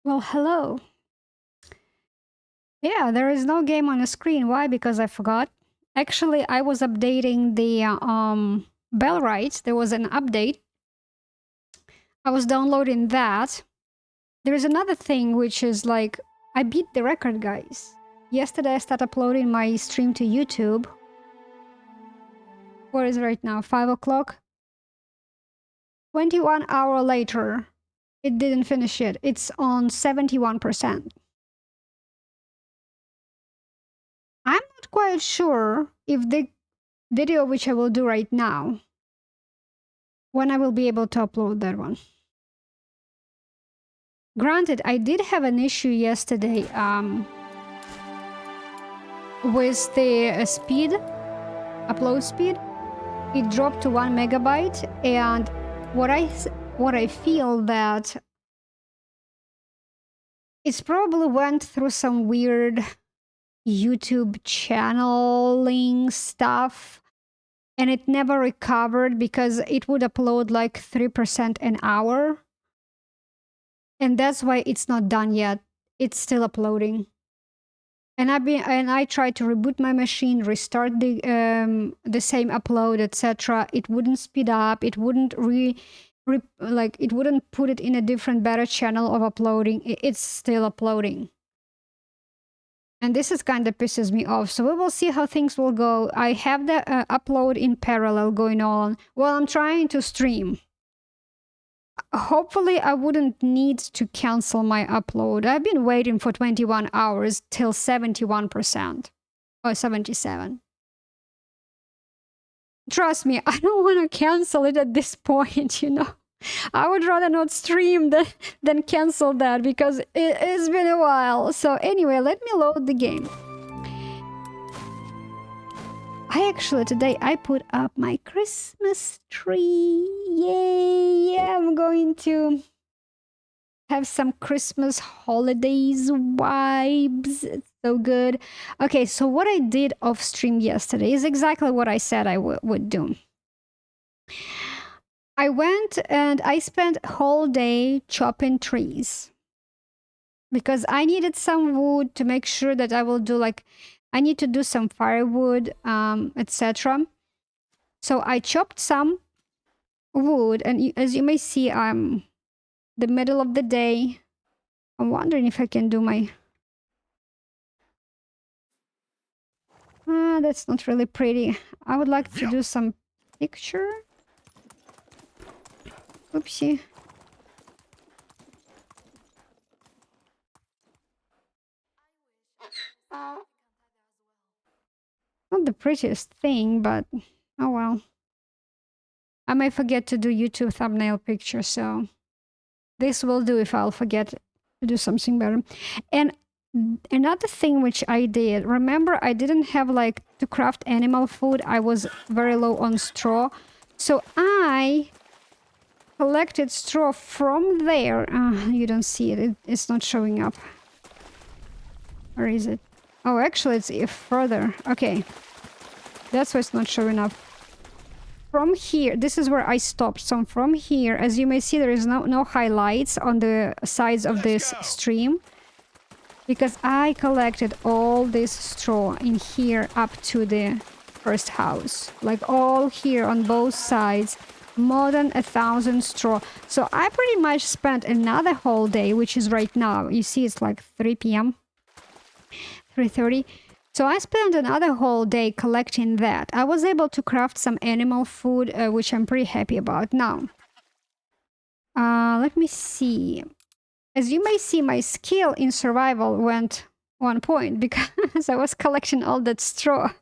Well, hello. Yeah, there is no game on the screen. Why? Because I forgot. Actually, I was updating the bell rights. There was an update. I was downloading that. There is another thing which is like I beat the record, guys. Yesterday I started uploading my stream to YouTube. What is it right now? 5 o'clock? 21 hour later. It didn't finish yet. It's on 71%. I'm not quite sure if the video which I will do right now, when I will be able to upload that one. Granted, I did have an issue yesterday with the speed, upload speed. It dropped to 1 megabyte, and what I feel that it's probably went through some weird YouTube channeling stuff, and it never recovered because it would upload like 3% an hour. And that's why it's not done yet. It's still uploading. And I tried to reboot my machine, restart the same upload, etc. It wouldn't speed up. It wouldn't it wouldn't put it in a different, better channel of uploading. It's still uploading. And this is kind of pisses me off. So we will see how things will go. I have the upload in parallel going on while I'm trying to stream. Hopefully I wouldn't need to cancel my upload. I've been waiting for 21 hours till 71% or 77. Trust me, I don't want to cancel it at this point, you know. I would rather not stream than cancel that because it's been a while. So anyway, let me load the game. Today I put up my Christmas tree. Yay! I'm going to have some Christmas holidays vibes. It's so good. Okay, so what I did off stream yesterday is exactly what I said I would do. I went and I spent a whole day chopping trees because I needed some wood to make sure that I will do like I need to do some firewood, etc. So I chopped some wood, and as you may see, the middle of the day. I'm wondering if I can do my... that's not really pretty. I would like to do some picture. Oopsie. Not the prettiest thing, but oh well. I may forget to do YouTube thumbnail picture, so this will do if I'll forget to do something better. And another thing which I did, remember I didn't have like to craft animal food. I was very low on straw. So I collected straw from there. You don't see it. It's not showing up. Where is it? Oh, actually it's further. Okay. That's why it's not showing up. From here, this is where I stopped. So from here, as you may see, there is no highlights on the sides of this stream. Because I collected all this straw in here up to the first house. Like all here on both sides. More than 1,000 straw. So I pretty much spent another whole day, which is right now. You see it's like 3 p.m. 3:30. So I spent another whole day collecting that. I was able to craft some animal food, which I'm pretty happy about. Now, let me see. As you may see, my skill in survival went 1 point because I was collecting all that straw.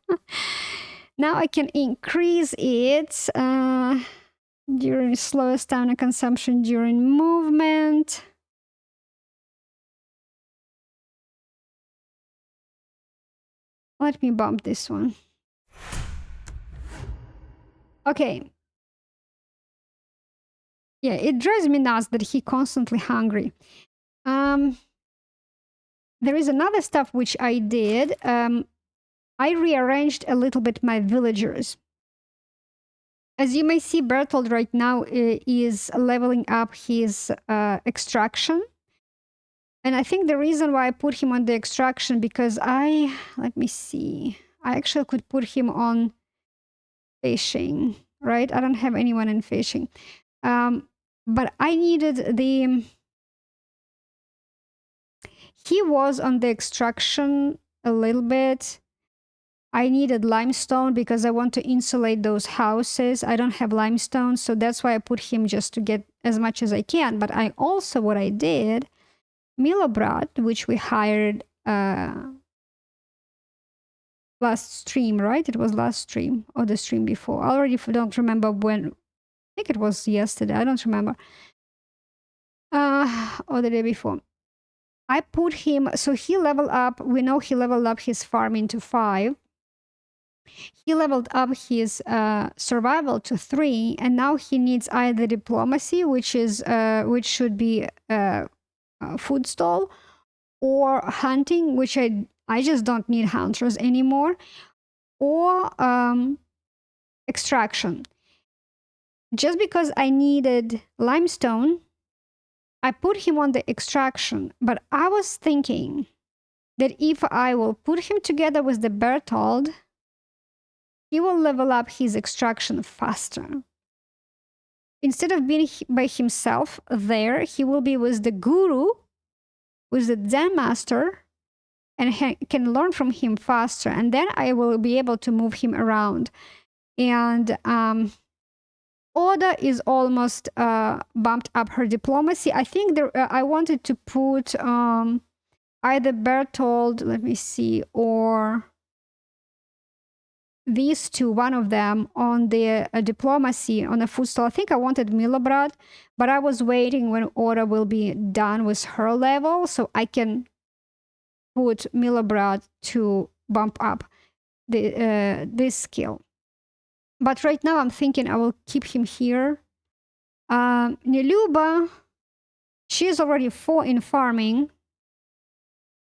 Now I can increase it during slow stamina consumption during movement. Let me bump this one. Okay. Yeah, it drives me nuts that he constantly hungry. There is another stuff which I did. I rearranged a little bit my villagers. As you may see, Bertold right now is leveling up his extraction. And I think the reason why I put him on the extraction, because let me see. I actually could put him on fishing, right? I don't have anyone in fishing. But I needed he was on the extraction a little bit. I needed limestone because I want to insulate those houses. I don't have limestone, so that's why I put him just to get as much as I can. But I also, what I did, Milobrat, which we hired last stream, right? It was last stream or the stream before. I already don't remember when. I think it was yesterday. I don't remember. Or the day before. I put him, so he leveled up. We know he leveled up his farming to 5. He leveled up his survival to 3, and now he needs either diplomacy, which should be a food stall, or hunting, which I just don't need hunters anymore, or extraction. Just because I needed limestone, I put him on the extraction, but I was thinking that if I will put him together with the Berthold, he will level up his extraction faster. Instead of being by himself there, he will be with the guru, with the Zen master, and can learn from him faster. And then I will be able to move him around. And Oda is almost bumped up her diplomacy. I think I wanted to put either Berthold, let me see, or these two, one of them, on the diplomacy, on a food stall. I think I wanted Milobrat, but I was waiting when Oda will be done with her level, so I can put Milobrat to bump up this skill. But right now I'm thinking I will keep him here. Niluba, she is already 4 in farming.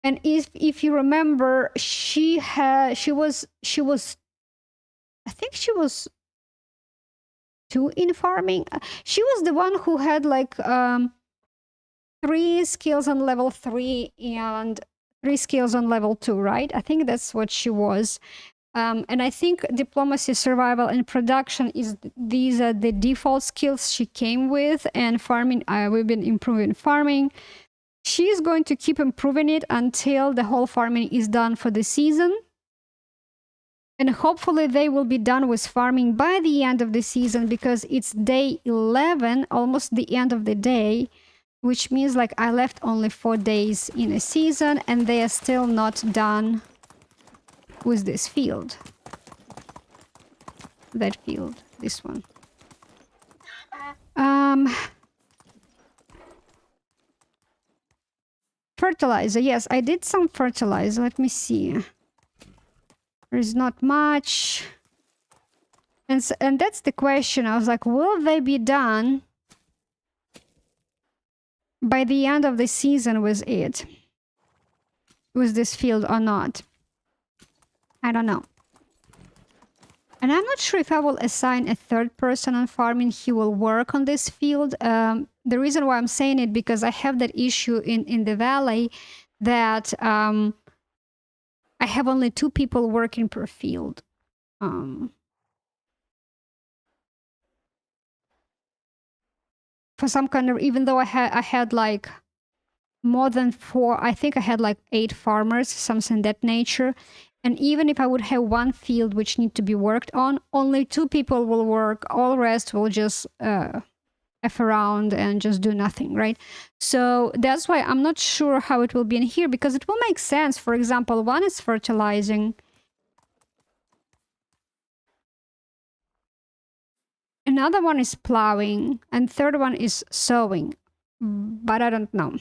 And if you remember, she was I think she was 2 in farming. She was the one who had like 3 skills on level 3 and 3 skills on level 2, right? I think that's what she was. And I think diplomacy, survival, and production these are the default skills she came with. And farming, we've been improving farming. She's going to keep improving it until the whole farming is done for the season. And hopefully they will be done with farming by the end of the season, because it's day 11, almost the end of the day, which means like I left only 4 days in a season and they are still not done with this field. That field, this one. Fertilizer, yes, I did some fertilizer. Let me see. There's not much. And that's the question. I was like, will they be done by the end of the season with it? With this field or not? I don't know. And I'm not sure if I will assign a 3rd person on farming. He will work on this field. The reason why I'm saying it, because I have that issue in the valley that I have only 2 people working per field. For some kind of, even though I had like more than 4, I think I had like 8 farmers, something that nature. And even if I would have 1 field which need to be worked on, only 2 people will work. All rest will just F around and just do nothing, right? So that's why I'm not sure how it will be in here, because it will make sense. For example, 1 is fertilizing. Another one is plowing. And 3rd one is sowing. But I don't know.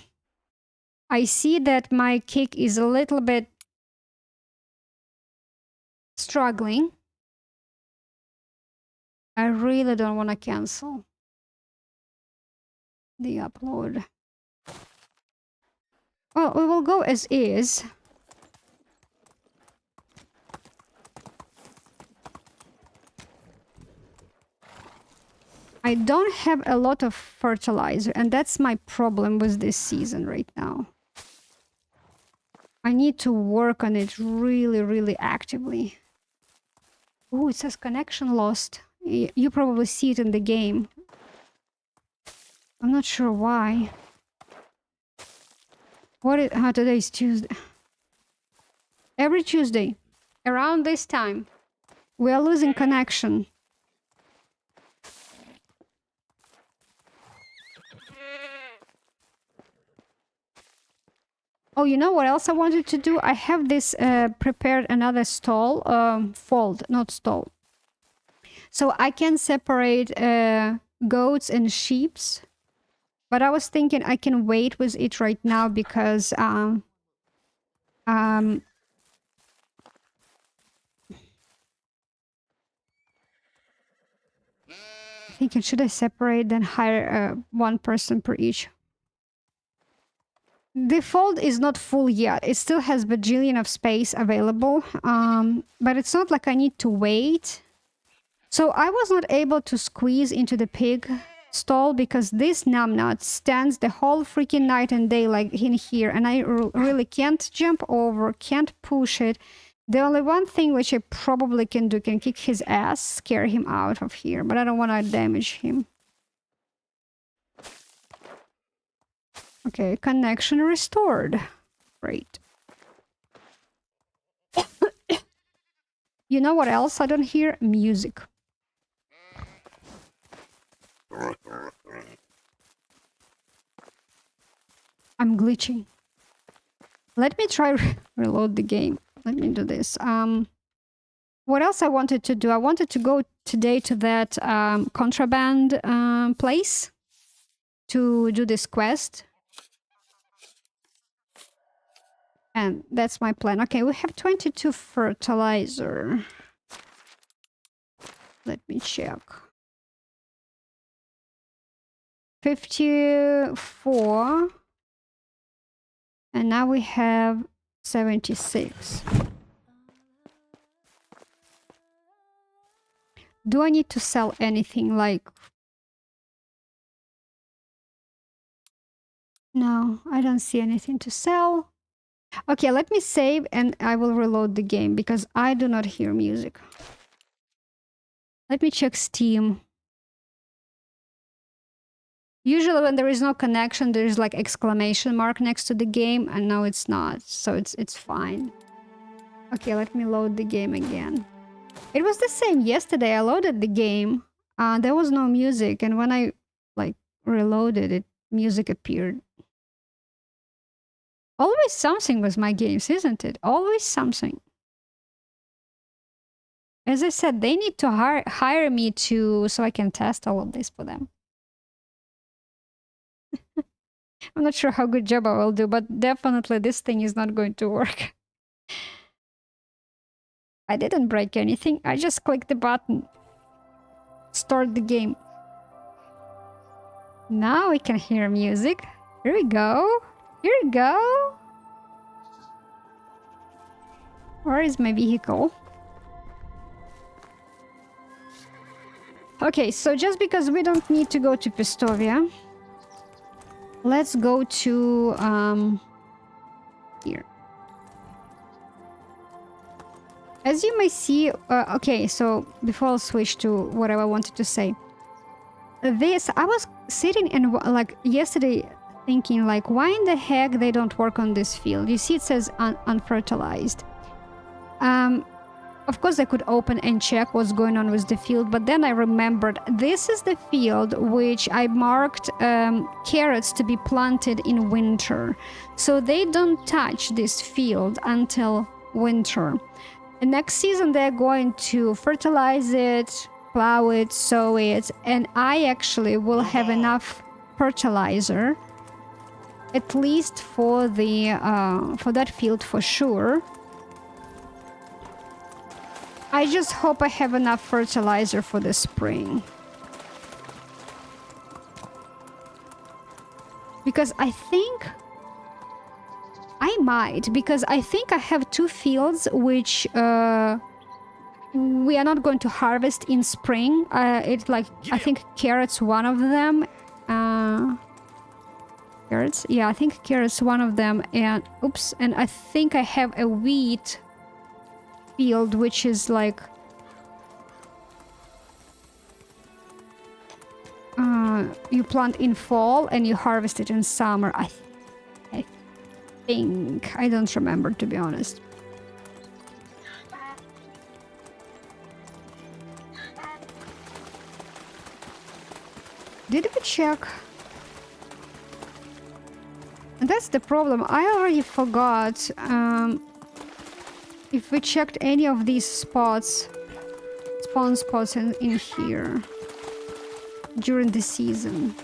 I see that my kick is a little bit struggling. I really don't want to cancel the upload. Well, we will go as is. I don't have a lot of fertilizer, and that's my problem with this season right now. I need to work on it really, really actively. Oh, it says connection lost. You probably see it in the game. I'm not sure why. Today is Tuesday. Every Tuesday, around this time, we are losing connection. Oh, you know what else I wanted to do? I have this prepared another stall, fold, not stall. So I can separate goats and sheeps. But I was thinking I can wait with it right now because thinking, should I separate then hire one person per each? The fold is not full yet. It still has bajillion of space available, but it's not like I need to wait. So I was not able to squeeze into the pig stall because this numbnut stands the whole freaking night and day like in here, and I really can't jump over, can't push it. The only one thing which I probably can do, can kick his ass, scare him out of here, but I don't want to damage him. Okay, connection restored. Great. You know what else I don't hear? Music. I'm glitching. Let me try reload the game. Let me do this. What else I wanted to do? I wanted to go today to that Contraband place to do this quest. And that's my plan. Okay, we have 22 fertilizer. Let me check. 54. And now we have 76. Do I need to sell anything like... No, I don't see anything to sell. Okay, let me save and I will reload the game because I do not hear music. Let me check Steam. Usually when there is no connection, there is like exclamation mark next to the game, and now it's not, so it's fine. Okay, let me load the game again. It was the same yesterday. I loaded the game. There was no music, and when I like reloaded it, music appeared. Always something with my games, isn't it? Always something. As I said, they need to hire me so I can test all of this for them. I'm not sure how good job I will do, but definitely this thing is not going to work. I didn't break anything. I just clicked the button. Start the game. Now we can hear music. Here we go. Here we go. Where is my vehicle? Okay, so just because we don't need to go to Pistovia, let's go to here. As you may see, okay, so before I'll switch to whatever I wanted to say. This, I was sitting and like yesterday thinking like, why in the heck they don't work on this field? You see it says unfertilized. Of course I could open and check what's going on with the field, but then I remembered this is the field which I marked carrots to be planted in winter. So they don't touch this field until winter. And next season they're going to fertilize it, plow it, sow it, and I actually will have enough fertilizer, at least for the for that field for sure. I just hope I have enough fertilizer for the spring. Because I think I might, because I think I have two fields which we are not going to harvest in spring. It's like, I think carrots one of them. Carrots? Yeah, I think carrots one of them. And oops, and I think I have a wheat field, which is like you plant in fall and you harvest it in summer. I think. I don't remember, to be honest. Did we check? And that's the problem. I already forgot if we checked any of these spots, spawn spots in here during the season.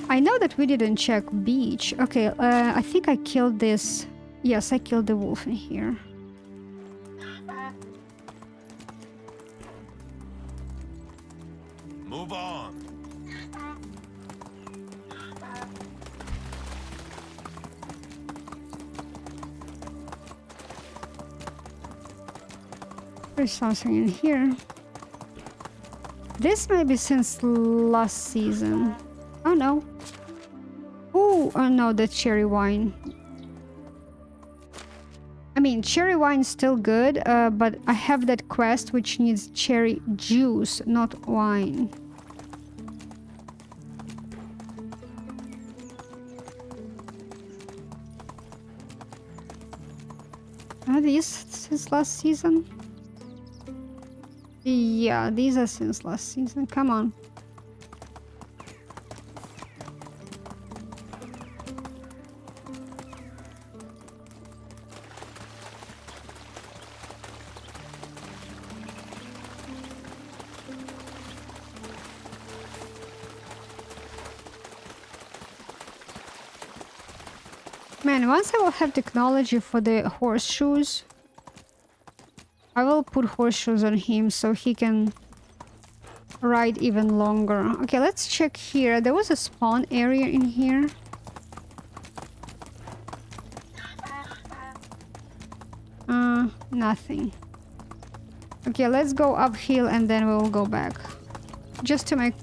I know that we didn't check beach. Okay, I think I killed this. Yes, I killed the wolf in here. Move on. There's something in here. This may be since last season. Oh no. Oh no, the cherry wine. I mean, cherry wine's still good, but I have that quest which needs cherry juice, not wine. Are these since last season? Yeah, these are since last season. Come on. Man, once I will have technology for the horseshoes, I will put horseshoes on him so he can ride even longer. Okay, let's check here. There was a spawn area in here. Nothing. Okay, let's go uphill and then we'll go back. Just to make...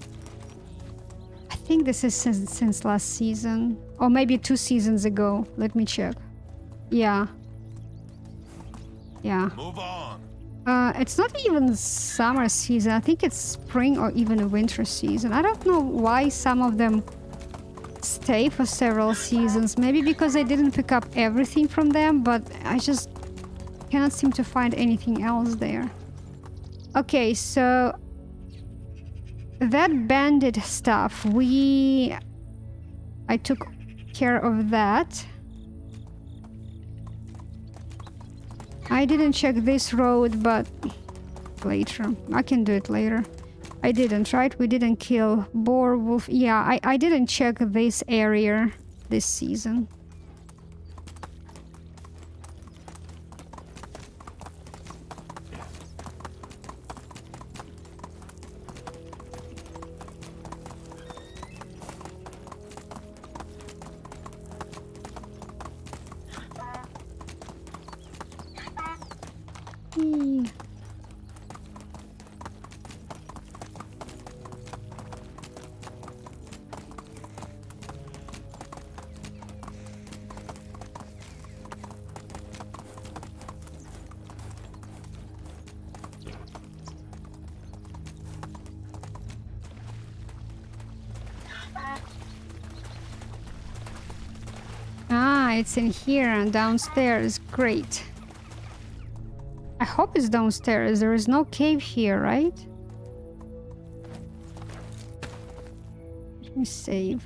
I think this is since last season. Or maybe 2 seasons ago. Let me check. Yeah. Yeah. Move on. It's not even summer season. I think it's spring or even a winter season. I don't know why some of them stay for several seasons. Maybe because I didn't pick up everything from them, but I just cannot seem to find anything else there. Okay, so that bandit stuff, I took care of that. I didn't check this road, but later. I can do it later. I didn't, right? We didn't kill boar, wolf. Yeah, I didn't check this area this season. It's in here and downstairs. Great. I hope it's downstairs. There is no cave here, right? Let me save.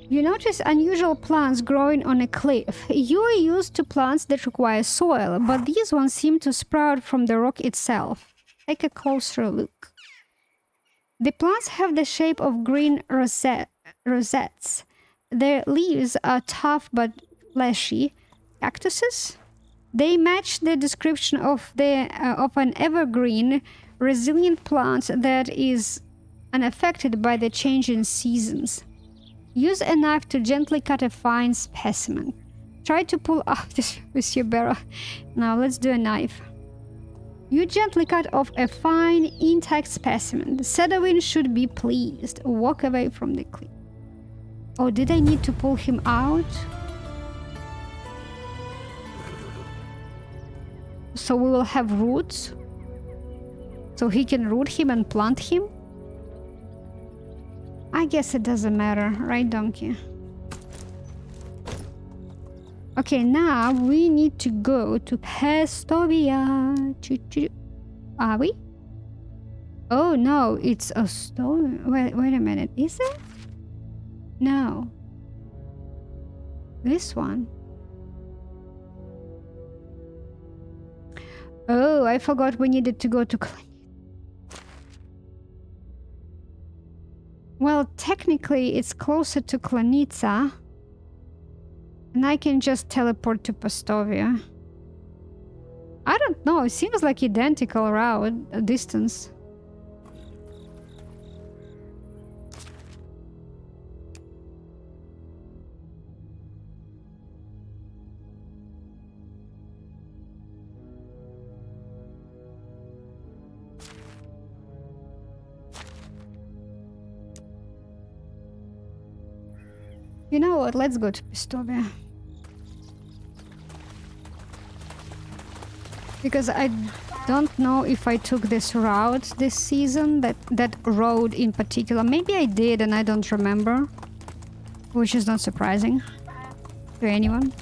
You notice unusual plants growing on a cliff. You are used to plants that require soil, but these ones seem to sprout from the rock itself. Take a closer look. The plants have the shape of green rosettes. Their leaves are tough but fleshy. Cactuses? They match the description of an evergreen Resilient plant that is unaffected by the change in seasons. Use a knife to gently cut a fine specimen. Try to pull off this with your barrel. Now let's do a knife. You gently cut off a fine, intact specimen. The Sedowin should be pleased. Walk away from the cliff. Oh, did I need to pull him out? So we will have roots? So he can root him and plant him? I guess it doesn't matter, right, donkey? Okay, now we need to go to Pestovia. Are we? Oh no, it's a stone. Wait a minute. Is it? No. This one. Oh, I forgot we needed to go to... Well, technically it's closer to Klanica. And I can just teleport to Pestovia. I don't know, it seems like identical route, distance. You know what, let's go to Pestovia. Because I don't know if I took this route this season, that road in particular. Maybe I did and I don't remember. Which is not surprising to anyone.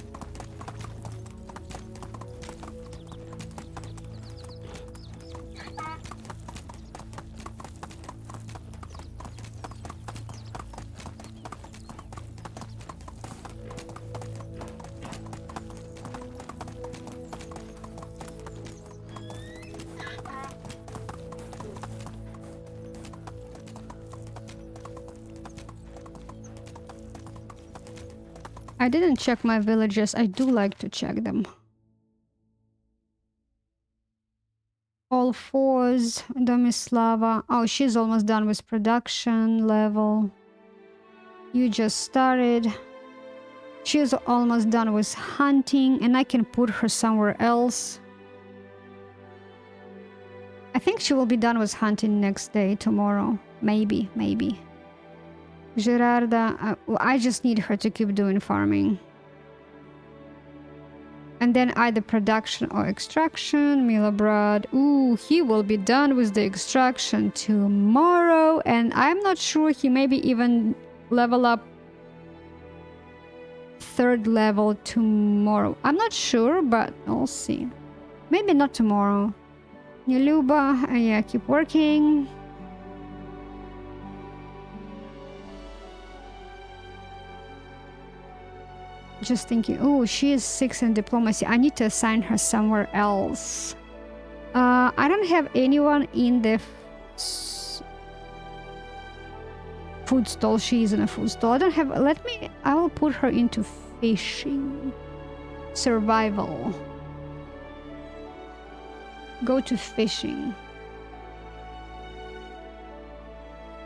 I didn't check my villages. I do like to check them. All fours, Domislava. Oh, she's almost done with production level. You just started. She's almost done with hunting, and I can put her somewhere else. I think she will be done with hunting next day, tomorrow. Maybe. Gerarda, I just need her to keep doing farming. And then either production or extraction. Milobrad, ooh, he will be done with the extraction tomorrow. And I'm not sure, he maybe even level up 3rd level tomorrow. I'm not sure, but we'll see. Maybe not tomorrow. Niluba, yeah, keep working. Just thinking, oh, she is 6 in diplomacy. I need to assign her somewhere else. I don't have anyone in the food stall. She is in a food stall. I don't have... I will put her into fishing. Survival. Go to fishing.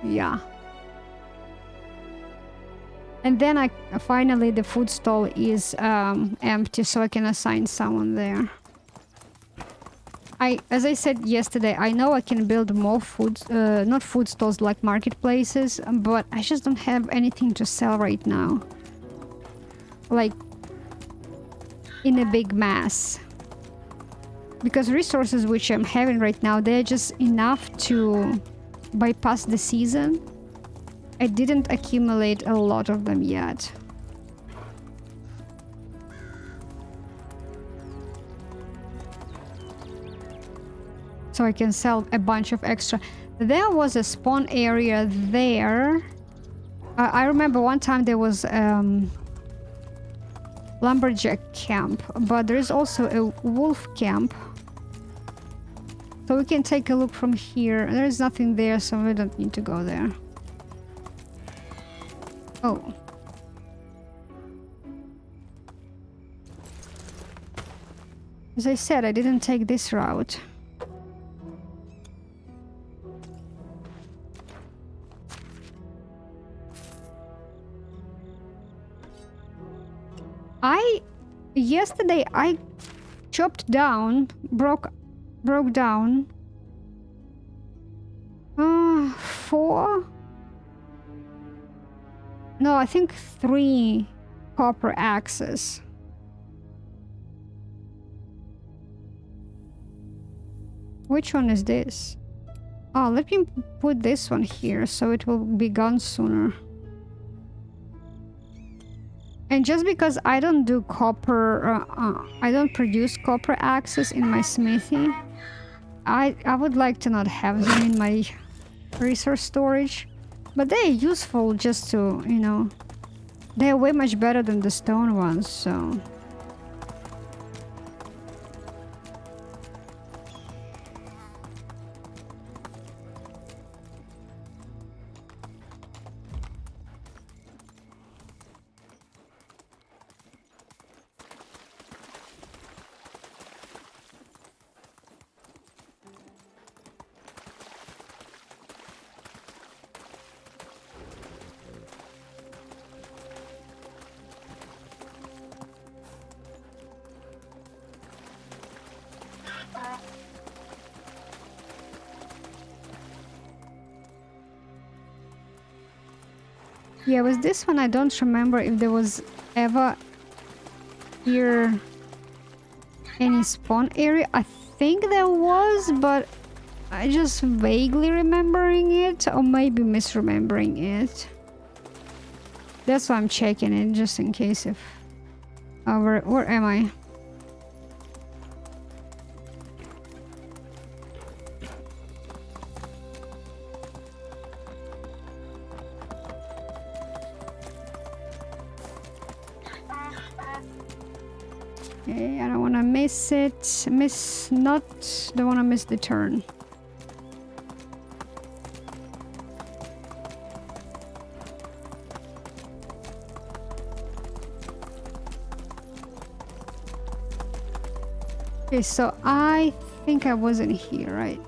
Yeah. And then finally the food stall is empty, so I can assign someone there. As I said yesterday, I know I can build more not food stalls like marketplaces, but I just don't have anything to sell right now. Like, in a big mass. Because resources which I'm having right now, they're just enough to bypass the season. I didn't accumulate a lot of them yet. So I can sell a bunch of extra. There was a spawn area there. I remember one time there was lumberjack camp, but there's also a wolf camp. So we can take a look from here. There's nothing there, so we don't need to go there. Oh. As I said, I didn't take this route. Yesterday I chopped down, broke down 4, no, I think 3 copper axes. Which one is this? Oh, let me put this one here so it will be gone sooner. And just because I don't do copper, I don't produce copper axes in my smithy, I would like to not have them in my resource storage. But they're useful just to, you know, they're way much better than the stone ones, so... Yeah, with this one I don't remember if there was ever here any spawn area. I think there was, but I just vaguely remembering it, or maybe misremembering it. That's why I'm checking it, just in case if... where am I? Okay, I don't want to miss it. Don't want to miss the turn. Okay, so I think I wasn't here, right?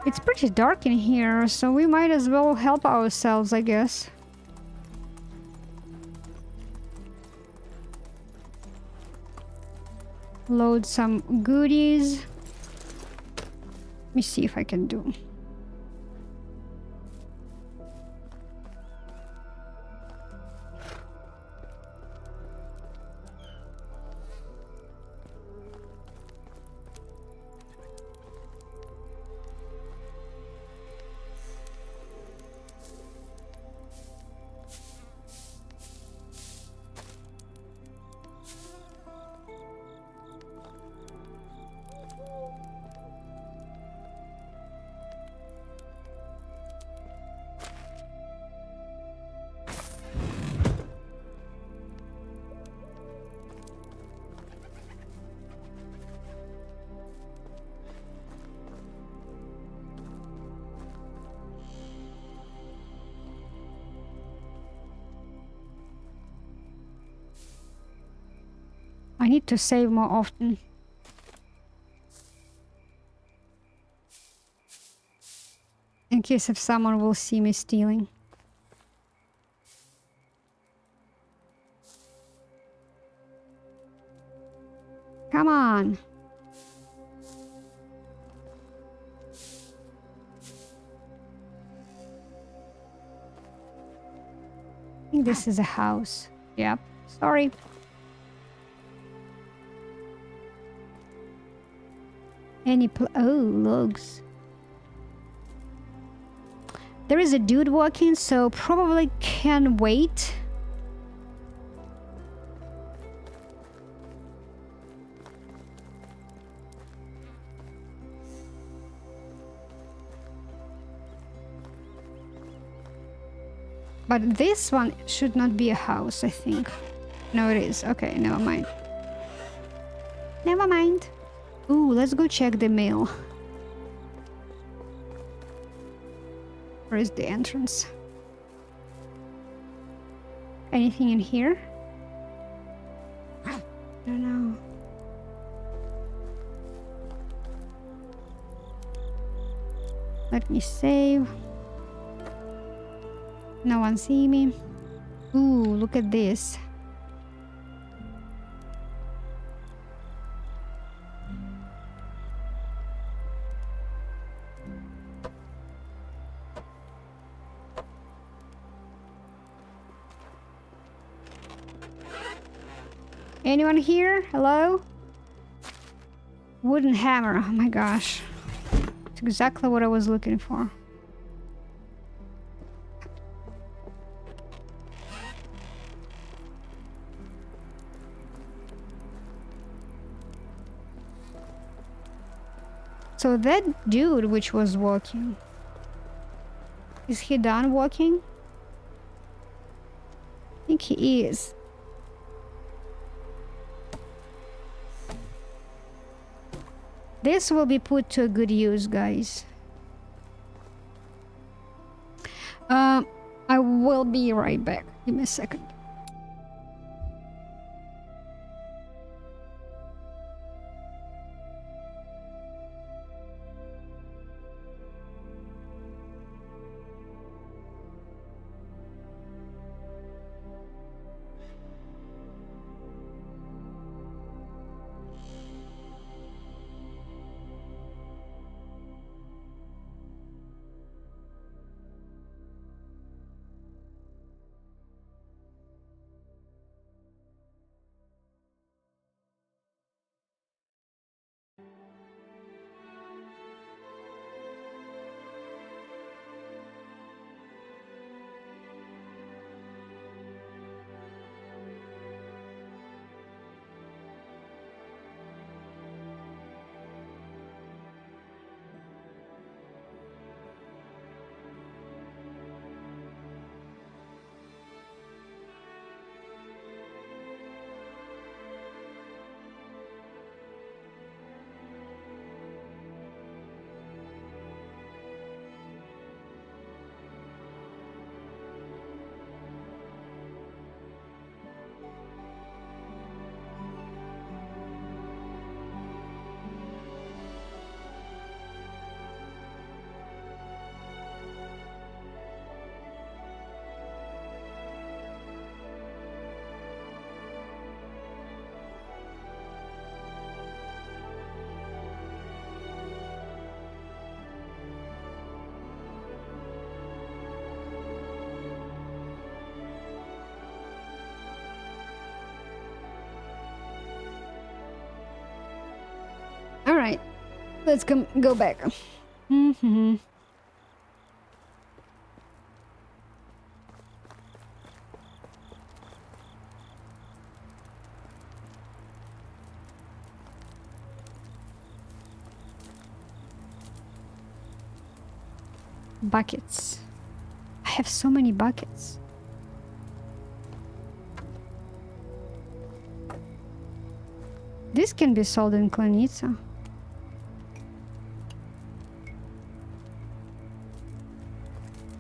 It's pretty dark in here, so we might as well help ourselves, I guess. Load some goodies. Let me see if I can do. I need to save more often. In case if someone will see me stealing. Come on. I think this is a house. Yep. Sorry. Oh, logs. There is a dude walking, so probably can wait. But this one should not be a house, I think. No, it is. Okay, never mind. Never mind. Ooh, let's go check the mail. Where is the entrance? Anything in here? I don't know. Let me save. No one see me. Ooh, look at this. Anyone here? Hello? Wooden hammer. Oh my gosh. It's exactly what I was looking for. So that dude which was walking, is he done walking? I think he is. This will be put to a good use, guys. I will be right back. Give me a second. All right, let's go back. Buckets. I have so many buckets. This can be sold in Klanitsa.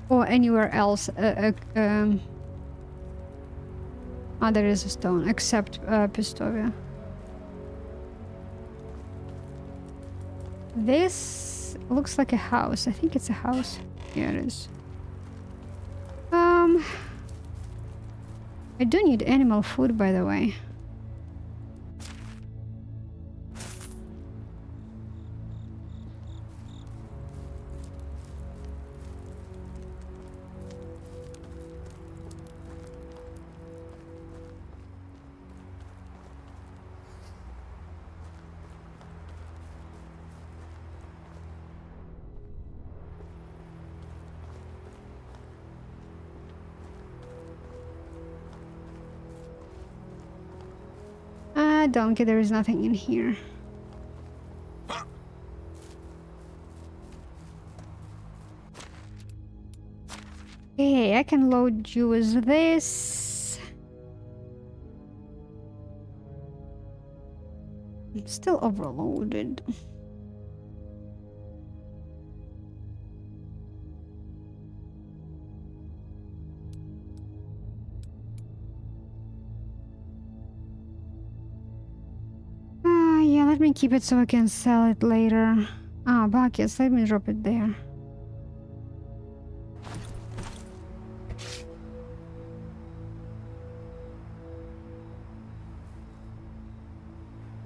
Or anywhere else. Oh, there is a stone, except Pistovia. This looks like a house. I think it's a house. Yeah, it is. I do need animal food, by the way. Donkey, there is nothing in here. Okay, I can load you with this. I'm still overloaded. me keep it so I can sell it later. Ah, buckets. Let me drop it there.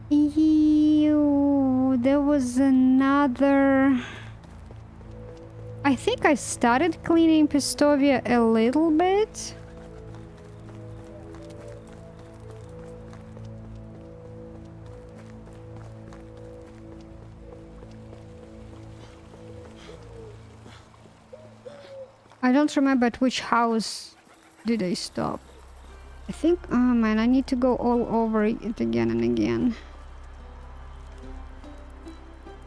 Ew, there was another... I think I started cleaning Pistovia a little bit. I don't remember at which house did I stop. I think, oh man, I need to go all over it again and again.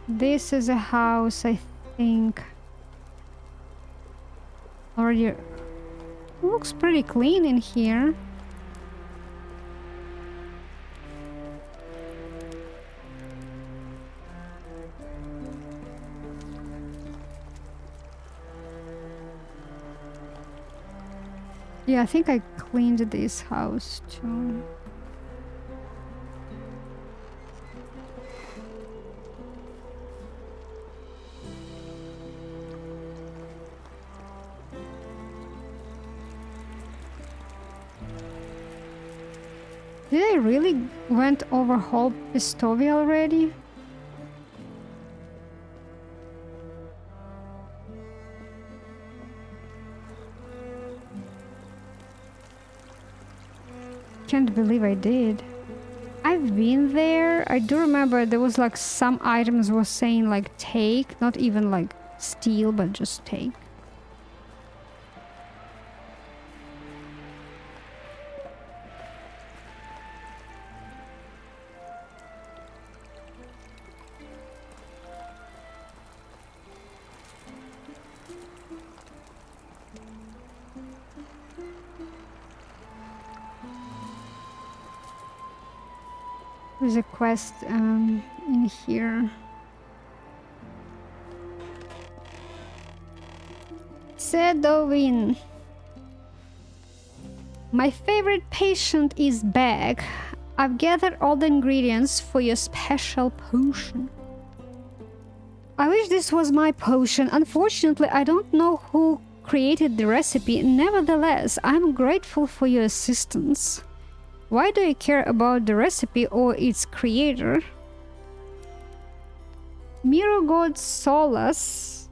This is a house, I think. Already, it looks pretty clean in here. Yeah, I think I cleaned this house too. Did I really went overhaul Pistovia already? Can't believe I did. I've been there. I do remember there was like some items was saying like take, not even like steal, but just take. There's a quest in here. Sedovin. My favorite patient is back. I've gathered all the ingredients for your special potion. I wish this was my potion. Unfortunately, I don't know who created the recipe. Nevertheless, I'm grateful for your assistance. Why do you care about the recipe or its creator? Miragod's Solace.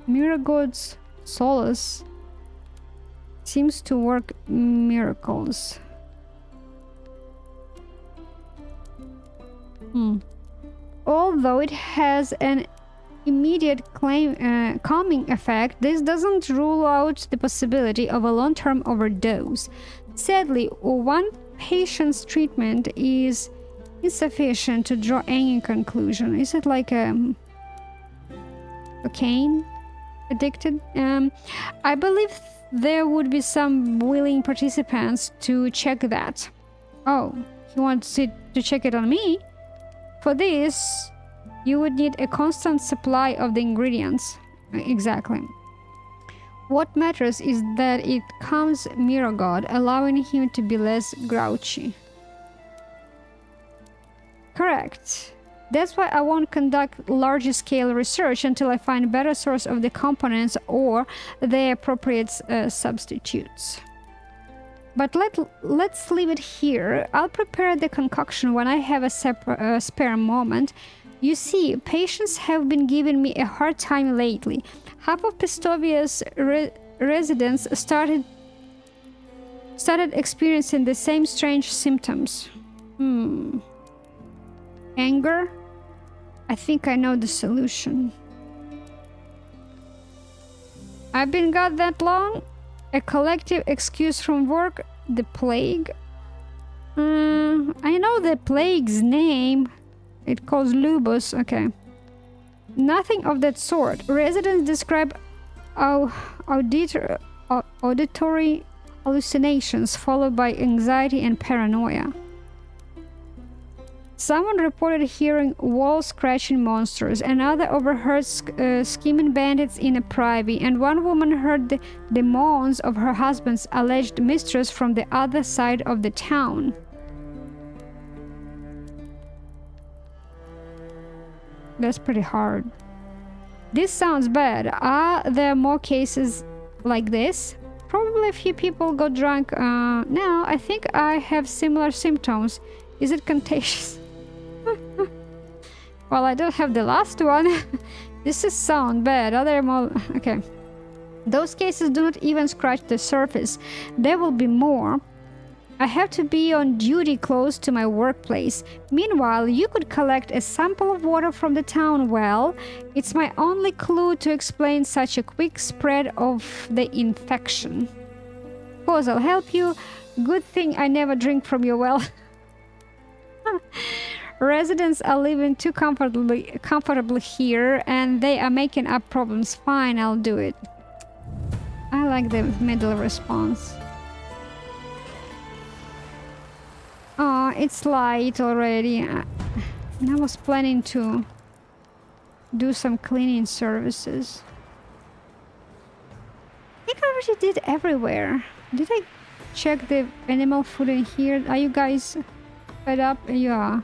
Miragod's Solace seems to work miracles. Although it has an immediate calming effect, this doesn't rule out the possibility of a long-term overdose. Sadly, one patient's treatment is insufficient to draw any conclusion. Is it like a cocaine addicted? I believe there would be some willing participants to check that. Oh, he wants it to check it on me? For this, you would need a constant supply of the ingredients. Exactly. What matters is that it calms Miragod, allowing him to be less grouchy. Correct. That's why I won't conduct large-scale research until I find a better source of the components or the appropriate substitutes. But let's leave it here. I'll prepare the concoction when I have a spare moment. You see, patients have been giving me a hard time lately. Half of Pistovia's residents started experiencing the same strange symptoms. Anger? I think I know the solution. I've been gone that long? A collective excuse from work? The plague? I know the plague's name. It calls Lubus, okay. Nothing of that sort. Residents describe auditory hallucinations followed by anxiety and paranoia. Someone reported hearing wall-scratching monsters, another overheard scheming bandits in a privy, and one woman heard the moans of her husband's alleged mistress from the other side of the town. That's pretty hard. This sounds bad. Are there more cases like this? Probably a few people got drunk. Now, I think I have similar symptoms. Is it contagious? Well, I don't have the last one. This is sound bad. Are there more? Okay. Those cases do not even scratch the surface. There will be more. I have to be on duty close to my workplace. Meanwhile, you could collect a sample of water from the town well. It's my only clue to explain such a quick spread of the infection. Of course, I'll help you. Good thing I never drink from your well. Residents are living too comfortably here, and they are making up problems. Fine, I'll do it. I like the middle response. Oh, it's light already. And I was planning to do some cleaning services. I think I already did everywhere. Did I check the animal food in here? Are you guys fed up? Yeah.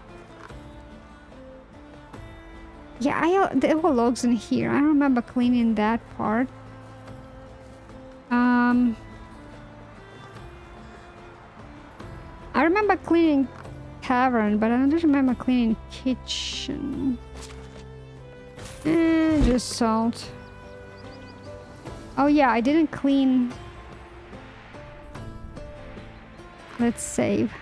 Yeah, there were logs in here. I remember cleaning that part. I remember cleaning tavern, but I don't remember cleaning kitchen. Just salt. Oh yeah, I didn't clean. Let's save.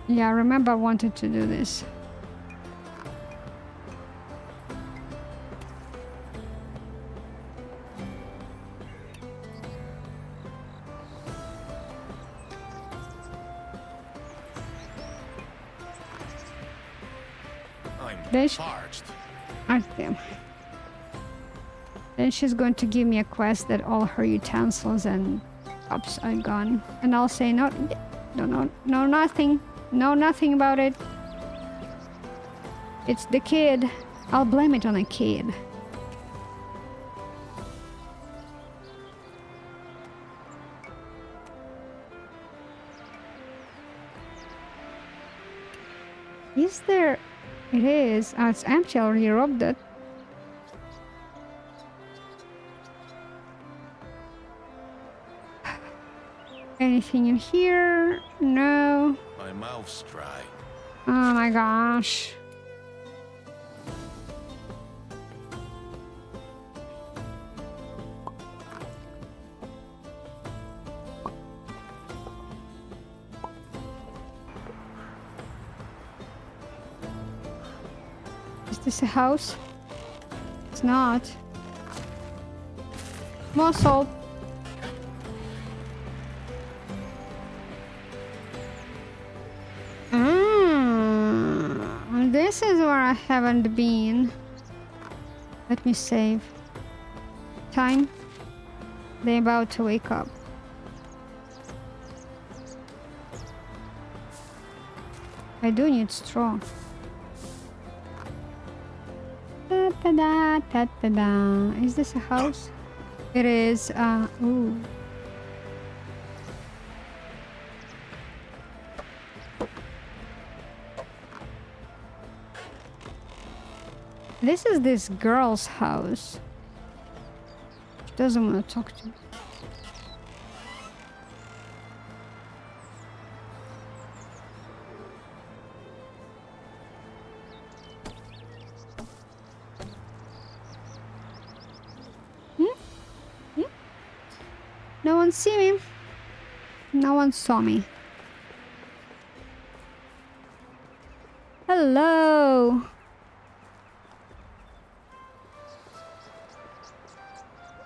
Yeah, I remember I wanted to do this. I'm parched. Then she's going to give me a quest that all her utensils and cups are gone. And I'll say no, nothing. No, nothing about it. It's the kid. I'll blame it on a kid. Is there... It is. Oh, it's empty. I already robbed it. Anything in here? No. My mouth's dry. Oh my gosh. Is this a house? It's not. More salt. This is where I haven't been. Let me save. Time. They're about to wake up. I do need straw. Da, da, da, da, da, da. Is this a house? It is. Ooh. This is this girl's house. She doesn't want to talk to me. No one see me. No one saw me. Hello.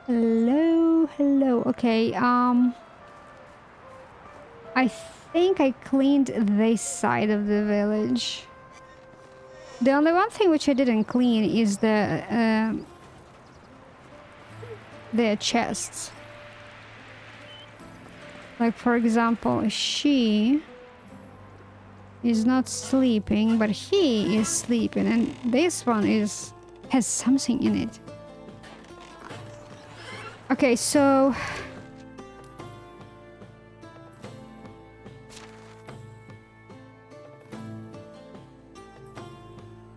Hello, hello. Okay, I think I cleaned this side of the village. The only one thing which I didn't clean is the chests. Like, for example, she is not sleeping, but he is sleeping, and this one has something in it. Okay, so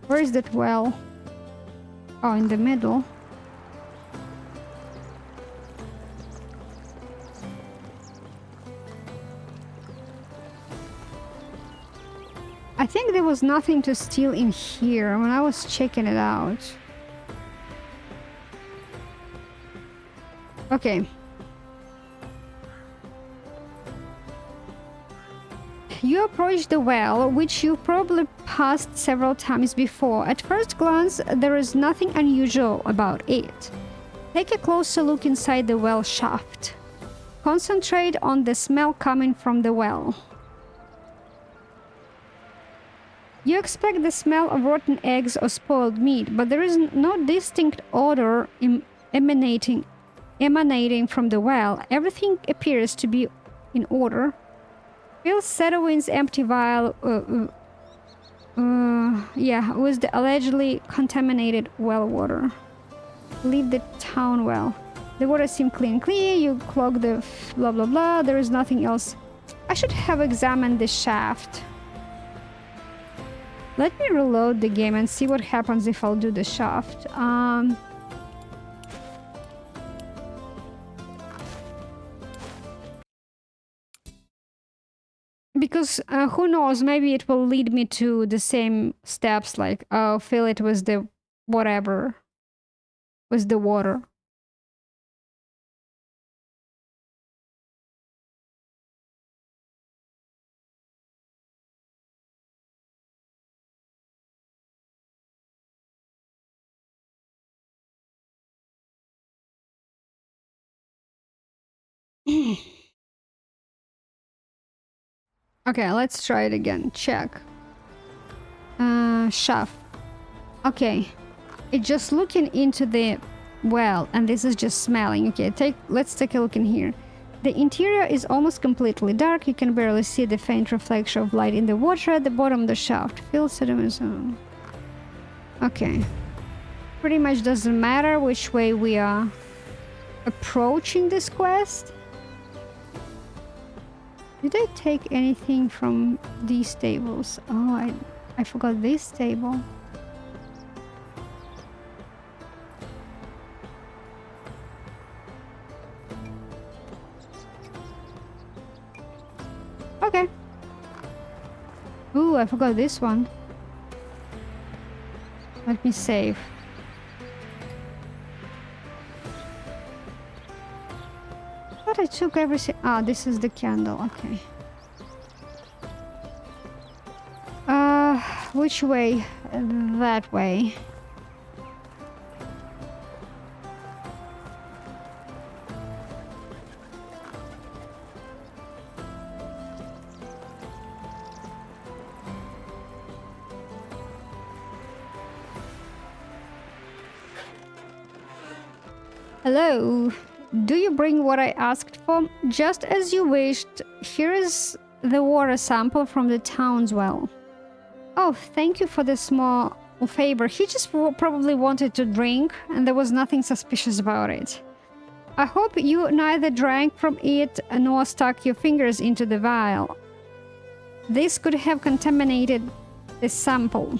Where is that well? Oh, in the middle. I think there was nothing to steal in here when I was checking it out. Okay. You approach the well, which you probably passed several times before. At first glance, there is nothing unusual about it. Take a closer look inside the well shaft. Concentrate on the smell coming from the well. You expect the smell of rotten eggs or spoiled meat, but there is no distinct odor emanating from the well. Everything appears to be in order. Fill Sedowin's empty vial with the allegedly contaminated well water. Leave the town well. The water seems clean. You clog the blah blah blah. There is nothing else. I should have examined the shaft. Let me reload the game and see what happens if I'll do the shaft. Because who knows, maybe it will lead me to the same steps, like, oh, fill it with the whatever, with the water. Okay, let's try it again. Check. Shaft. Okay. It's just looking into the well, and this is just smelling. Okay, let's take a look in here. The interior is almost completely dark. You can barely see the faint reflection of light in the water at the bottom of the shaft. Fill sediment. Okay. Pretty much doesn't matter which way we are approaching this quest. Did I take anything from these tables? Oh, I forgot this table. Okay. Ooh, I forgot this one. Let me save. I thought I took everything. Ah, this is the candle. Okay. Which way? That way. Hello. Do you bring what I asked for? Just as you wished. Here is the water sample from the town's well. Oh, thank you for the small favor. He just probably wanted to drink, and there was nothing suspicious about it. I hope you neither drank from it nor stuck your fingers into the vial. This could have contaminated the sample.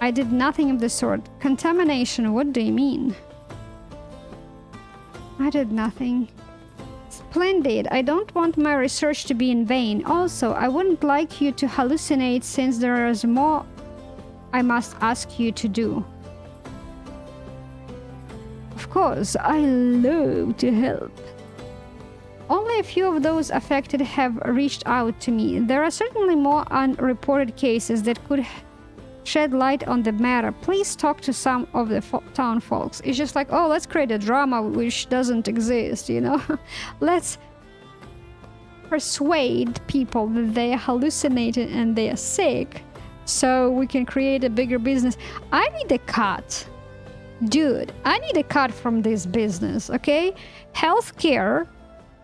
I did nothing of the sort. Contamination, what do you mean? I did nothing. Splendid. I don't want my research to be in vain. Also, I wouldn't like you to hallucinate since there is more I must ask you to do. Of course, I love to help. Only a few of those affected have reached out to me. There are certainly more unreported cases that could shed light on the matter. Please talk to some of the town folks. It's just like, oh, let's create a drama which doesn't exist, you know? Let's persuade people that they are hallucinating and they are sick so we can create a bigger business. I need a cut. Dude, I need a cut from this business, okay? Healthcare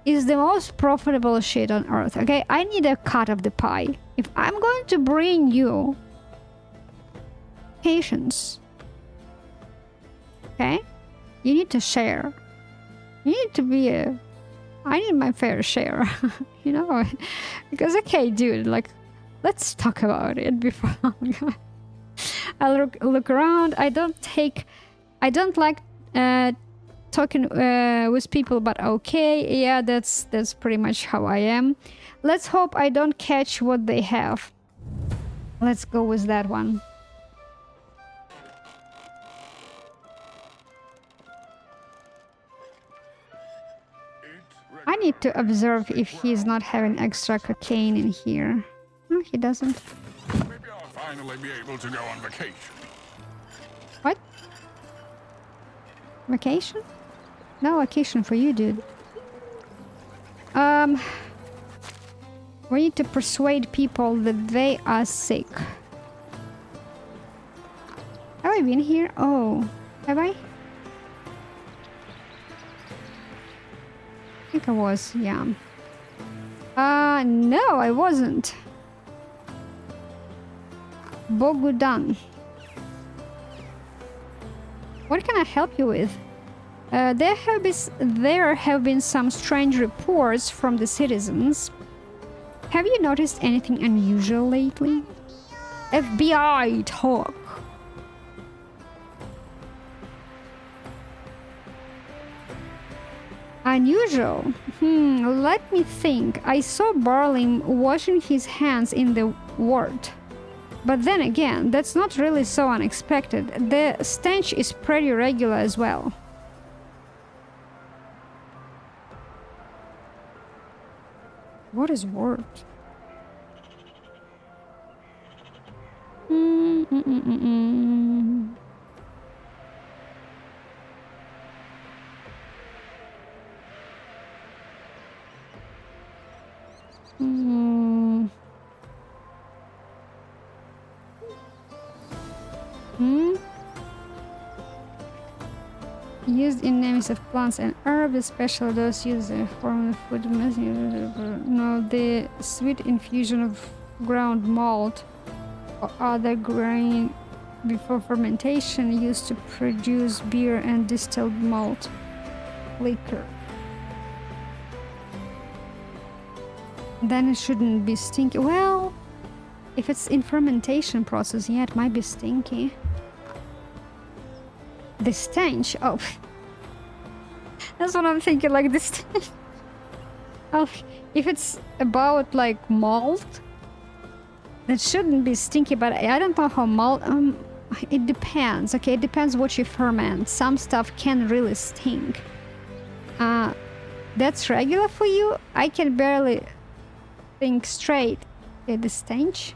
is the most profitable shit on earth, okay? I need a cut of the pie. If I'm going to bring you patience, okay, you need to share. You need to be I need my fair share. You know, because okay, dude, like, let's talk about it before I'll look around. I don't like talking with people, but okay, yeah, that's pretty much how I am. Let's hope I don't catch what they have. Let's go with that one. I need to observe if he's not having extra cocaine in here. No, he doesn't. Maybe I'll finally be able to go on vacation. What? Vacation? No vacation for you, dude. We need to persuade people that they are sick. Have I been here? Oh, have I? I think I was, yeah. No, I wasn't. Bogudan. What can I help you with? There have been some strange reports from the citizens. Have you noticed anything unusual lately? FBI talk. Unusual? Let me think. I saw Barlim washing his hands in the ward. But then again, that's not really so unexpected. The stench is pretty regular as well. What is word? Used in names of plants and herbs, especially those used in form of food. No, the sweet infusion of ground malt or other grain before fermentation used to produce beer and distilled malt liquor. Then it shouldn't be stinky. Well, if it's in fermentation process, yeah, it might be stinky. The stench. Oh, that's what I'm thinking. Like the stench. Oh, if it's about like malt, it shouldn't be stinky. But I don't know how malt. It depends. Okay, it depends what you ferment. Some stuff can really stink. That's regular for you. I can barely think straight. Okay, the stench.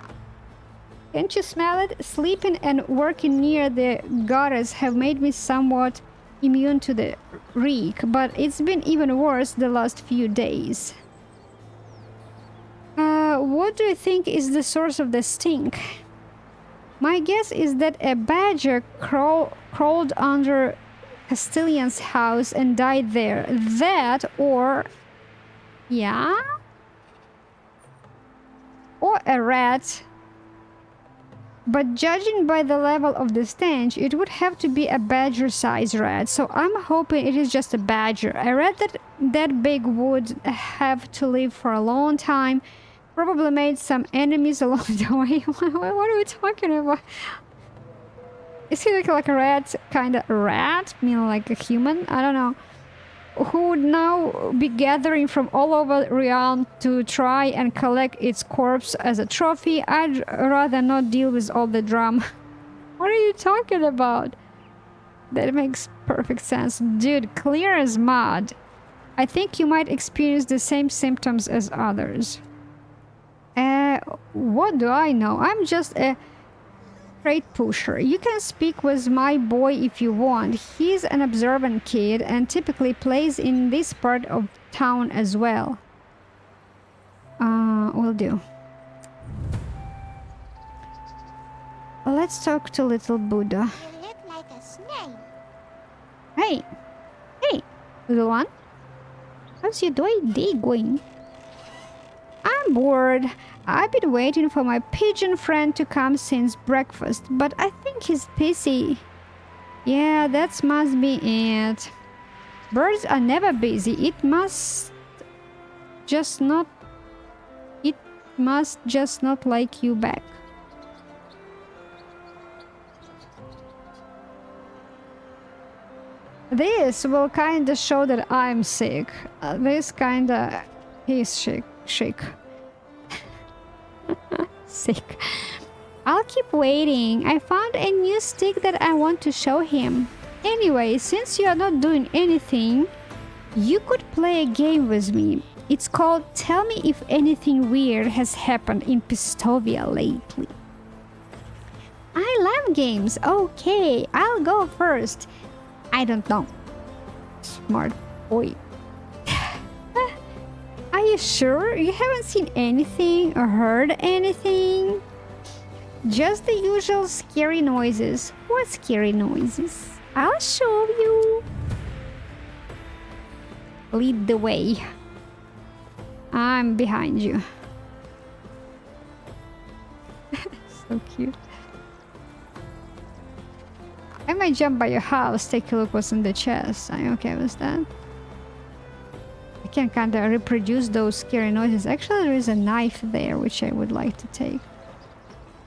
Can't you smell it? Sleeping and working near the gutters have made me somewhat immune to the reek, but it's been even worse the last few days. What do you think is the source of the stink? My guess is that a badger crawled under Castilian's house and died there. That or... yeah? Or a rat. But judging by the level of the stench, it would have to be a badger-sized rat, so I'm hoping it is just a badger. A rat that big would have to live for a long time, probably made some enemies along the way. What are we talking about? Is he like a rat, kind of rat? I mean, like a human? I don't know. Who would now be gathering from all over Realm to try and collect its corpse as a trophy. I'd rather not deal with all the drama. What are you talking about? That makes perfect sense. Dude, clear as mud. I think you might experience the same symptoms as others. What do I know? I'm just a crate pusher. You can speak with my boy if you want. He's an observant kid and typically plays in this part of town as well. Will do. Let's talk to little Buddha. You look like a snake. Hey! Hey! Little one? How's your day going? I'm bored. I've been waiting for my pigeon friend to come since breakfast, but I think he's busy. Yeah, that must be it. Birds are never busy. It must just not like you back. This will kind of show that I'm sick. This kind of... He's sick. Sick. I'll keep waiting. I found a new stick that I want to show him. Anyway, since you are not doing anything, you could play a game with me. It's called Tell Me If Anything Weird Has Happened in Pistovia Lately. I love games. Okay, I'll go first. I don't know. Smart boy. Are you sure? You haven't seen anything or heard anything? Just the usual scary noises. What scary noises? I'll show you. Lead the way. I'm behind you. So cute. I might jump by your house, take a look what's in the chest. Are you okay with that? I can kind of reproduce those scary noises. Actually, there is a knife there, which I would like to take.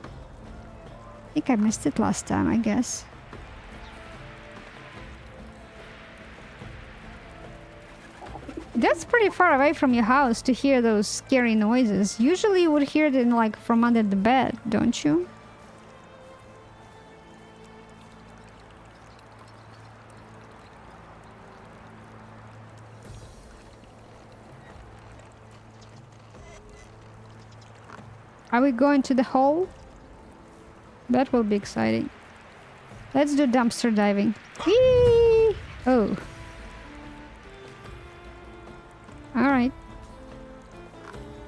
I think I missed it last time, I guess. That's pretty far away from your house to hear those scary noises. Usually you would hear them like from under the bed, don't you? Are we going to the hole? That will be exciting. Let's do dumpster diving. Whee! Oh. Alright.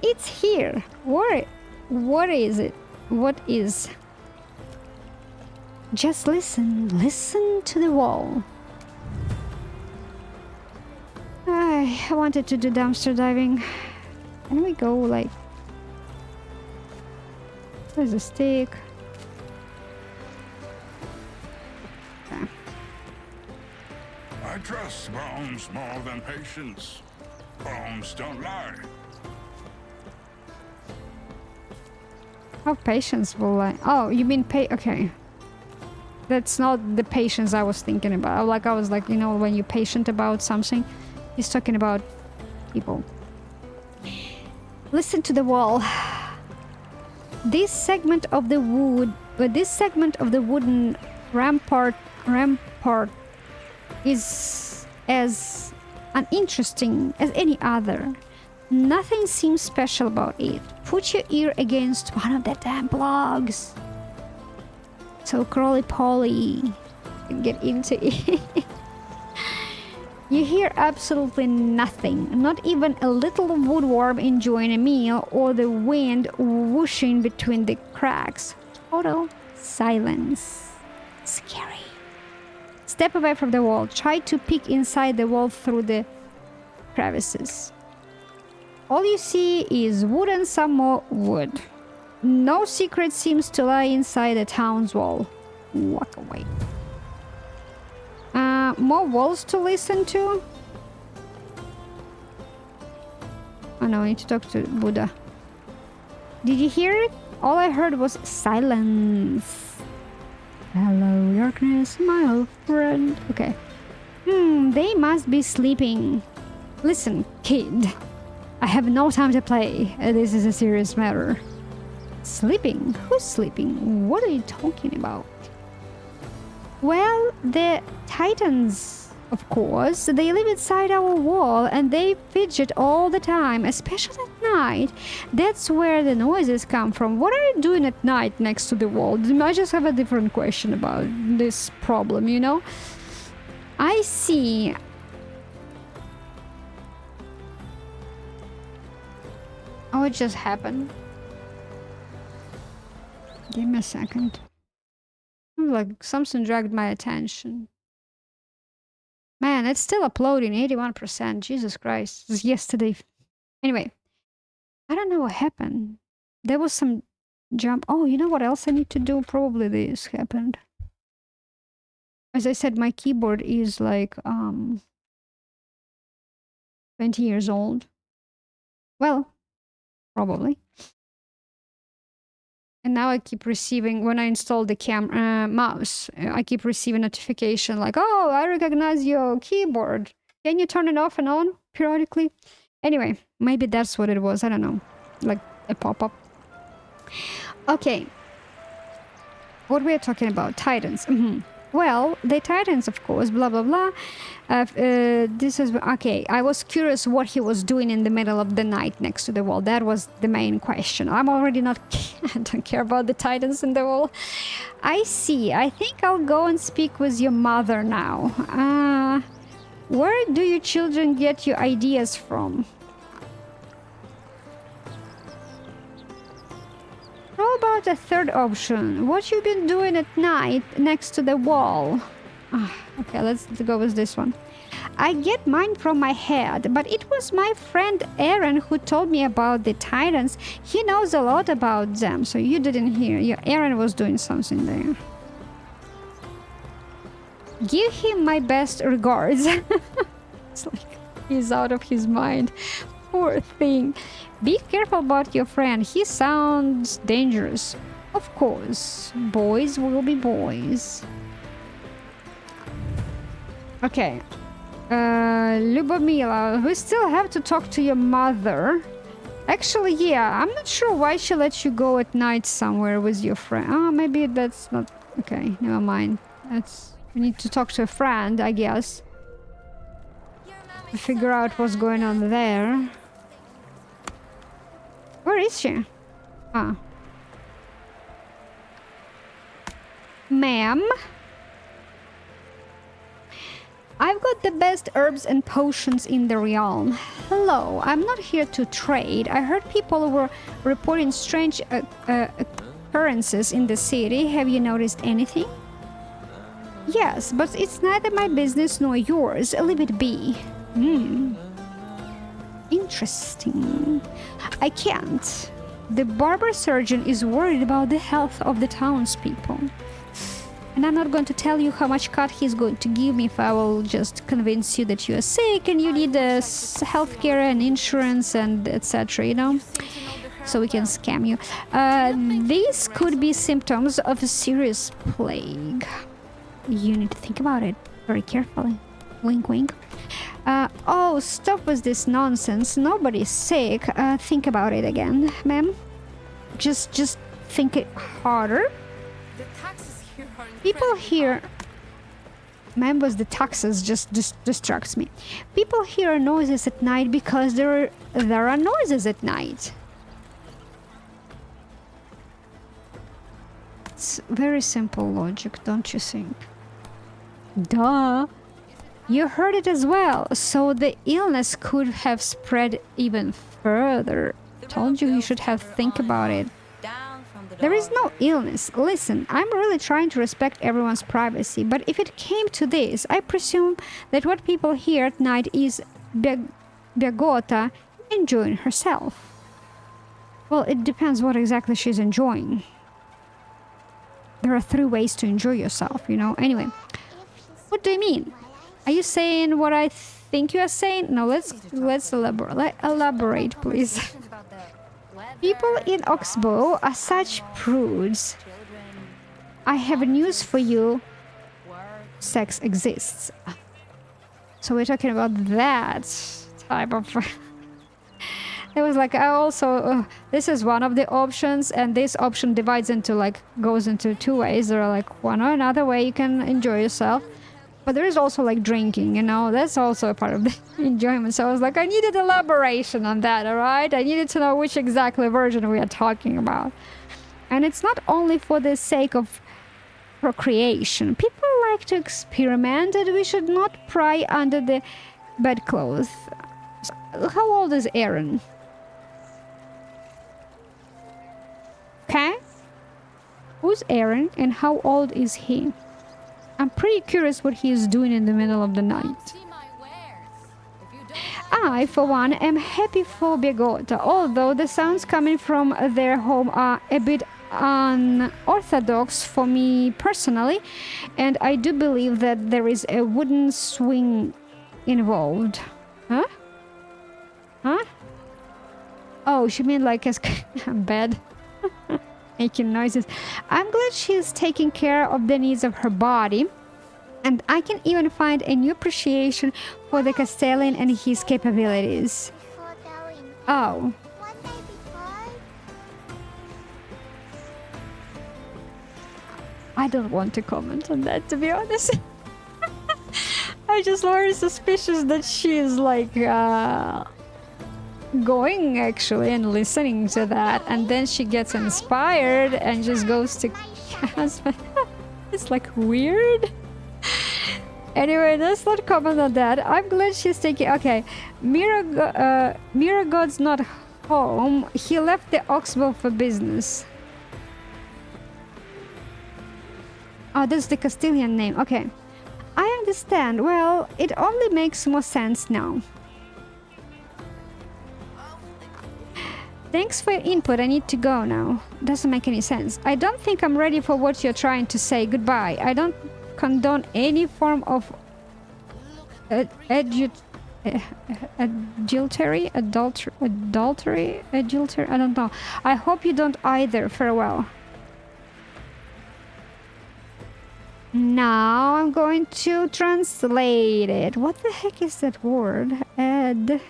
It's here. What is it? What is? Just listen. Listen to the wall. I wanted to do dumpster diving. Can we go like... There's a stick. Okay. I trust bones more than patience. Bones don't lie. How patience will lie? Oh, you mean okay. That's not the patience I was thinking about. I was like, you know, when you're patient about something, he's talking about people. Listen to the wall. This segment of the wooden rampart is as uninteresting as any other. Nothing seems special about it. Put your ear against one of the damn logs. So crawly-poly can get into it. You hear absolutely nothing, not even a little woodworm enjoying a meal or the wind whooshing between the cracks. Total silence. Scary. Step away from the wall. Try to peek inside the wall through the crevices. All you see is wood and some more wood. No secret seems to lie inside the town's wall. Walk away. More walls to listen to? Oh no, I need to talk to Buddha. Did you hear it? All I heard was silence. Hello, darkness, my old friend. Okay. They must be sleeping. Listen, kid. I have no time to play. This is a serious matter. Sleeping? Who's sleeping? What are you talking about? Well, the Titans, of course. They live inside our wall and they fidget all the time, especially at night. That's where the noises come from. What are you doing at night next to the wall? I just have a different question about this problem, you know? I see. Oh, it just happened. Give me a second. Like something dragged my attention. Man, it's still uploading 81%. Jesus Christ. This is yesterday. Anyway, I don't know what happened. There was some jump. Oh, you know what else I need to do? Probably this happened. As I said, my keyboard is like 20 years old. Well, probably. And now I keep receiving, when I install the mouse, I keep receiving notification like, oh, I recognize your keyboard. Can you turn it off and on periodically? Anyway, maybe that's what it was. I don't know. Like a pop-up. Okay. What we are talking about? Titans. Well, the Titans, of course, blah, blah, blah. This is... Okay, I was curious what he was doing in the middle of the night next to the wall. That was the main question. I'm already not... I don't care about the Titans in the wall. I see. I think I'll go and speak with your mother now. Where do you children get your ideas from? How about a third option? What you been doing at night next to the wall? Okay, let's go with this one. I get mine from my head, but it was my friend Aaron who told me about the Titans. He knows a lot about them, so you didn't hear. Your Aaron was doing something there. Give him my best regards. It's like he's out of his mind. Poor thing. Be careful about your friend. He sounds dangerous. Of course. Boys will be boys. Okay. Lubomila, we still have to talk to your mother. Actually, yeah. I'm not sure why she let you go at night somewhere with your friend. Oh, maybe that's not... Okay, never mind. That's... We need to talk to a friend, I guess. To figure out what's going on there. Where is she? Ma'am? I've got the best herbs and potions in the realm. Hello, I'm not here to trade. I heard people were reporting strange occurrences in the city. Have you noticed anything? Yes, but it's neither my business nor yours. Leave it be. Interesting. I can't. The barber surgeon is worried about the health of the townspeople. And I'm not going to tell you how much cut he's going to give me if I will just convince you that you are sick and you need healthcare and insurance and etc., you know? So we can scam you. These could be symptoms of a serious plague. You need to think about it very carefully. Wink, wink. Oh, stop with this nonsense. Nobody's sick. Think about it again, ma'am. Just think it harder. The taxes here are People here... Members, the taxes just distracts me. People hear noises at night because there are noises at night. It's very simple logic, don't you think? Duh. You heard it as well, so the illness could have spread even further. Told you should have think about it. There is no illness. Listen, I'm really trying to respect everyone's privacy, but if it came to this, I presume that what people hear at night is Begota enjoying herself. Well, it depends what exactly she's enjoying. There are 3 ways to enjoy yourself, you know. Anyway, what do you mean? Are you saying what I think you are saying? No, let's elaborate. Elaborate, please. People in Oxbow are such prudes. I have news for you. Sex exists. So we're talking about that type of... It was like, I also... this is one of the options, and this option divides into, like, goes into 2 ways. There are, like, one or another way you can enjoy yourself. But there is also, like, drinking, you know? That's also a part of the enjoyment. So I was like, I needed elaboration on that, alright? I needed to know which exactly version we are talking about. And it's not only for the sake of procreation. People like to experiment, and we should not pry under the bedclothes. How old is Aaron? Okay? Who's Aaron, and how old is he? I'm pretty curious what he is doing in the middle of the night. I, for one, am happy for Begota, although the sounds coming from their home are a bit unorthodox for me personally, and I do believe that there is a wooden swing involved. Huh? Huh? Oh, she mean like a bed? Making noises. I'm glad she's taking care of the needs of her body. And I can even find a new appreciation for the Castellan and his capabilities. Before going. Oh, One day before. I don't want to comment on that, to be honest. I just very suspicious that she is like going actually and listening to that, and then she gets inspired and just goes to Casper. It's like weird. Anyway, let's not comment on that. I'm glad she's taking. Okay, Miragod's not home. He left the Oxbow for business. Oh, that's the Castilian name. Okay. I understand. Well, it only makes more sense now. Thanks for your input. I need to go now. Doesn't make any sense. I don't think I'm ready for what you're trying to say. Goodbye. I don't condone any form of adultery. I don't know. I hope you don't either. Farewell. Now I'm going to translate it. What the heck is that word? Adultery.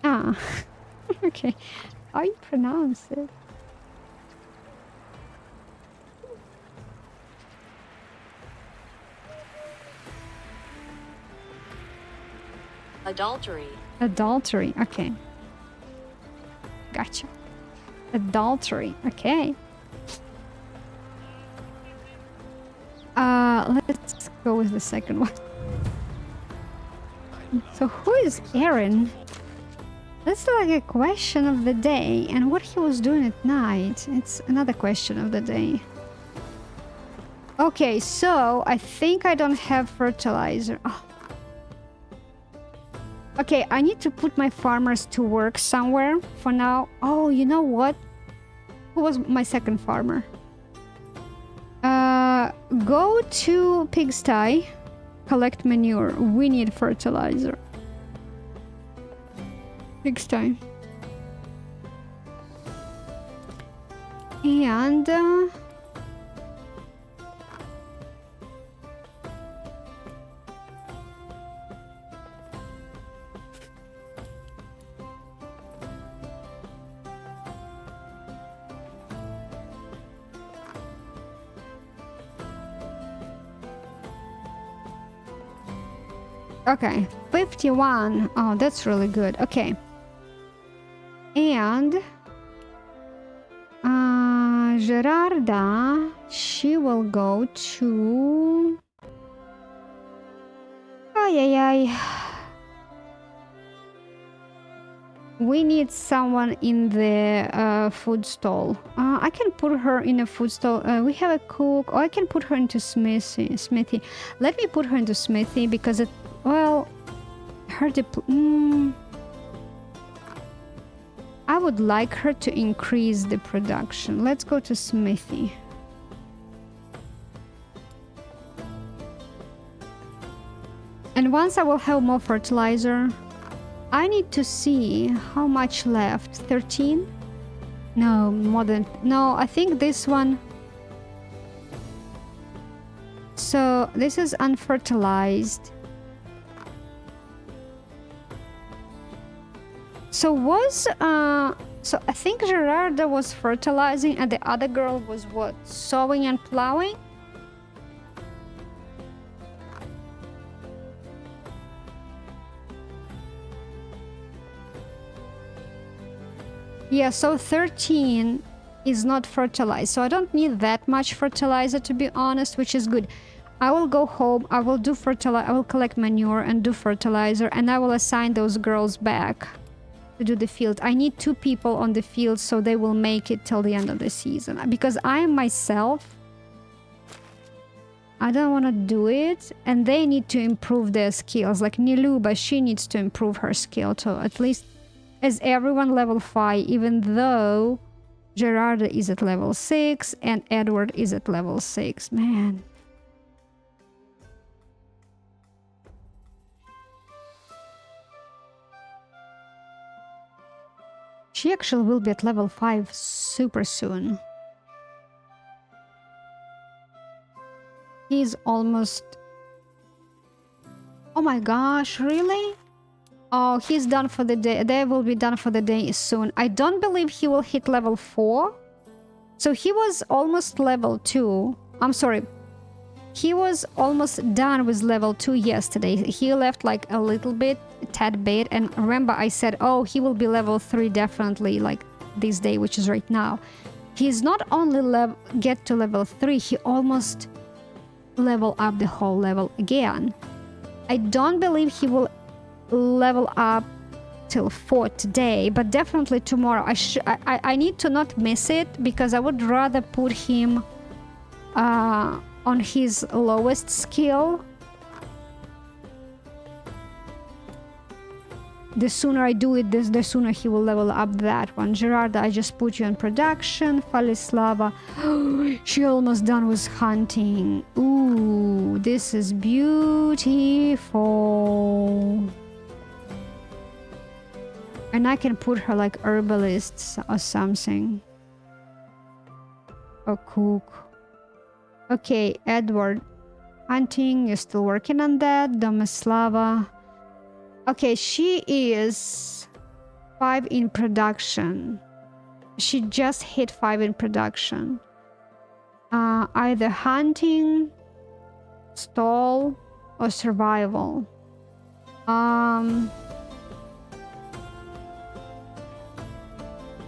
Ah, okay. How you pronounce it? Adultery. Adultery. Okay. Gotcha. Adultery. Okay. Let's go with the second one. So who is Aaron? That's like a question of the day, and what he was doing at night. It's another question of the day. Okay, so I think I don't have fertilizer. Oh. Okay, I need to put my farmers to work somewhere for now. Oh, you know what? Who was my second farmer? Go to pigsty, collect manure. We need fertilizer. Pigsty. And okay, 51. Oh, that's really good. Okay. And Gerarda, she will go to... Ay, ay, ay. We need someone in the food stall. I can put her in a food stall. We have a cook. Or I can put her into smithy. Let me put her into smithy because it... Well, her I would like her to increase the production. Let's go to smithy. And once I will have more fertilizer, I need to see how much left. 13? No, more than... No, I think this one... So, this is unfertilized. So was... So I think Gerarda was fertilizing and the other girl was what? Sowing and plowing? Yeah, so 13 is not fertilized. So I don't need that much fertilizer, to be honest, which is good. I will go home, I will do fertilizer, I will collect manure and do fertilizer, and I will assign those girls back to do the field. I need 2 people on the field so they will make it till the end of the season. Because I myself, I don't want to do it, and they need to improve their skills. Like Niluba, she needs to improve her skill to at least as everyone level 5, even though Gerarda is at level 6 and Edward is at level 6. Man. She actually will be at level 5 super soon. He's almost... Oh my gosh, really? Oh, he's done for the day. They will be done for the day soon. I don't believe he will hit level 4. So he was almost level 2. I'm sorry. He was almost done with level 2 yesterday. He left like a little bit, a tad bit. And remember I said, oh, he will be level 3 definitely like this day, which is right now. He's not only get to level 3, he almost level up the whole level again. I don't believe he will level up till 4 today, but definitely tomorrow. I need to not miss it because I would rather put him on his lowest skill. The sooner I do it, the sooner he will level up that one. Gerarda, I just put you in production. Falislava, she almost done with hunting. Ooh, this is beautiful. And I can put her like herbalist or something. Or cook. Okay, Edward. Hunting, you're still working on that. Domislava. Okay, she is 5 in production. She just hit 5 in production. Either hunting, stall, or survival.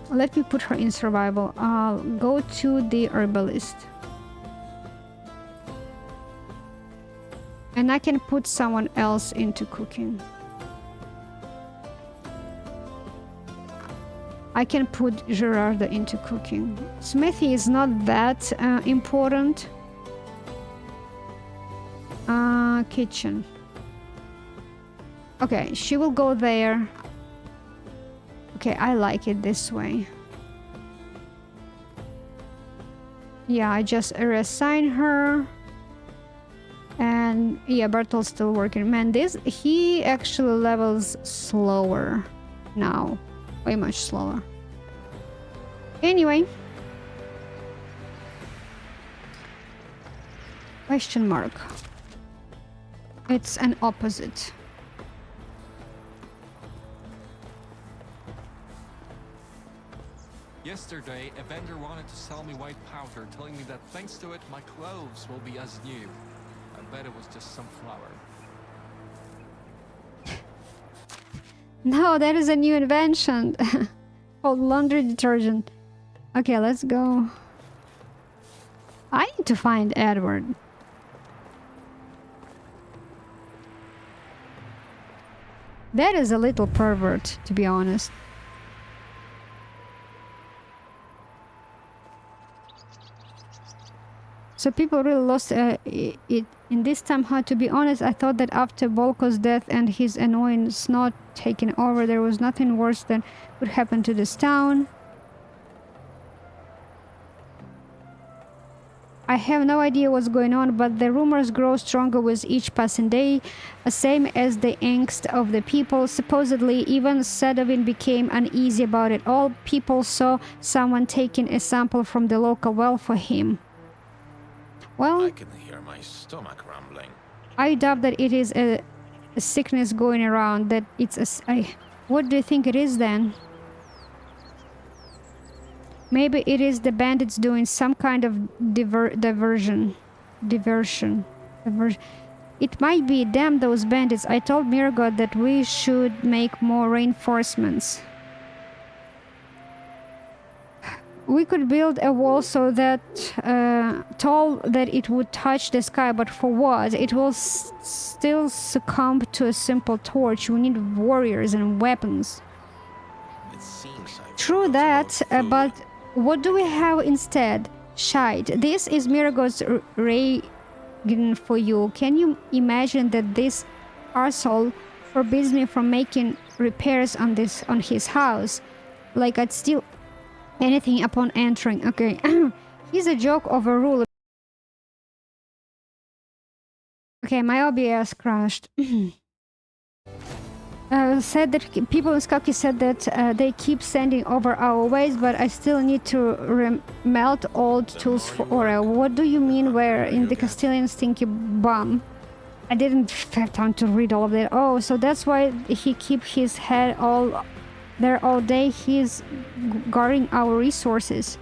Let me put her in survival. I'll go to the herbalist. And I can put someone else into cooking. I can put Gerarda into cooking. Smithy is not that important. Kitchen. Okay, she will go there. Okay, I like it this way. Yeah, I just reassign her. And yeah, Bertol's still working. Man, he actually levels slower now. Way much slower. Anyway. Question mark. It's an opposite. Yesterday, a vendor wanted to sell me white powder, telling me that thanks to it, my clothes will be as new. I bet it was just some flour. No, that is a new invention called laundry detergent. Okay, let's go. I need to find Edward. That is a little pervert, to be honest. So people really lost it in this time. How to be honest, I thought that after Volko's death and his annoying snot taking over, there was nothing worse than would happen to this town. I have no idea what's going on, but the rumors grow stronger with each passing day, same as the angst of the people. Supposedly, even Sadovin became uneasy about it all. People saw someone taking a sample from the local well for him. Well, I can hear my stomach rumbling. I doubt that it is a sickness going around, that it's what do you think it is then? Maybe it is the bandits doing some kind of diversion. It might be. Damn those bandits. I told Mirgod that we should make more reinforcements. We could build a wall so that tall that it would touch the sky, but for what? It will still succumb to a simple torch. We need warriors and weapons. It seems I've True forgotten that, about food. but what do we have instead? Shite. This is Miragod's Reagan for you. Can you imagine that this arsehole forbids me from making repairs on his house? Like I'd steal anything upon entering. Okay. He's a joke of a rule. Okay, my OBS crashed. said that people in Skokie said that they keep sending over our waste, but I still need to melt old tools for Ora. What do you mean where in the Castilian stinky bum? I didn't have time to read all of that. Oh, so that's why he keep his head all there all day. He's guarding our resources.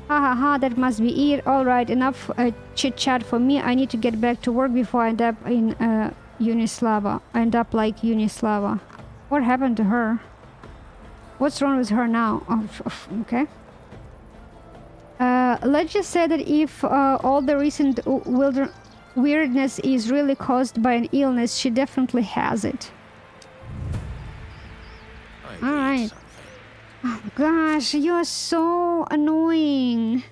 Ha ha ha, that must be it. Alright, enough chit chat for me. I need to get back to work before I end up in Unislava. I end up like Unislava. What happened to her? What's wrong with her now? Oh, okay. Let's just say that if all the recent weirdness is really caused by an illness, she definitely has it. I All read right. something. Oh gosh, you're so annoying.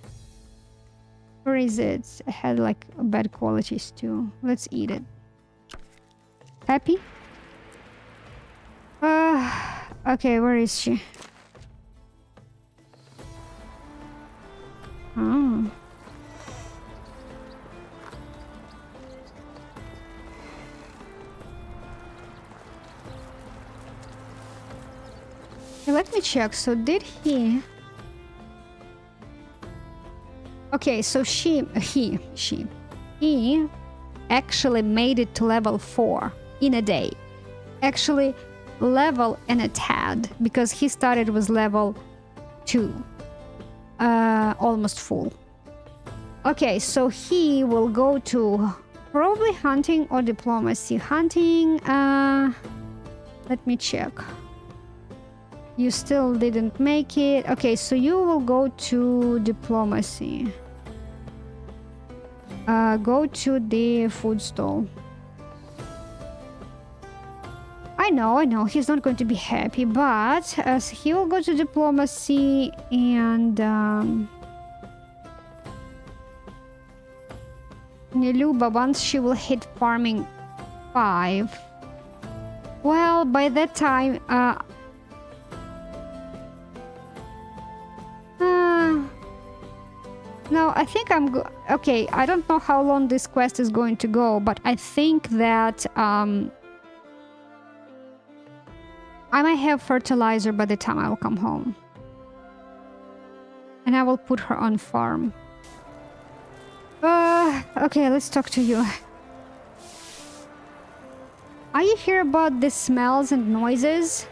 Where is it? It had like bad qualities too. Let's eat it. Happy? Okay, where is she? Oh. Okay, let me check. So did he... Okay, so he actually made it to level 4 in a day. Actually, level and a tad, because he started with level 2. Almost full. Okay, so he will go to probably hunting or diplomacy. Hunting, let me check. You still didn't make it. Okay, so you will go to diplomacy. Go to the food stall. I know, he's not going to be happy, but he will go to diplomacy and Niluba, once she will hit farming 5. Well, by that time, no, I think okay, I don't know how long this quest is going to go, but I think that I might have fertilizer by the time I will come home. And I will put her on farm. Okay, let's talk to you. Are you here about the smells and noises?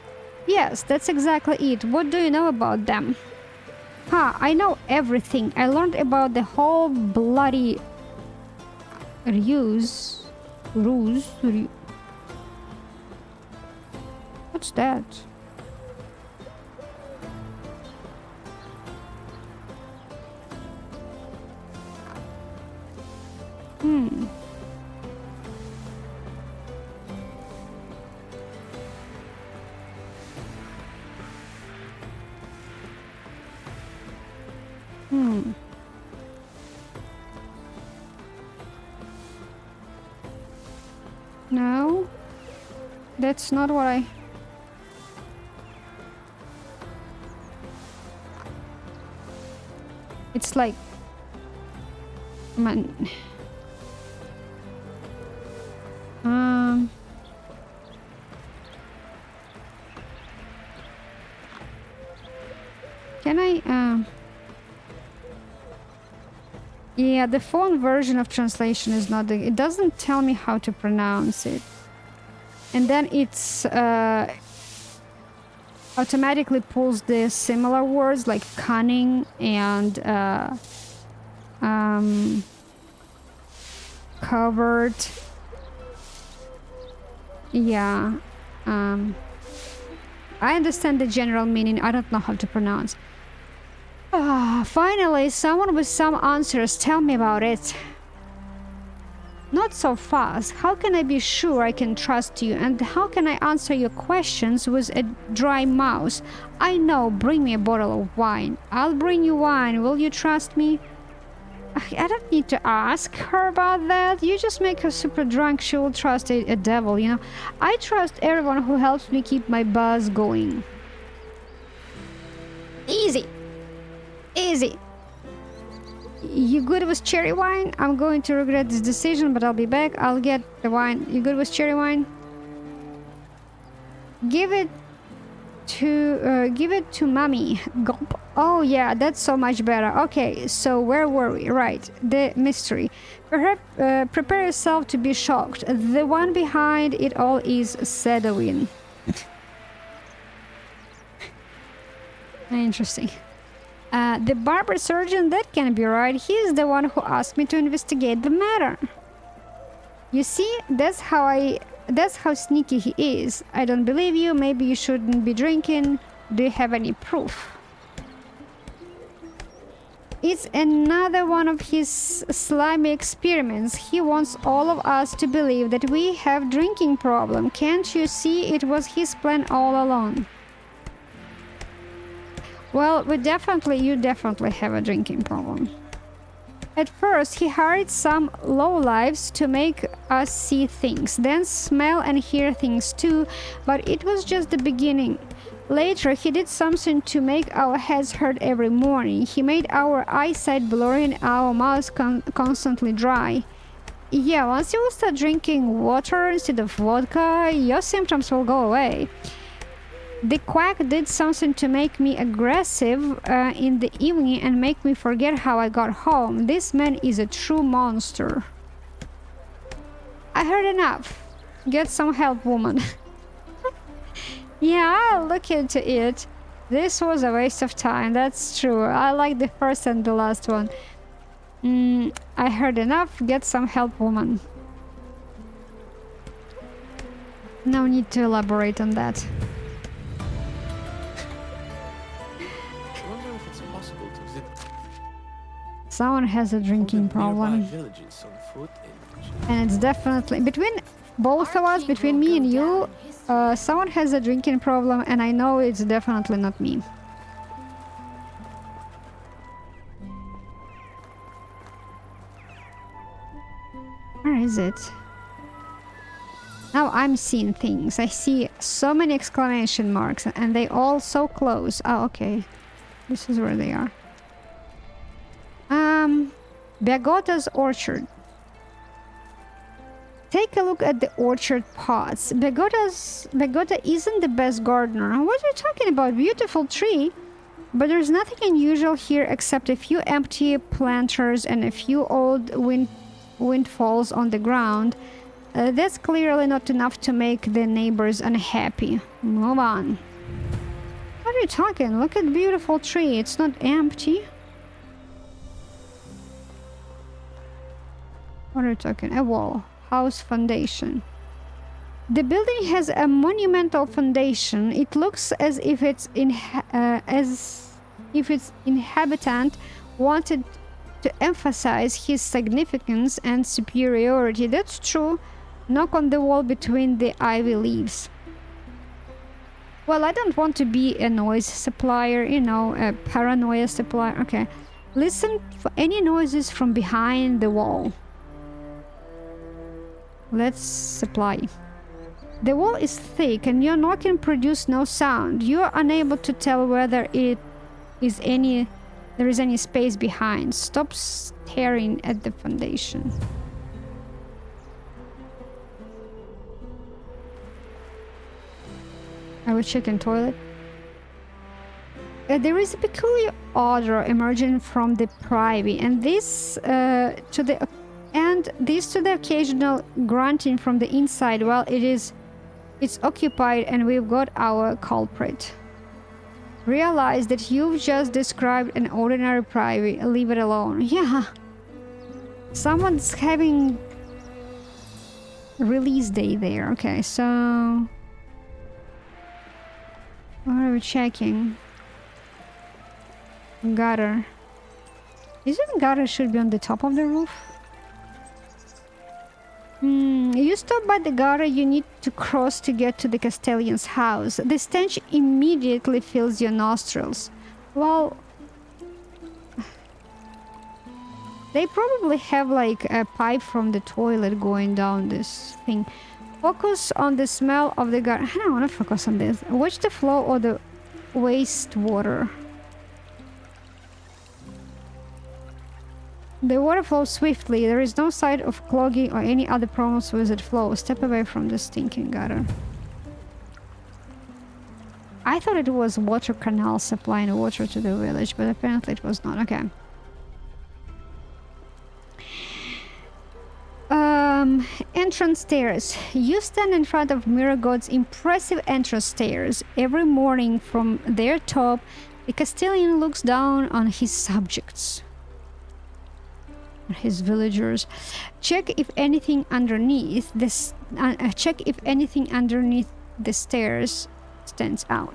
Yes, that's exactly it. What do you know about them? I know everything. I learned about the whole bloody ruse. What's that? No, that's not what I... It's like... Man... Can I... Yeah, the phone version of translation is not... It doesn't tell me how to pronounce it. And then it's... automatically pulls the similar words like cunning and covered. Yeah. I understand the general meaning. I don't know how to pronounce. Finally, someone with some answers. Tell me about it. Not so fast. How can I be sure I can trust you? And how can I answer your questions with a dry mouth? I know, bring me a bottle of wine. I'll bring you wine. Will you trust me? I don't need to ask her about that. You just make her super drunk. She will trust a devil, you know. I trust everyone who helps me keep my buzz going. Easy. Easy. You good with cherry wine? I'm going to regret this decision, but I'll be back. I'll get the wine. You good with cherry wine? Give it to mommy. Gulp. Oh yeah, that's so much better. Okay, so where were we? Right, the mystery. Perhaps prepare yourself to be shocked. The one behind it all is Sedowin. Interesting. The barber surgeon, that can be right. He's the one who asked me to investigate the matter. You see, that's how sneaky he is. I don't believe you. Maybe you shouldn't be drinking. Do you have any proof? It's another one of his slimy experiments. He wants all of us to believe that we have drinking problem. Can't you see it was his plan all along? Well, you definitely have a drinking problem. At first, he hired some lowlifes to make us see things, then smell and hear things too, but it was just the beginning. Later, he did something to make our heads hurt every morning. He made our eyesight blurry and our mouths constantly dry. Yeah, once you will start drinking water instead of vodka, your symptoms will go away. The quack did something to make me aggressive in the evening and make me forget how I got home. This man is a true monster. I heard enough. Get some help, woman. Yeah, I'll look into it. This was a waste of time, that's true. I like the first and the last one. I heard enough. Get some help, woman. No need to elaborate on that. I wonder if it's possible to visit Someone has a drinking problem. villages on foot in And it's definitely between both of us, between me and you, someone has a drinking problem, and I know it's definitely not me. Where is it? Now I'm seeing things. I see so many exclamation marks, and they all so close. Oh, okay. This is where they are. Bagota's orchard. Take a look at the orchard pots. Bagota isn't the best gardener. What are you talking about? Beautiful tree. But there's nothing unusual here except a few empty planters and a few old windfalls on the ground. That's clearly not enough to make the neighbors unhappy. Move on. What are you talking? Look at the beautiful tree. It's not empty. What are you talking? A wall. House foundation. The building has a monumental foundation. It looks as if its inhabitant wanted to emphasize his significance and superiority. That's true. Knock on the wall between the ivy leaves. Well, I don't want to be a noise supplier, you know, a paranoia supplier. Okay. Listen for any noises from behind the wall. Let's supply. The wall is thick and your knocking produces no sound. You are unable to tell whether there is any space behind. Stop staring at the foundation. I will check in toilet. There is a peculiar odor emerging from the privy, and this to the occasional grunting from the inside. Well, it's occupied and we've got our culprit. Realize that you've just described an ordinary privy. Leave it alone. Yeah. Someone's having release day there. Okay, so what are we checking? Gutter. Isn't gutter should be on the top of the roof? You stop by the gutter you need to cross to get to the Castellan's house. The stench immediately fills your nostrils. Well, they probably have like a pipe from the toilet going down this thing. Focus on the smell of the gutter. I don't want to focus on this. Watch the flow of the wastewater. The water flows swiftly. There is no sign of clogging or any other problems with it flow. Step away from the stinking gutter. I thought it was water canal supplying water to the village, but apparently it was not. Okay. Entrance stairs. You stand in front of Mirror God's impressive entrance stairs. Every morning from their top, the Castellan looks down on his subjects, his villagers. Check if anything underneath this. Check if anything underneath the stairs stands out.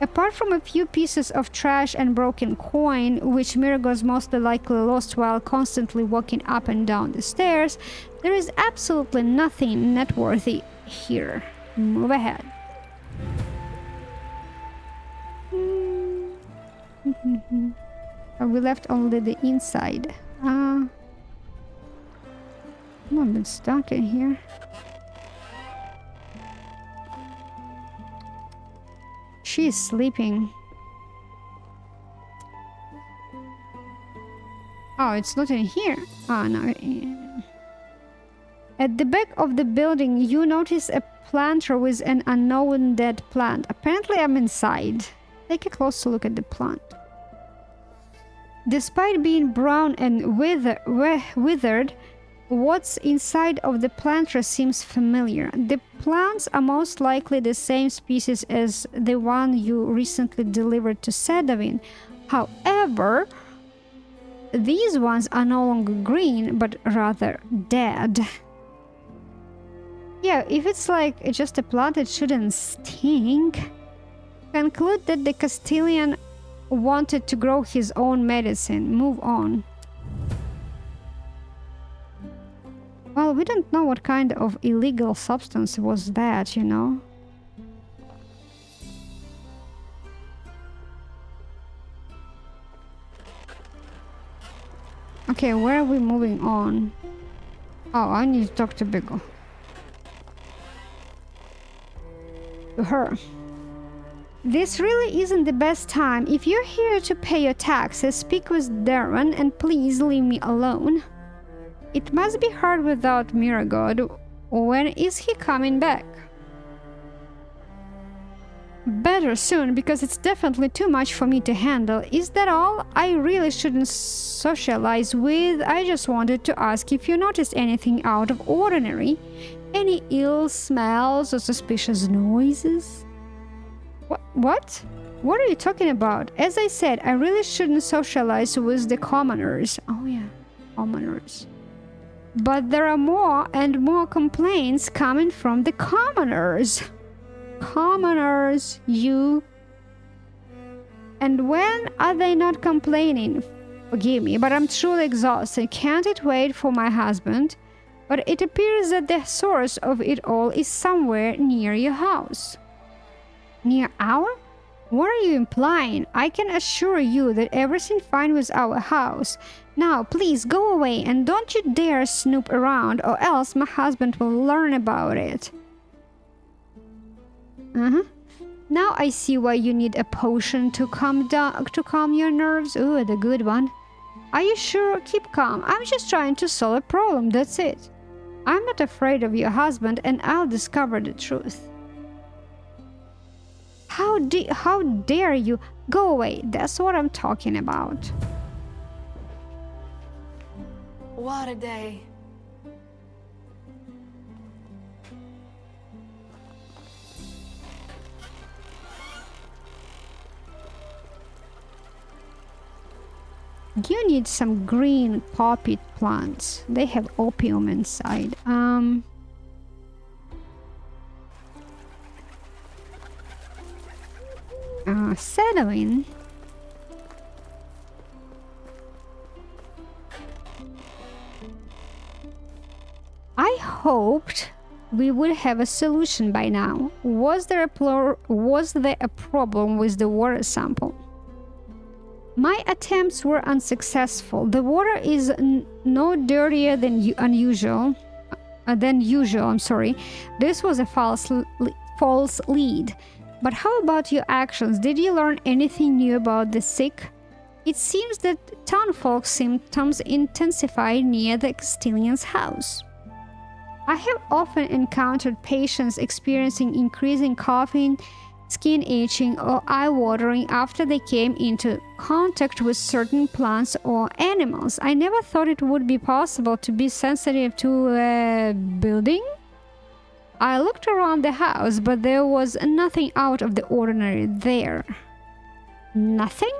Apart from a few pieces of trash and broken coin, which Miragos mostly likely lost while constantly walking up and down the stairs, there is absolutely nothing noteworthy here. Move ahead. We left only the inside. I'm a bit stuck in here. She is sleeping. Oh, it's not in here. Oh, no. At the back of the building, you notice a planter with an unknown dead plant. Apparently, I'm inside. Take a closer look at the plant. Despite being brown and withered, what's inside of the planter seems familiar. The plants are most likely the same species as the one you recently delivered to Sadovin. However, these ones are no longer green, but rather dead. Yeah, if it's like just a plant, it shouldn't stink. Conclude that the Castellan wanted to grow his own medicine. Move on. Well, we don't know what kind of illegal substance was that, you know? Okay, where are we moving on? Oh, I need to talk to Bigo. To her. This really isn't the best time. If you're here to pay your taxes, speak with Darren and please leave me alone. It must be hard without Miragod. When is he coming back? Better soon, because it's definitely too much for me to handle. Is that all? I really shouldn't socialize with. I just wanted to ask if you noticed anything out of ordinary. Any ill smells or suspicious noises? What? What are you talking about? As I said, I really shouldn't socialize with the commoners. Oh yeah, commoners. But there are more and more complaints coming from the commoners. Commoners, you. And when are they not complaining? Forgive me, but I'm truly exhausted. Can't it wait for my husband? But it appears that the source of it all is somewhere near your house. Near our? What are you implying? I can assure you that everything's fine with our house. Now, please go away and don't you dare snoop around or else my husband will learn about it. Now I see why you need a potion to calm your nerves. Ooh, the good one. Are you sure? Keep calm. I'm just trying to solve a problem, that's it. I'm not afraid of your husband and I'll discover the truth. How dare you? Go away. That's what I'm talking about. What a day. You need some green poppy plants. They have opium inside. Settling. I hoped we would have a solution by now. Was there a problem with the water sample? My attempts were unsuccessful. The water is no dirtier than usual. I'm sorry. This was a false lead. But how about your actions? Did you learn anything new about the sick? It seems that townfolk symptoms intensified near the Castellan's house. I have often encountered patients experiencing increasing coughing, skin itching, or eye watering after they came into contact with certain plants or animals. I never thought it would be possible to be sensitive to a building. I looked around the house, but there was nothing out of the ordinary there. Nothing?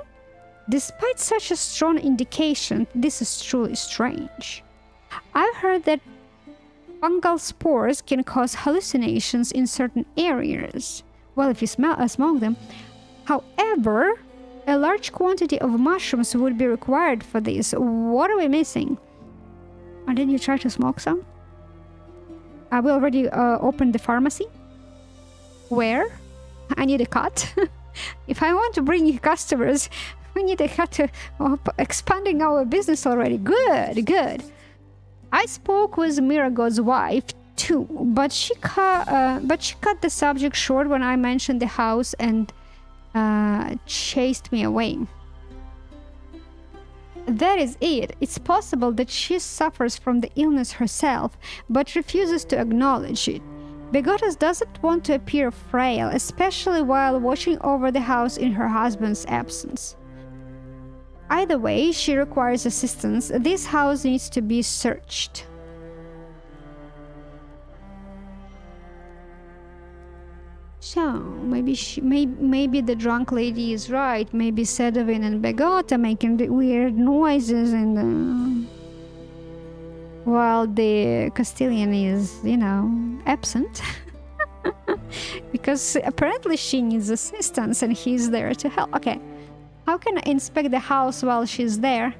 Despite such a strong indication, this is truly strange. I've heard that fungal spores can cause hallucinations in certain areas. Well, if you smoke them. However, a large quantity of mushrooms would be required for this. What are we missing? And didn't you try to smoke some? We already opened the pharmacy. Where? I need a cut. If I want to bring you customers, we need a cut to expanding our business already. Good, good. I spoke with Miragod's wife too, but she cut the subject short when I mentioned the house and chased me away. That is it. It's possible that she suffers from the illness herself, but refuses to acknowledge it. Begotas doesn't want to appear frail, especially while watching over the house in her husband's absence. Either way, she requires assistance. This house needs to be searched. So, maybe the drunk lady is right. Maybe Sedovin and Begota making the weird noises and while the Castilian is, absent. Because apparently she needs assistance and he's there to help. Okay. How can I inspect the house while she's there?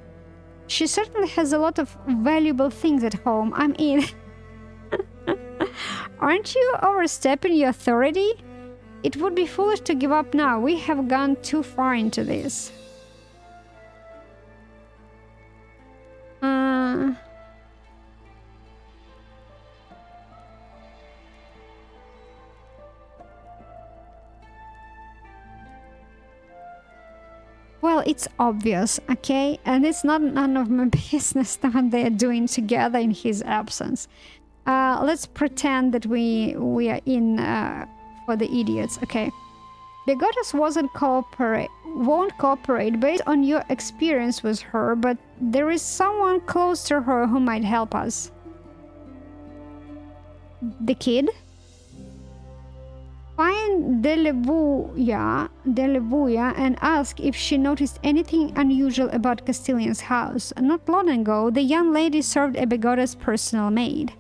She certainly has a lot of valuable things at home. I'm in. Aren't you overstepping your authority? It would be foolish to give up now. We have gone too far into this. Well, it's obvious, okay? And it's not none of my business what they're doing together in his absence. Let's pretend that we are in for the idiots, okay? Begotas won't cooperate based on your experience with her, but there is someone close to her who might help us. The kid? Find Delevuya and ask if she noticed anything unusual about Castilian's house. Not long ago, the young lady served a Begota's personal maid.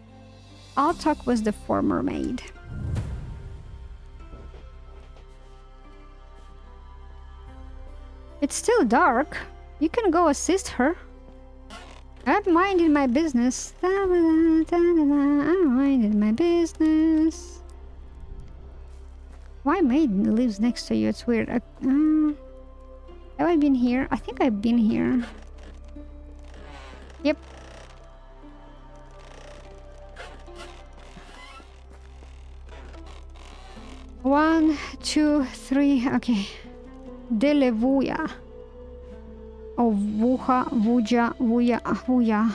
I'll talk with the former maid. It's still dark. You can go assist her. I'm minding my business. I'm minding my business. Why maid lives next to you? It's weird. Have I been here? I think I've been here. Yep. One, two, three. Okay. Delevuya. Oh, Vuja, Vuya, Vuya.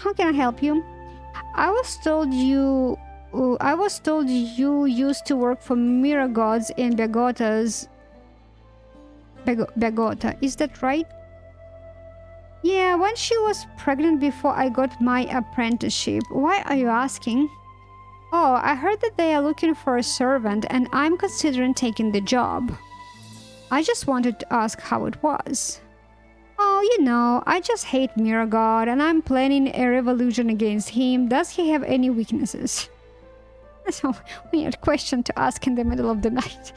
How can I help you? I was told you used to work for Miragods in Begota. Is that right? Yeah, when she was pregnant before I got my apprenticeship. Why are you asking? Oh, I heard that they are looking for a servant and I'm considering taking the job. I just wanted to ask how it was. Oh, I just hate Miragod and I'm planning a revolution against him. Does he have any weaknesses? That's a weird question to ask in the middle of the night,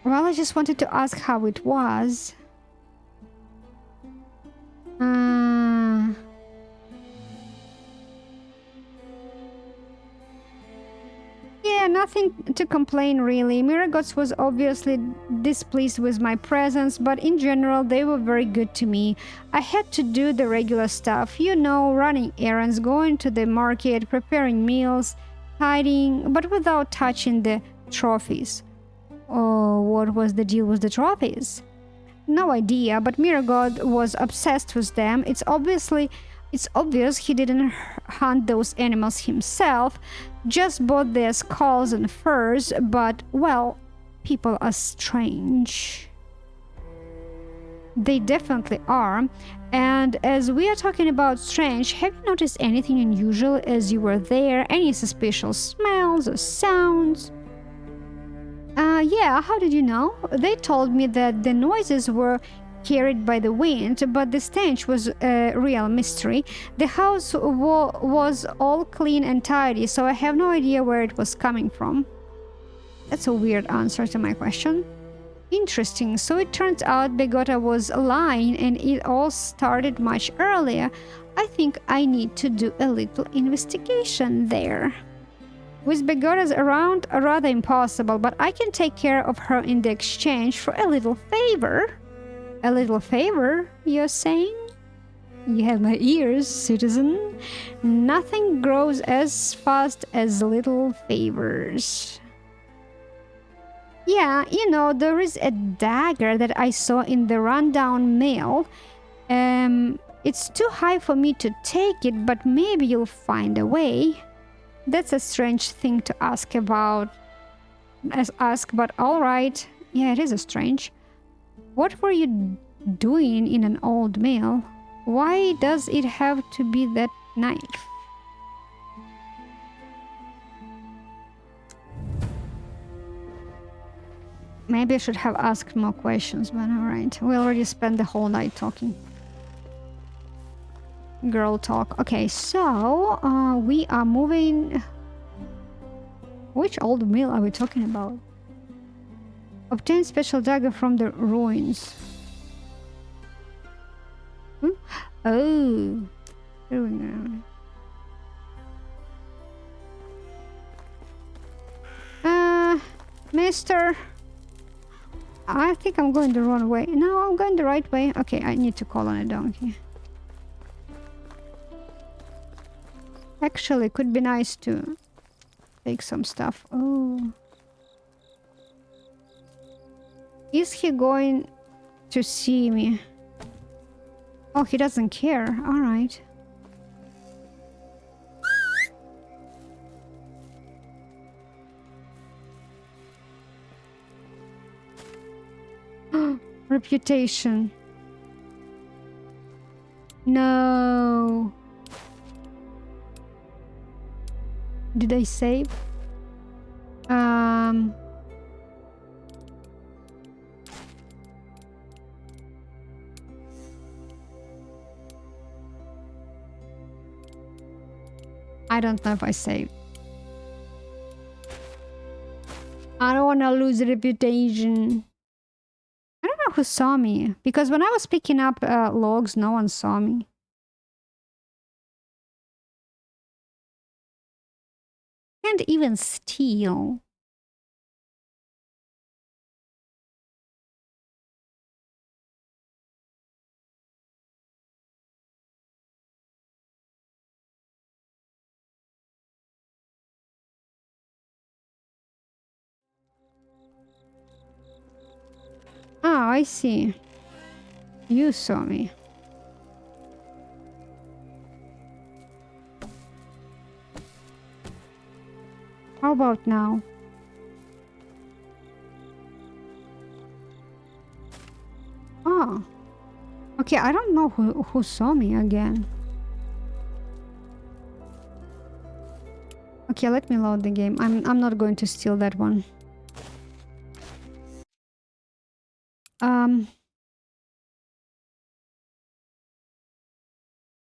Well, I just wanted to ask how it was. Yeah, nothing to complain really. Miragots was obviously displeased with my presence, but in general they were very good to me. I had to do the regular stuff, running errands, going to the market, preparing meals, hiding, but without touching the trophies. Oh, what was the deal with the trophies? no idea, but Miragod was obsessed with them. It's obvious he didn't hunt those animals himself, just bought their skulls and furs, but, well, people are strange. They definitely are. And as we are talking about strange, have you noticed anything unusual as you were there? Any suspicious smells or sounds? Yeah, how did you know? They told me that the noises were carried by the wind, but the stench was a real mystery. The house was all clean and tidy, so I have no idea where it was coming from. That's a weird answer to my question. Interesting. So it turns out Begota was lying and it all started much earlier. I think I need to do a little investigation there. With Begotas around, rather impossible, but I can take care of her in the exchange for a little favor. A little favor, you're saying? You have my ears, citizen. Nothing grows as fast as little favors. Yeah, you know, there is a dagger that I saw in the rundown mill. It's too high for me to take it, but maybe you'll find a way. That's a strange thing to ask about. But alright. Yeah, it is a strange. What were you doing in an old mill? Why does it have to be that knife? Maybe I should have asked more questions, but alright. We already spent the whole night talking. Girl talk. Okay, so we are moving. Which old mill are we talking about? Obtain special dagger from the ruins. Oh, here we go. Mister, I think I'm going the wrong way. No, I'm going the right way. Okay, I need to call on a donkey. Actually, it could be nice to take some stuff. Oh. Is he going to see me? Oh, he doesn't care. Alright. Reputation. No. Did I save? I don't know if I saved. I don't want to lose reputation. I don't know who saw me, because when I was picking up logs, no one saw me. Can't even steal. Oh, I see. You saw me. How about now? Oh. Okay, I don't know who saw me again. Okay, let me load the game. I'm not going to steal that one.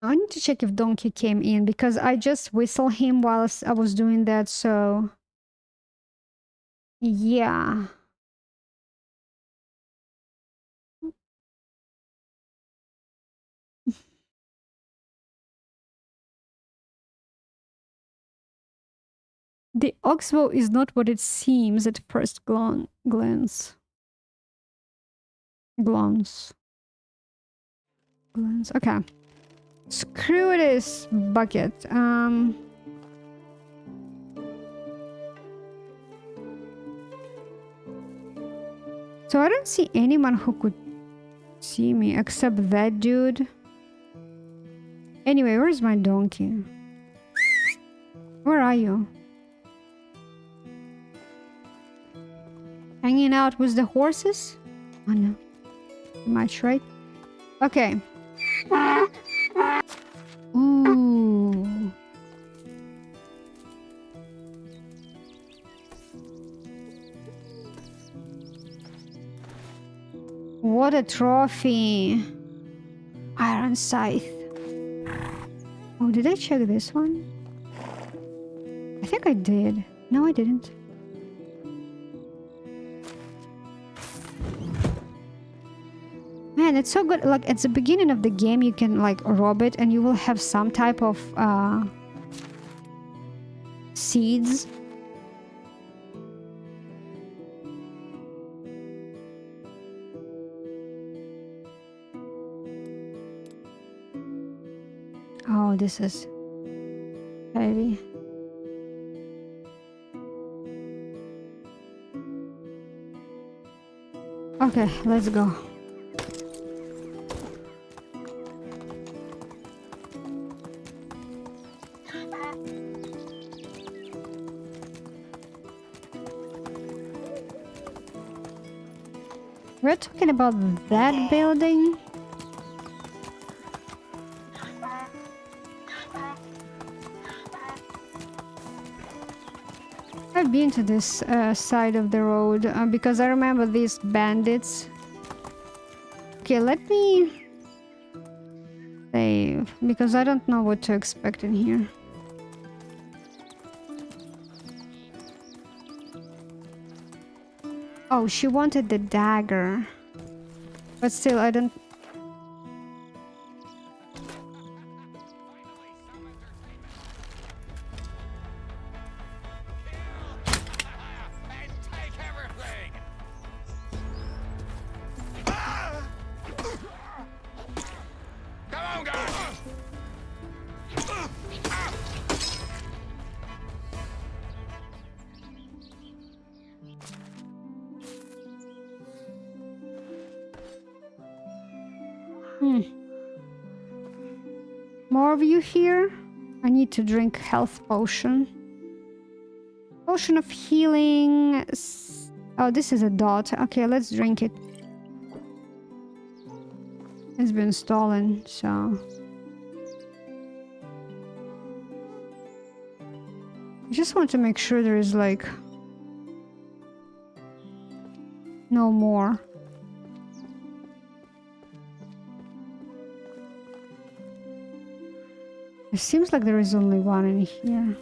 I need to check if Donkey came in, because I just whistled him whilst I was doing that, so... Yeah. The Oxbow is not what it seems at first glance. Okay. Screw this bucket. So I don't see anyone who could see me except that dude. Anyway, where's my donkey? Where are you? Hanging out with the horses? Oh no. Too much, right? Okay. Ooh. What a trophy. Iron scythe. Oh, did I check this one? I think I did. No, I didn't. Man, it's so good. Like, at the beginning of the game, you can, like, rob it and you will have some type of seeds. Oh, this is heavy. Okay, let's go. We're talking about that building. I've been to this side of the road because I remember these bandits. Okay, let me save because I don't know what to expect in here. Oh, she wanted the dagger. But still, I don't... More of you here? I need to drink health potion. Potion of healing. Oh, this is a dot. Okay, let's drink it. It's been stolen, so... I just want to make sure there is, like... no more. It seems like there is only one in here.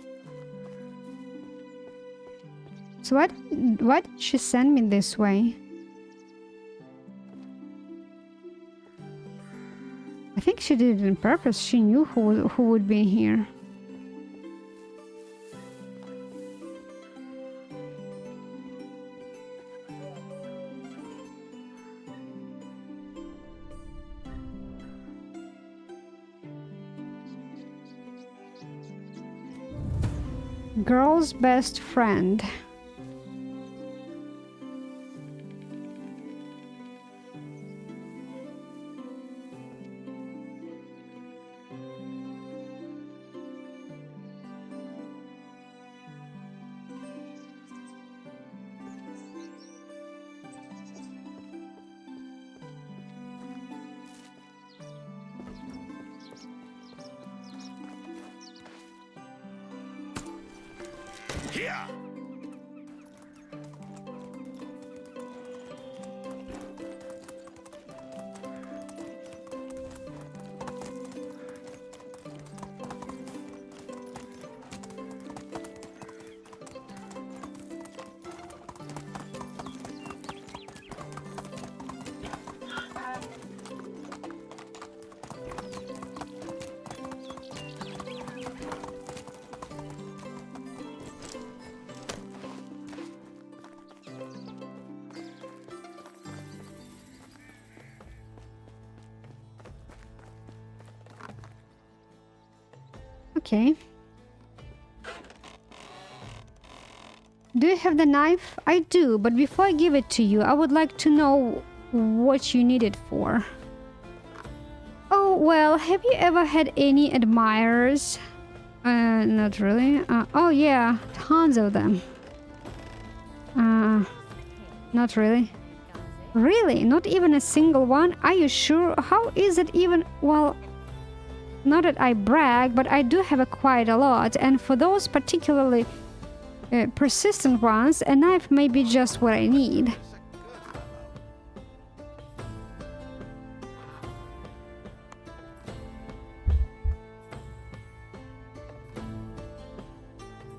So why did she send me this way? I think she did it on purpose. She knew who would be here. Girl's best friend. Here! Okay. Do you have the knife? I do, but before I give it to you, I would like to know what you need it for. Oh, well, have you ever had any admirers? Not really. Oh, yeah, tons of them. Not really. Really? Not even a single one? Are you sure? How is it even? Well, not that I brag, but I do have quite a lot, and for those particularly persistent ones, a knife may be just what I need.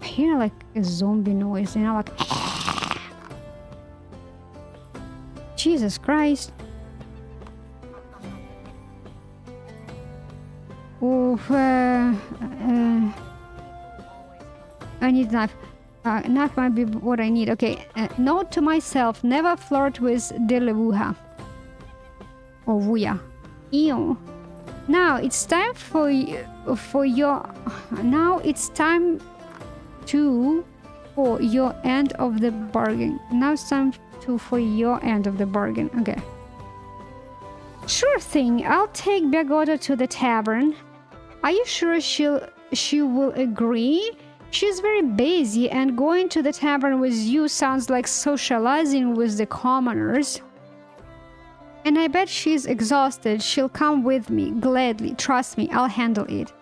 I hear like a zombie noise, you know, like Jesus Christ. Oof, I need knife. Knife might be what I need. Okay, note to myself, never flirt with Delevuha. Or Vuya. Ew. Now it's time for your end of the bargain. Now it's time for your end of the bargain. Okay. Sure thing. I'll take Biagota to the tavern. Are you sure she will agree? She's very busy, and going to the tavern with you sounds like socializing with the commoners. And I bet she's exhausted. She'll come with me gladly. Trust me, I'll handle it.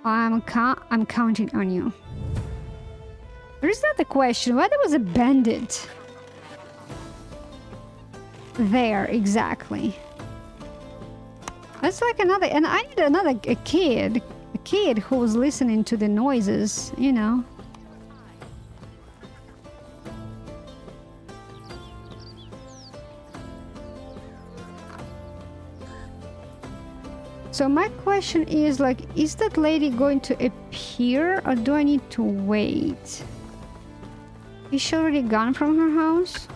I'm counting on you. There is not a question. Why there was a bandit? There, exactly. That's like another, and I need another kid who was listening to the noises, you know. So my question is, like, is that lady going to appear, or do I need to wait? Is she already gone from her house?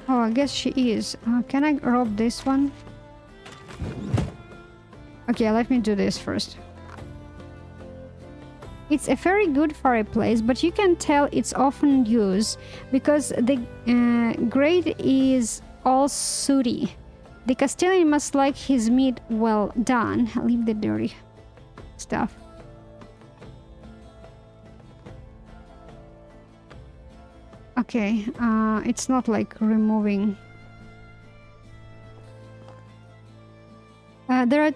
Oh, I guess she is. Can I rob this one? Okay, let me do this first. It's a very good fireplace, but you can tell it's often used because the grate is all sooty. The Castellan must like his meat well done. Leave the dirty stuff. Okay, it's not like removing. There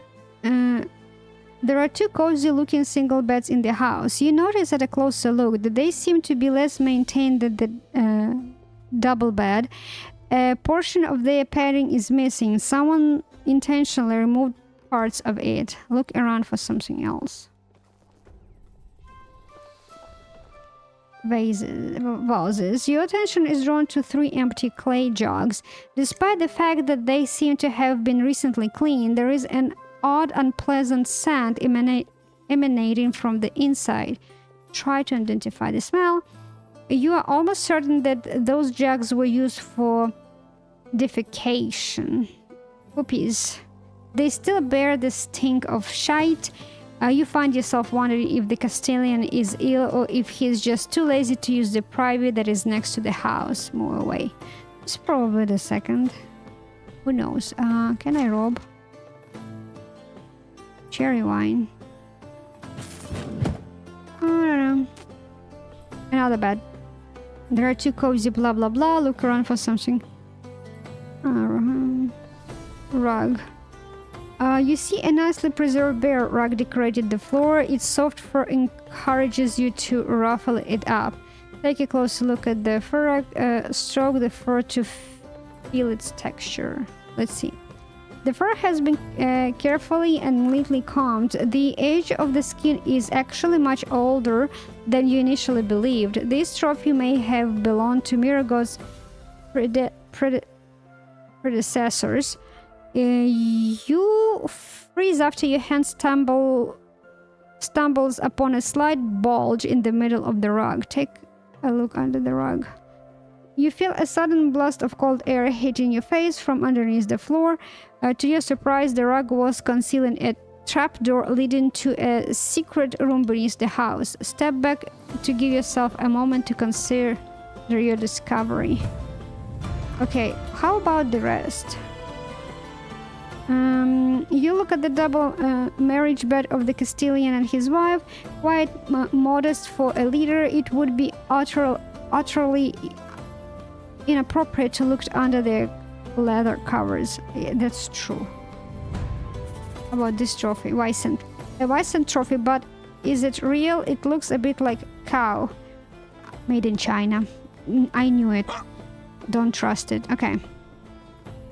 are two cozy looking single beds in the house. You notice at a closer look that they seem to be less maintained than the double bed. A portion of their padding is missing. Someone intentionally removed parts of it. Look around for something else. Vases. Your attention is drawn to 3 empty clay jugs. Despite the fact that they seem to have been recently cleaned, there is an odd, unpleasant scent emanating from the inside. Try to identify the smell. You are almost certain that those jugs were used for defecation. Whoopies. They still bear the stink of shite. You find yourself wondering if the Castellan is ill or if he's just too lazy to use the private that is next to the house. Move away. It's probably the second. Who knows? Can I rob? Cherry wine. I don't know. Another bed. There are 2 cozy blah blah blah. Look around for something. Rug. You see a nicely preserved bear rug decorated the floor. Its soft fur encourages you to ruffle it up. Take a closer look at the fur rug. Stroke the fur to feel its texture. Let's see. The fur has been carefully and neatly combed. The age of the skin is actually much older than you initially believed. This trophy may have belonged to Mirago's predecessors. You freeze after your hand stumbles upon a slight bulge in the middle of the rug. Take a look under the rug. You feel a sudden blast of cold air hitting your face from underneath the floor. To your surprise, the rug was concealing trapdoor leading to a secret room beneath the house. Step back to give yourself a moment to consider your discovery. Okay, how about the rest? You look at the double marriage bed of the Castilian and his wife. Quite modest for a leader, it would be utterly inappropriate to look under their leather covers. Yeah, that's true. How about this trophy? A Wycent trophy, but is it real? It looks a bit like cow. Made in China. I knew it. Don't trust it. Okay.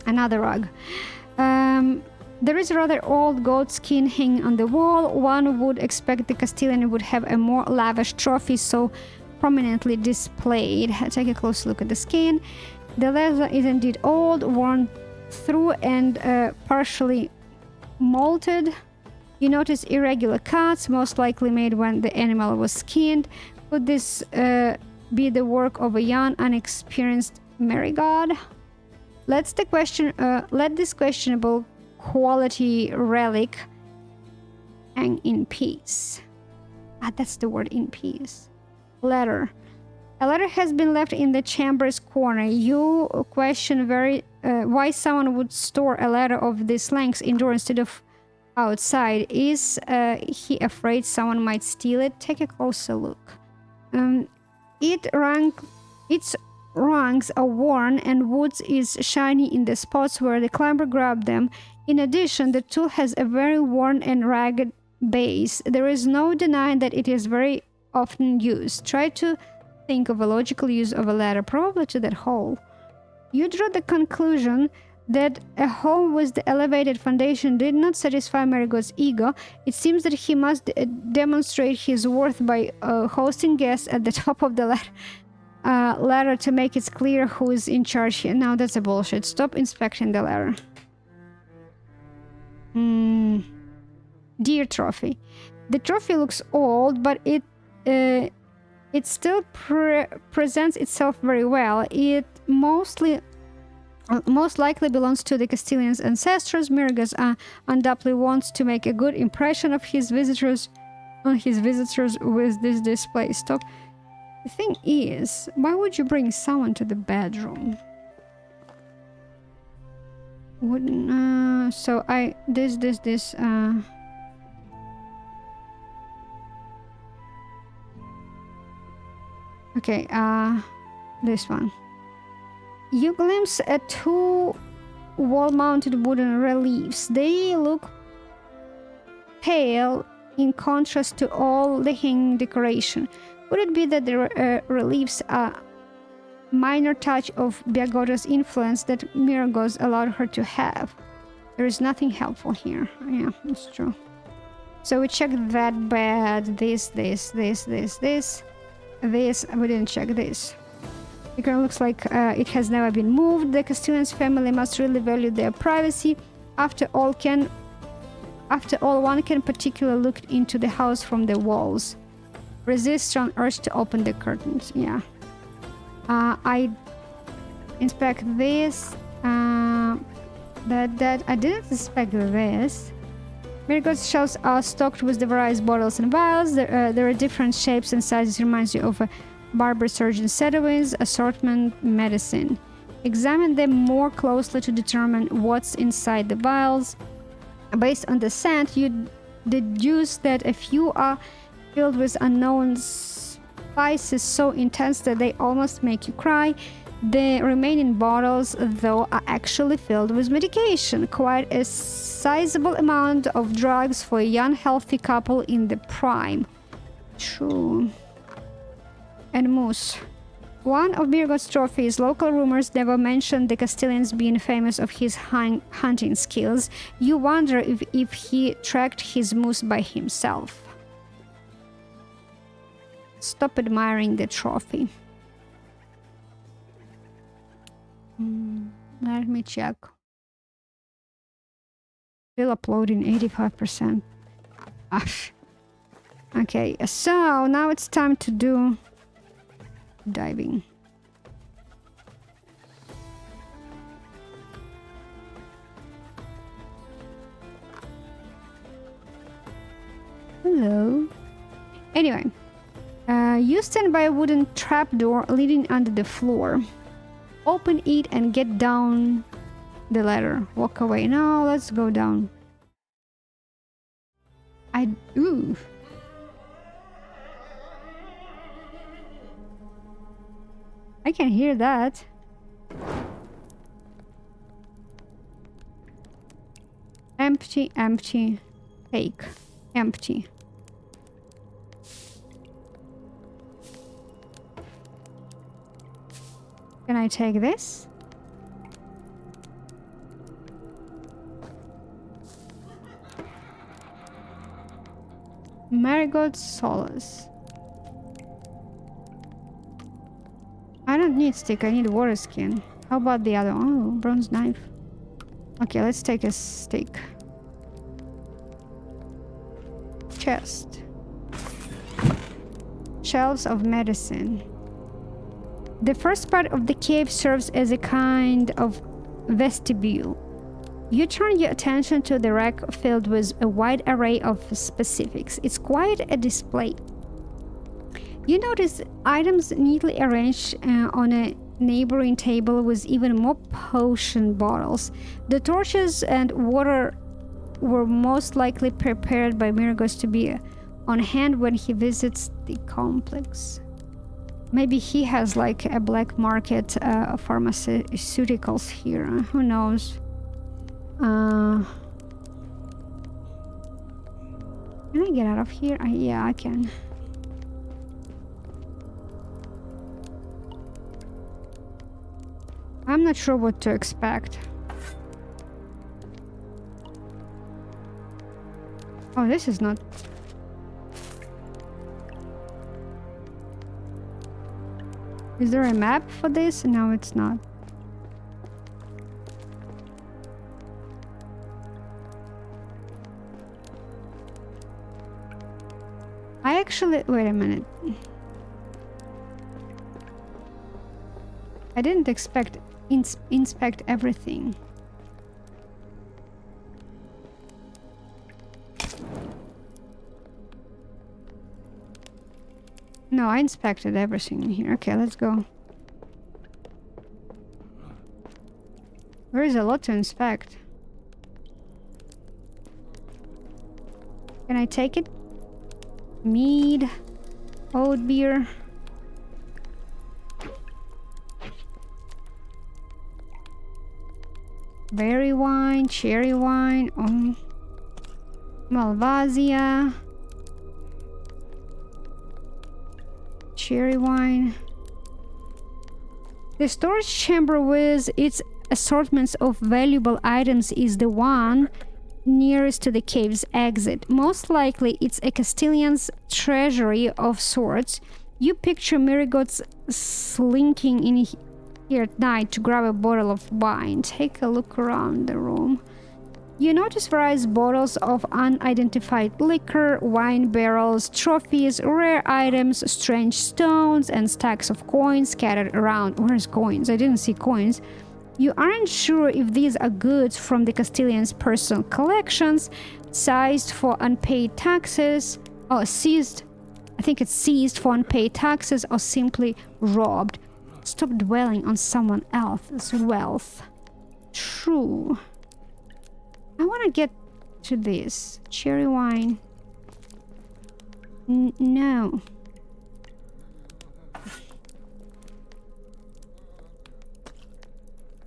Another rug. There is a rather old goat skin hanging on the wall. One would expect the Castilian would have a more lavish trophy so prominently displayed. Take a close look at the skin. The leather is indeed old, worn through and partially molted. You notice irregular cuts, most likely made when the animal was skinned. Could this be the work of a young, unexperienced merry-god? Let this questionable quality relic hang in peace. That's the word, in peace. Letter. A letter has been left in the chamber's corner. You question why someone would store a letter of this length indoors instead of outside. Is he afraid someone might steal it? Take a closer look. Its rungs are worn and wood is shiny in the spots where the climber grabbed them. In addition, the tool has a very worn and ragged base. There is no denying that it is very often used. Try to think of a logical use of a ladder, probably to that hole. You draw the conclusion that a hole with the elevated foundation did not satisfy Marigold's ego. It seems that he must demonstrate his worth by hosting guests at the top of the ladder to make it clear who is in charge here. Now that's a bullshit. Stop inspecting the ladder. Deer trophy. The trophy looks old, but it still presents itself very well. It most likely belongs to the Castilian's ancestors. Mirgas undoubtedly wants to make a good impression of his visitors with this display. Stop. The thing is, why would you bring someone to the bedroom? Wouldn't so I this okay, this one. You glimpse at two wall-mounted wooden reliefs. They look pale in contrast to all the hanging decoration. Would it be that the reliefs are minor touch of Biagoda's influence that Miragos allowed her to have? There is nothing helpful here. Yeah, it's true. So we checked that bed, this. We didn't check this. It looks like it has never been moved. The Castilian's family must really value their privacy. After all, one can particularly look into the house from the walls. Resist strong urge to open the curtains. Yeah. I inspect this. That I didn't inspect this. Marigold's shelves are stocked with the various bottles and vials. There are different shapes and sizes. Reminds you of a barber surgeon Sedowin's assortment medicine. Examine them more closely to determine what's inside the vials. Based on the scent, you deduce that a few are filled with unknown spices so intense that they almost make you cry. The remaining bottles, though, are actually filled with medication, quite a sizable amount of drugs for a young, healthy couple in the prime. True. And moose. One of Mirgo's trophies. Local rumors never mentioned the Castilians being famous of his hunting skills. You wonder if he tracked his moose by himself. Stop admiring the trophy. Let me check. Still uploading 85%. Okay, so now it's time to do diving. Hello. Anyway, you stand by a wooden trapdoor leading under the floor. Open it and get down the ladder. Walk away. No, let's go down. Ooh. I can hear that. Empty, empty. Take. Empty. Can I take this? Marigold solace. I don't need stick, I need water skin. How about the other one? Oh, bronze knife. Okay, let's take a stick. Chest. Shelves of medicine. The first part of the cave serves as a kind of vestibule. You turn your attention to the rack filled with a wide array of specifics. It's quite a display. You notice items neatly arranged on a neighboring table with even more potion bottles. The torches and water were most likely prepared by Mirgos to be on hand when he visits the complex. Maybe he has like a black market of pharmaceuticals here. Who knows? Can I get out of here? Yeah, I can. I'm not sure what to expect. Oh, this is not... Is there a map for this? No, it's not. I actually... Wait a minute. I didn't expect inspect everything. No, I inspected everything in here. Okay, let's go. There is a lot to inspect. Can I take it? Mead, oat beer. Berry wine, cherry wine, Malvasia, cherry wine. The storage chamber with its assortments of valuable items is the one nearest to the cave's exit. Most likely it's a Castilian's treasury of sorts. You picture Marigold's slinking in here at night to grab a bottle of wine. Take a look around the room. You notice various bottles of unidentified liquor, wine barrels, trophies, rare items, strange stones, and stacks of coins scattered around. Where's coins? I didn't see coins. You aren't sure if these are goods from the Castilian's personal collections, seized for unpaid taxes, or seized. I think it's seized for unpaid taxes, or simply robbed. Stop dwelling on someone else's wealth. True. I want to get to this. Cherry wine. No.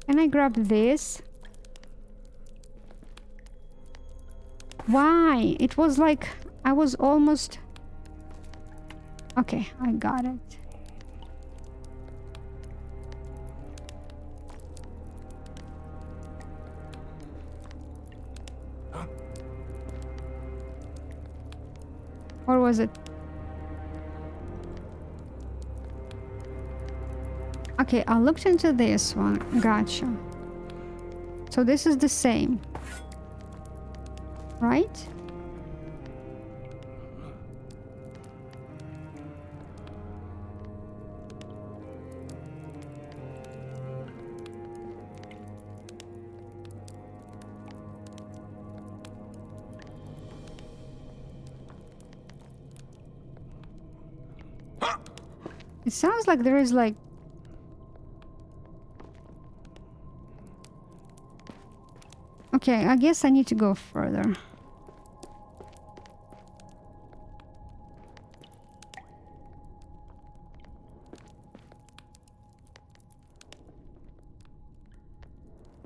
Can I grab this? Why? It was like I was almost... Okay, I got it. Or was it? Okay, I looked into this one. Gotcha. So this is the same. Right? It sounds like there is like... Okay, I guess I need to go further.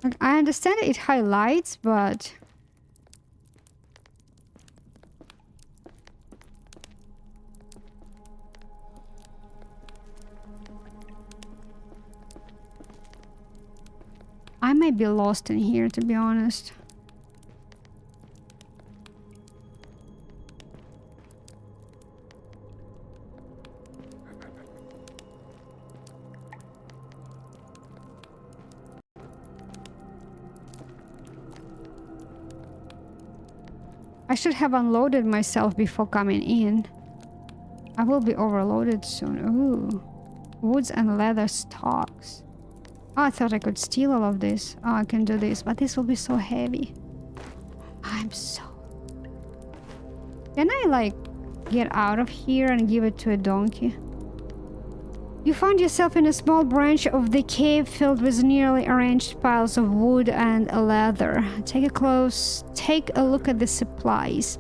Like, I understand it highlights, but... I might be lost in here, to be honest. I should have unloaded myself before coming in. I will be overloaded soon. Ooh. Woods and leather stocks. Oh, I thought I could steal all of this. Oh, I can do this, but this will be so heavy. I'm so... Can I, like, get out of here and give it to a donkey? You find yourself in a small branch of the cave filled with nearly arranged piles of wood and leather. Take a look at the supplies.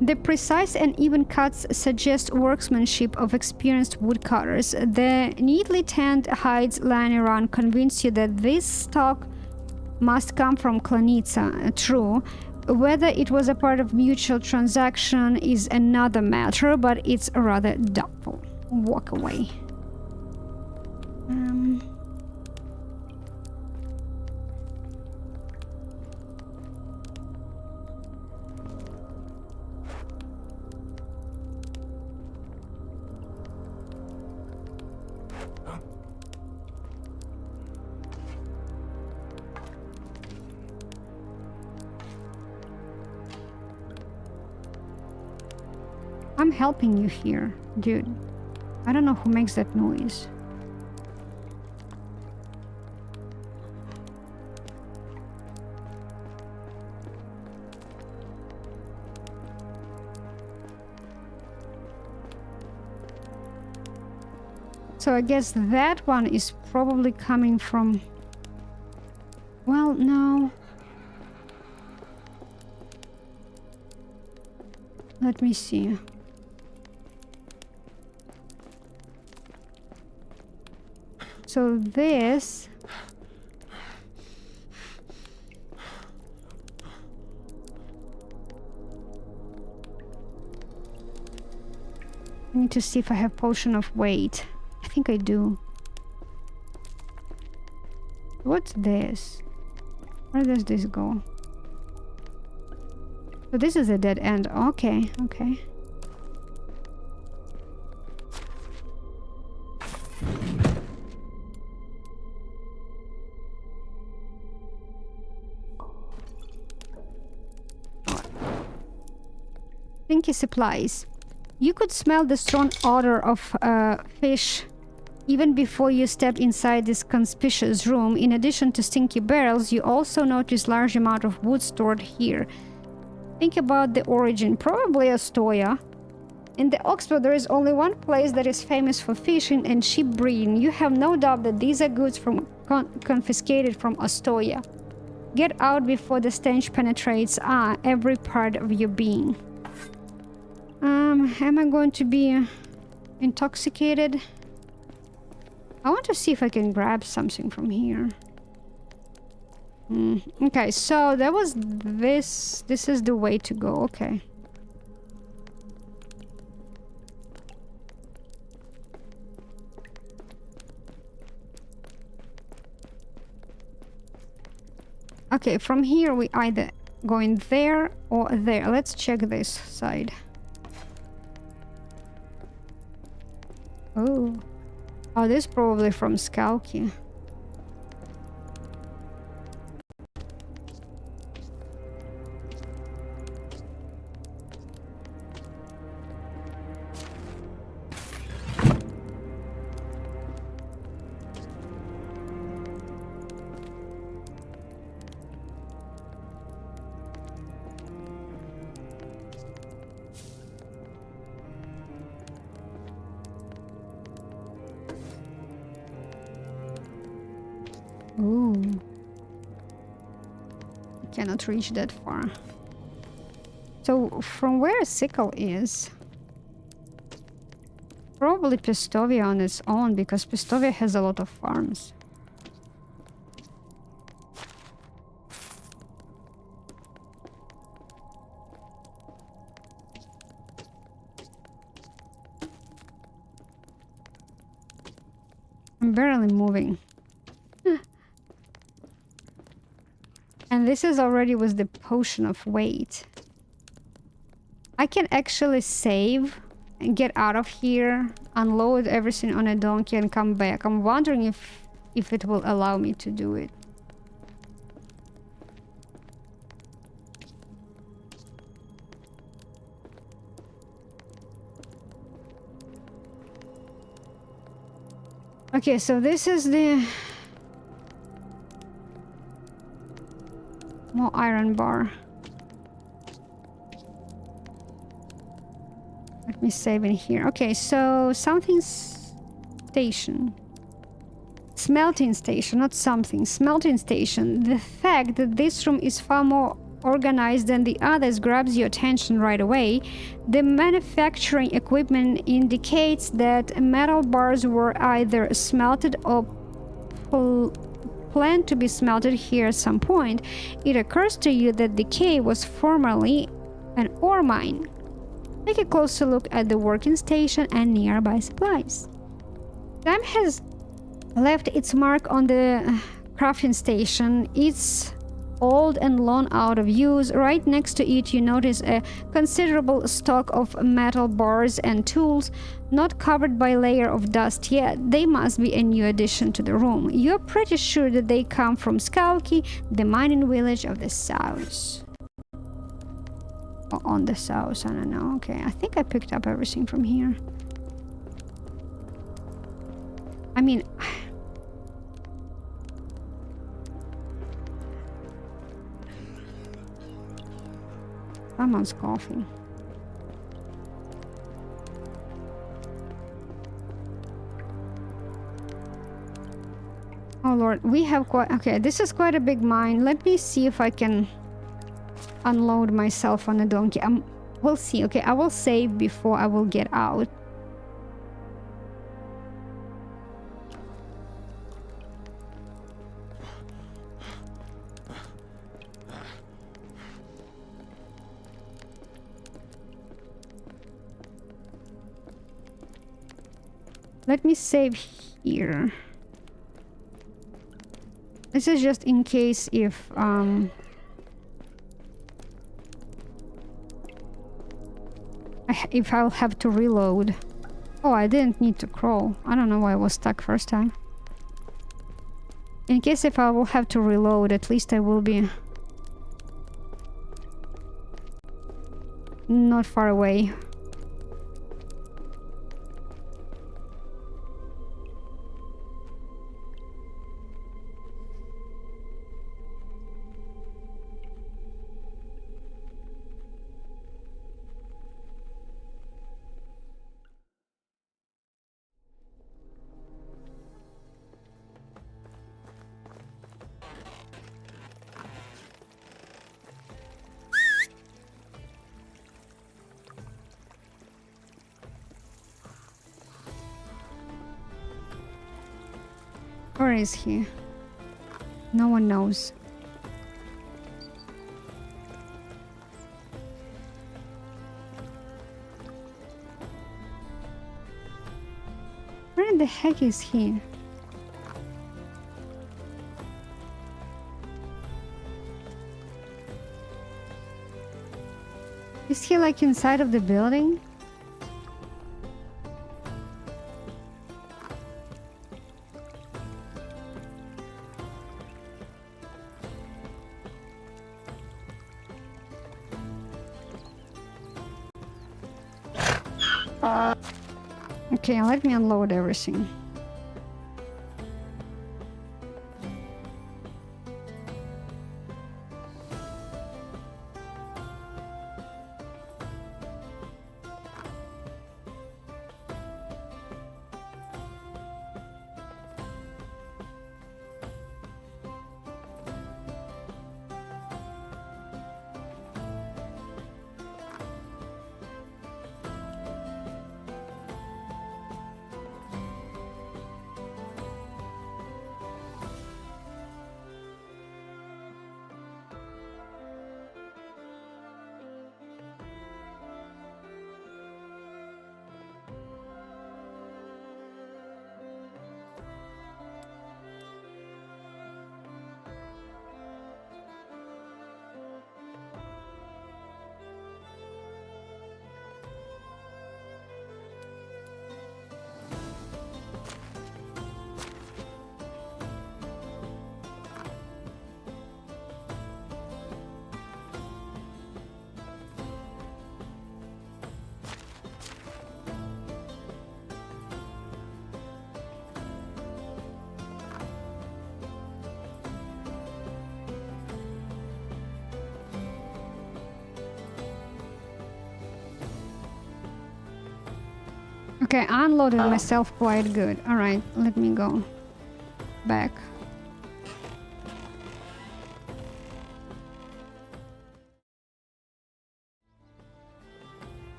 The precise and even cuts suggest workmanship of experienced woodcutters. The neatly tanned hides lying around convince you that this stock must come from Klanitsa. True, whether it was a part of mutual transaction is another matter, but it's rather doubtful. Walk away. I'm helping you here, dude. I don't know who makes that noise. So I guess that one is probably coming from... Well, no. Let me see. So this... I need to see if I have potion of weight. I think I do. What's this? Where does this go? So this is a dead end. Okay, okay. Stinky supplies. You could smell the strong odor of fish even before you stepped inside this conspicuous room. In addition to stinky barrels, you also notice large amount of wood stored here. Think about the origin. Probably Astoria. In the Oxbow, there is only one place that is famous for fishing and sheep breeding. You have no doubt that these are goods from confiscated from Astoria. Get out before the stench penetrates every part of your being. Am I going to be intoxicated? I want to see if I can grab something from here. Okay, so that was this. This is the way to go. Okay. Okay, from here we either go in there or there. Let's check this side. Oh. Oh, this is probably from Skauki. Ooh. Cannot reach that far. So from where a sickle is, probably Pistovia on its own, because Pistovia has a lot of farms. I'm barely moving. And this is already with the potion of weight. I can actually save and get out of here, unload everything on a donkey and come back. I'm wondering if it will allow me to do it. Okay, so this is the more iron bar. Let me save in here. Okay, so something station. Smelting station, not something. Smelting station. The fact that this room is far more organized than the others grabs your attention right away. The manufacturing equipment indicates that metal bars were either smelted or planned to be smelted here at some point. It occurs to you that the cave was formerly an ore mine. Take a closer look at the working station and nearby supplies. Time has left its mark on the crafting station. It's old and long out of use. Right next to it you notice a considerable stock of metal bars and tools, not covered by a layer of dust yet. They must be a new addition to the room. You're pretty sure that they come from Skalki, the mining village of the south. Or on the south, I don't know. Okay, I think I picked up everything from here. I mean... Someone's coughing. Oh lord, we have quite... Okay, this is quite a big mine. Let me see if I can unload myself on a donkey. We'll see. Okay, I will save before I will get out. Let me save here. This is just in case if I'll have to reload. Oh, I didn't need to crawl. I don't know why I was stuck first time. In case if I will have to reload, at least I will be not far away. Where is he? No one knows. Where in the heck is he? Is he like inside of the building? Okay, let me unload everything. Okay, I unloaded myself quite good. Alright, let me go back.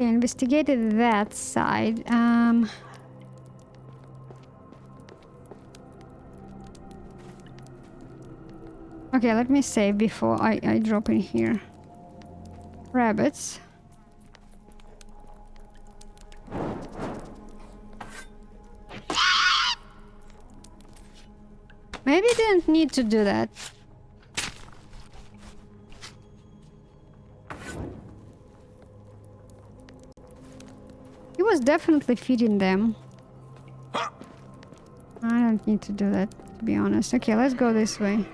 Okay, investigated that side. Okay, let me save before I drop in here. Rabbits. Maybe didn't need to do that. He was definitely feeding them. I don't need to do that, to be honest. Okay, let's go this way.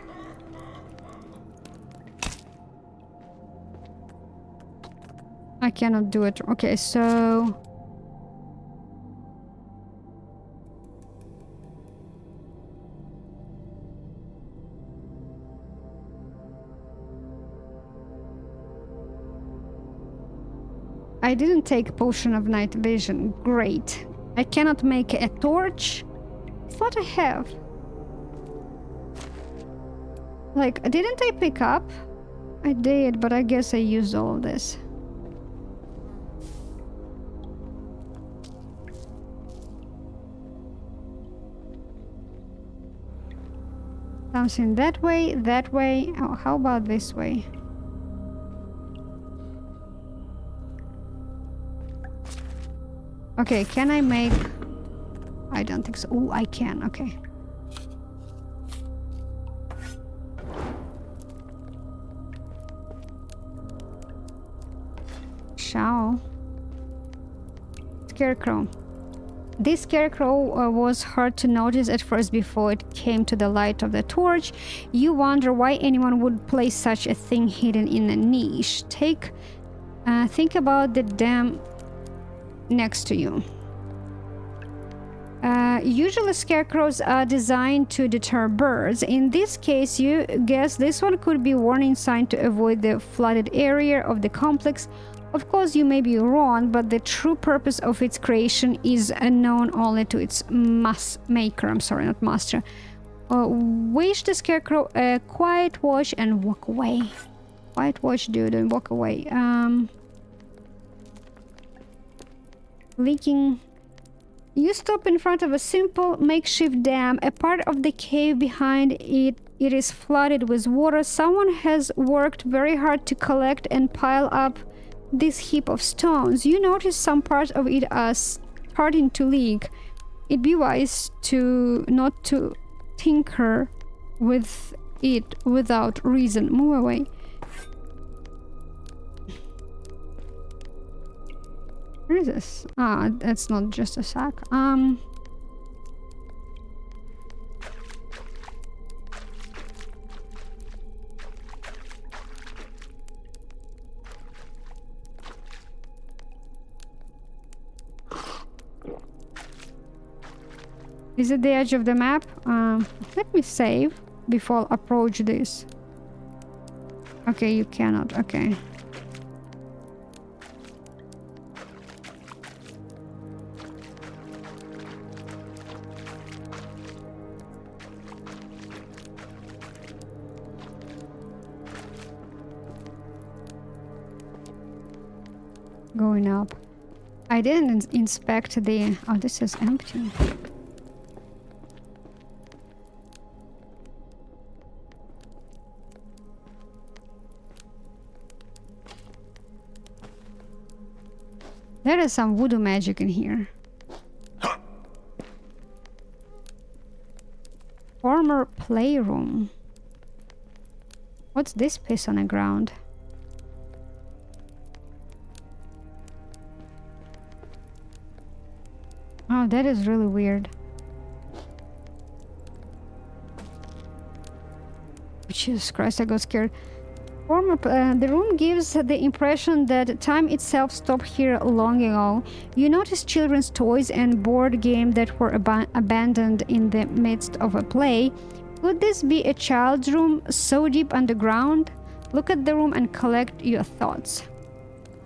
I cannot do it. Okay, so... I didn't take potion of night vision. Great. I cannot make a torch. Thought I have. Like, didn't I pick up? I did, but I guess I used all of this. Something that way, that way. Oh, how about this way? Okay, can I make... I don't think so. Oh, I can. Okay. Shao. Scarecrow. This scarecrow was hard to notice at first before it came to the light of the torch. You wonder why anyone would place such a thing hidden in a niche. Think about the dam next to you. Usually scarecrows are designed to deter birds. In this case, you guess this one could be a warning sign to avoid the flooded area of the complex. Of course, you may be wrong, but the true purpose of its creation is unknown only to its maker. I'm sorry, not master. Wish the scarecrow a quiet watch and walk away. Quiet watch, dude, and walk away. Leaking. You stop in front of a simple makeshift dam. A part of the cave behind it is flooded with water. Someone has worked very hard to collect and pile up this heap of stones. You notice some parts of it are starting to leak. It'd be wise not to tinker with it without reason. Move away. Where is this? Ah, that's not just a sack. Is it the edge of the map? Let me save before I approach this. Okay, you cannot. Okay. Going up. I didn't inspect the... Oh, this is empty. There is some voodoo magic in here. Former playroom. What's this piece on the ground? Oh, that is really weird. Jesus Christ, I got scared. The room gives the impression that time itself stopped here long ago. You notice children's toys and board game that were abandoned in the midst of a play. Could this be a child's room so deep underground? Look at the room and collect your thoughts.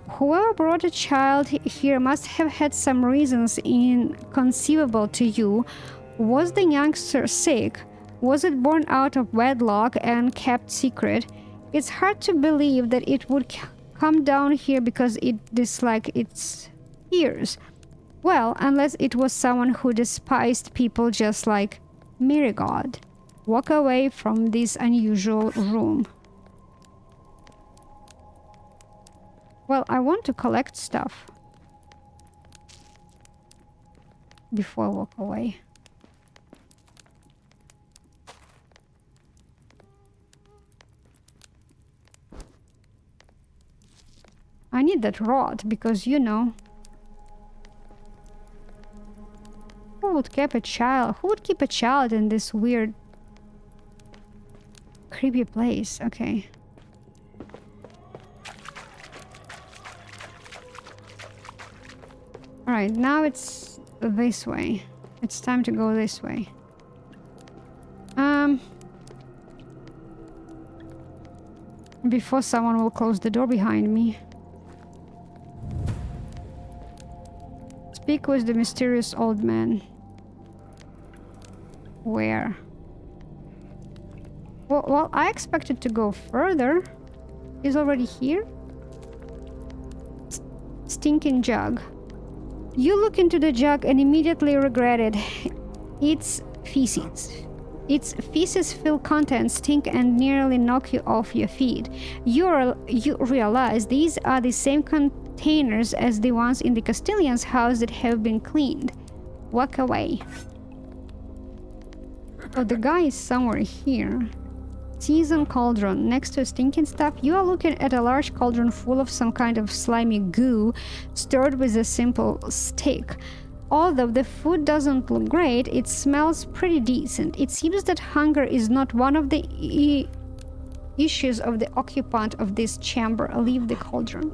Whoever brought a child here must have had some reasons inconceivable to you. Was the youngster sick? Was it born out of wedlock and kept secret? It's hard to believe that it would come down here because it disliked its peers. Well, unless it was someone who despised people just like Marigold. Walk away from this unusual room. Well, I want to collect stuff before I walk away. I need that rod because, you know, who would keep a child? Who would keep a child in this weird, creepy place? Okay. Alright, now it's this way. It's time to go this way. Before someone will close the door behind me. Speak with the mysterious old man. Where? Well, I expected to go further. He's already here? Stinking jug. You look into the jug and immediately regret it. It's feces. Its feces-filled contents stink and nearly knock you off your feet. You realize these are the same containers as the ones in the Castilian's house that have been cleaned. Walk away. Oh, the guy is somewhere here. Seasoned cauldron. Next to stinking stuff, you are looking at a large cauldron full of some kind of slimy goo stirred with a simple stick. Although the food doesn't look great, it smells pretty decent. It seems that hunger is not one of the issues of the occupant of this chamber. Leave the cauldron.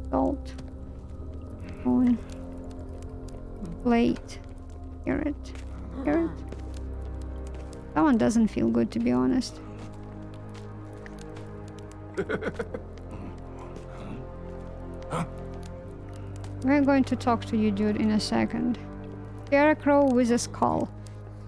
Salt. Spoon. Plate. Carrot. Carrot. That one doesn't feel good, to be honest. We're going to talk to you, dude, in a second. Scarecrow with a skull.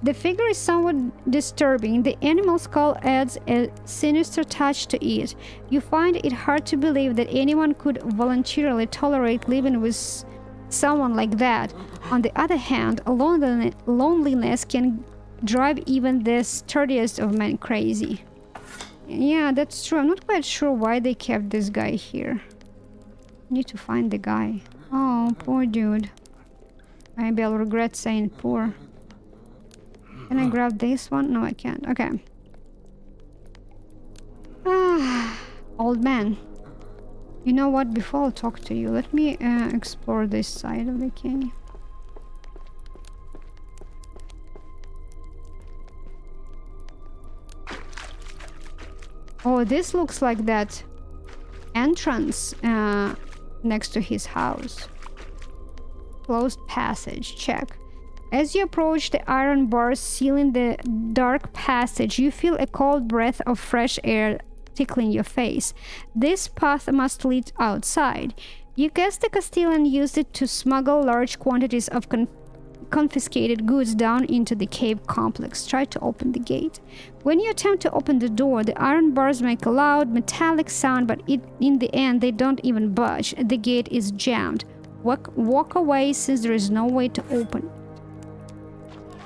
The figure is somewhat disturbing. The animal skull adds a sinister touch to it. You find it hard to believe that anyone could voluntarily tolerate living with someone like that. On the other hand, loneliness can drive even the sturdiest of men crazy. Yeah, that's true. I'm not quite sure why they kept this guy here. Need to find the guy. Oh, poor dude. Maybe I'll regret saying poor. Can I grab this one? No, I can't. Okay. Ah, old man. You know what? Before I'll talk to you, let me explore this side of the cave. Oh, this looks like that entrance next to his house. Closed passage, check. As you approach the iron bars sealing the dark passage, you feel a cold breath of fresh air tickling your face. This path must lead outside. You guess the Castilian used it to smuggle large quantities of confiscated goods down into the cave complex. Try to open the gate. When you attempt to open the door, the iron bars make a loud metallic sound, but in the end they don't even budge. The gate is jammed. Walk away since there is no way to open.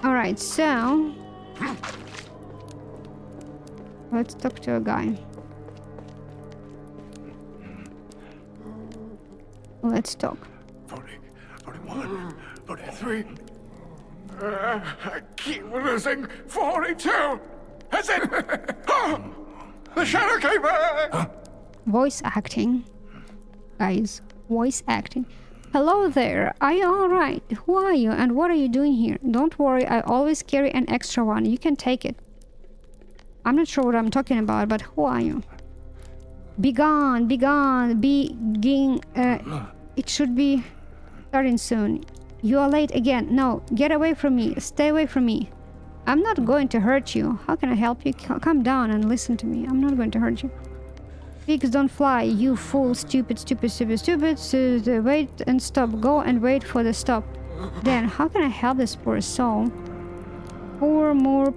Alright, so let's talk to a guy. Let's talk. 40, 41, 43. I keep losing 42. That's it. Oh, the Shadow Keeper. Voice acting. Guys, voice acting. Hello there. Are you alright? Who are you and what are you doing here? Don't worry, I always carry an extra one. You can take it. I'm not sure what I'm talking about, but who are you? Be gone, be gone, begin. It should be starting soon. You are late again. No, get away from me. Stay away from me. I'm not going to hurt you. How can I help you? Calm down and listen to me. I'm not going to hurt you. Pigs don't fly, you fool. Stupid, stupid, stupid, stupid. So wait and stop. Go and wait for the stop. Then, how can I help this poor soul? Poor more.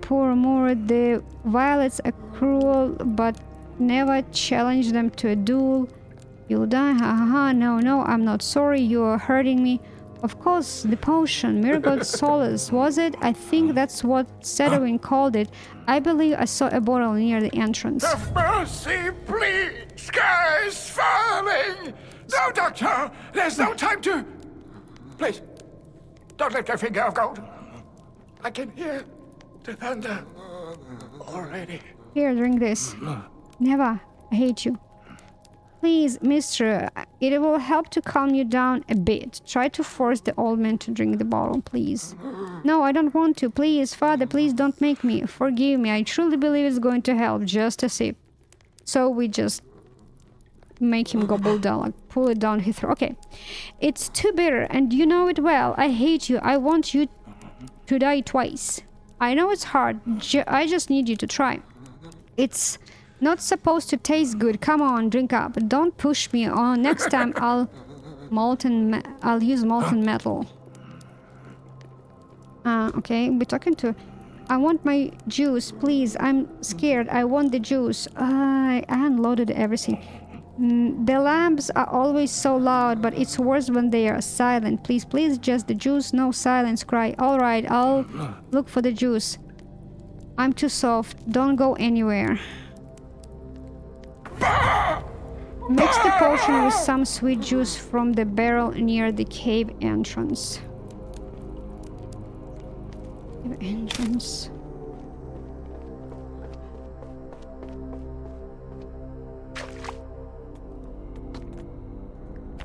The violets are cruel, but never challenge them to a duel. You'll die. Ha ha ha. No, I'm not sorry. You are hurting me. Of course, the potion, Miracle Solace, was it? I think that's what Shadowing called it. I believe I saw a bottle near the entrance. Have mercy, please! Sky is falling! No, Doctor! There's no time to... Please, don't let your finger go. I can hear the thunder already. Here, drink this. Never. I hate you. Please, mister, it will help to calm you down a bit. Try to force the old man to drink the bottle, please. No, I don't want to. Please, father, please don't make me. Forgive me. I truly believe it's going to help. Just a sip. So we just make him gobble down, like pull it down his throat. Okay. It's too bitter, and you know it well. I hate you. I want you to die twice. I know it's hard. I just need you to try. It's not supposed to taste good. Come on, drink up. Don't push me on. Next time I'll use molten metal. Okay, we're talking to... I want my juice, please. I'm scared. I want the juice. I unloaded everything. The lamps are always so loud, but it's worse when they are silent. Please, just the juice. No silence cry. Alright, I'll look for the juice. I'm too soft. Don't go anywhere. Mix the potion with some sweet juice from the barrel near the cave entrance. Cave entrance.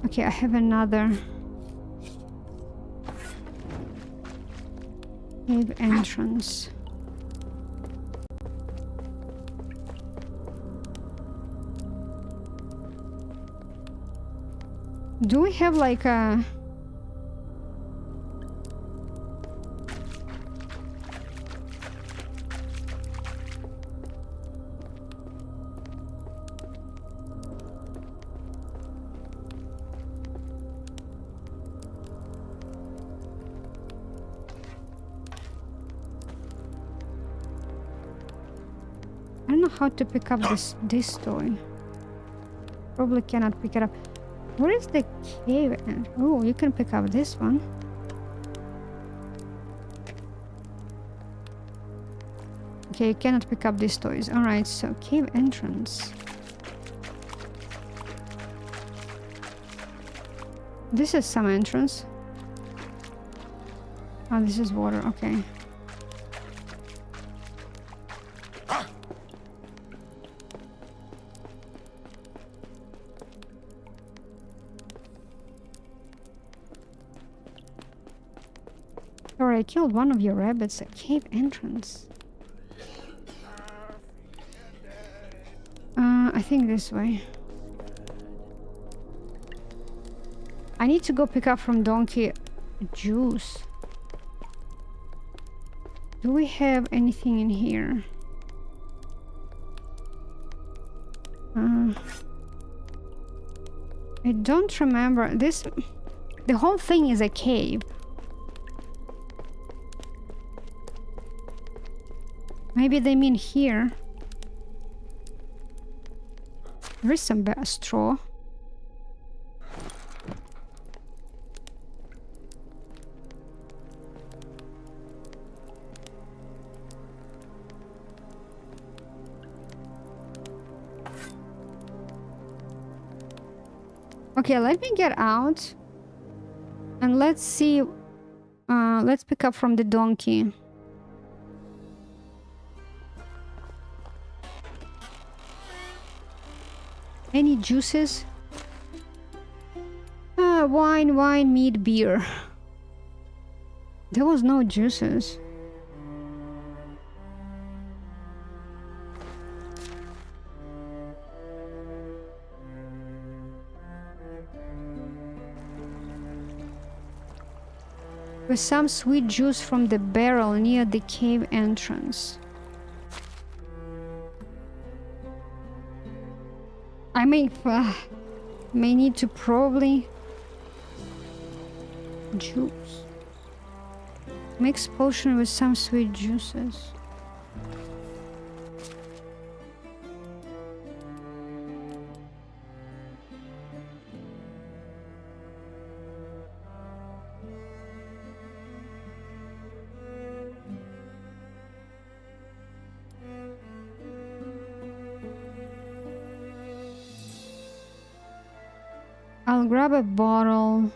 Okay, I have another cave entrance. Do we have like a... I don't know how to pick up this toy. Probably cannot pick it up. Where is the cave? Oh, you can pick up this one. Okay, you cannot pick up these toys. Alright, so cave entrance. This is some entrance. Oh, this is water. Okay. Sorry, I killed one of your rabbits. A cave entrance. I think this way. I need to go pick up from Donkey juice. Do we have anything in here? I don't remember. The whole thing is a cave. Maybe they mean here. There is some straw. Okay, let me get out. And let's see. Let's pick up from the donkey. Any juices? Wine, meat, beer. There was no juices. with some sweet juice from the barrel near the cave entrance. I may need to probably juice. Mix potion with some sweet juices. I'll grab a bottle.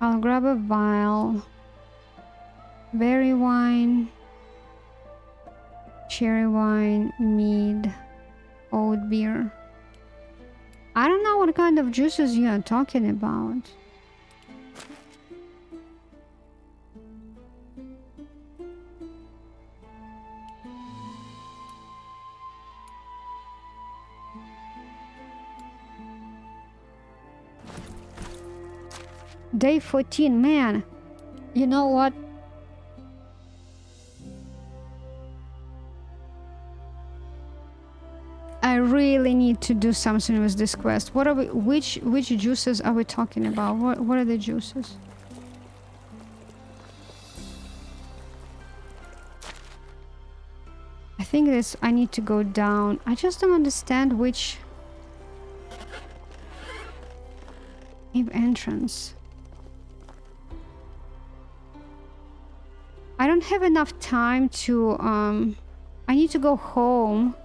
I'll grab a vial. Berry wine. Cherry wine. Mead. Oat beer. I don't know what kind of juices you are talking about. Day 14, man. You know what? I really need to do something with this quest. What are we? Which juices are we talking about? What are the juices? I think this. I need to go down. I just don't understand which cave entrance. I don't have enough time to I need to go home.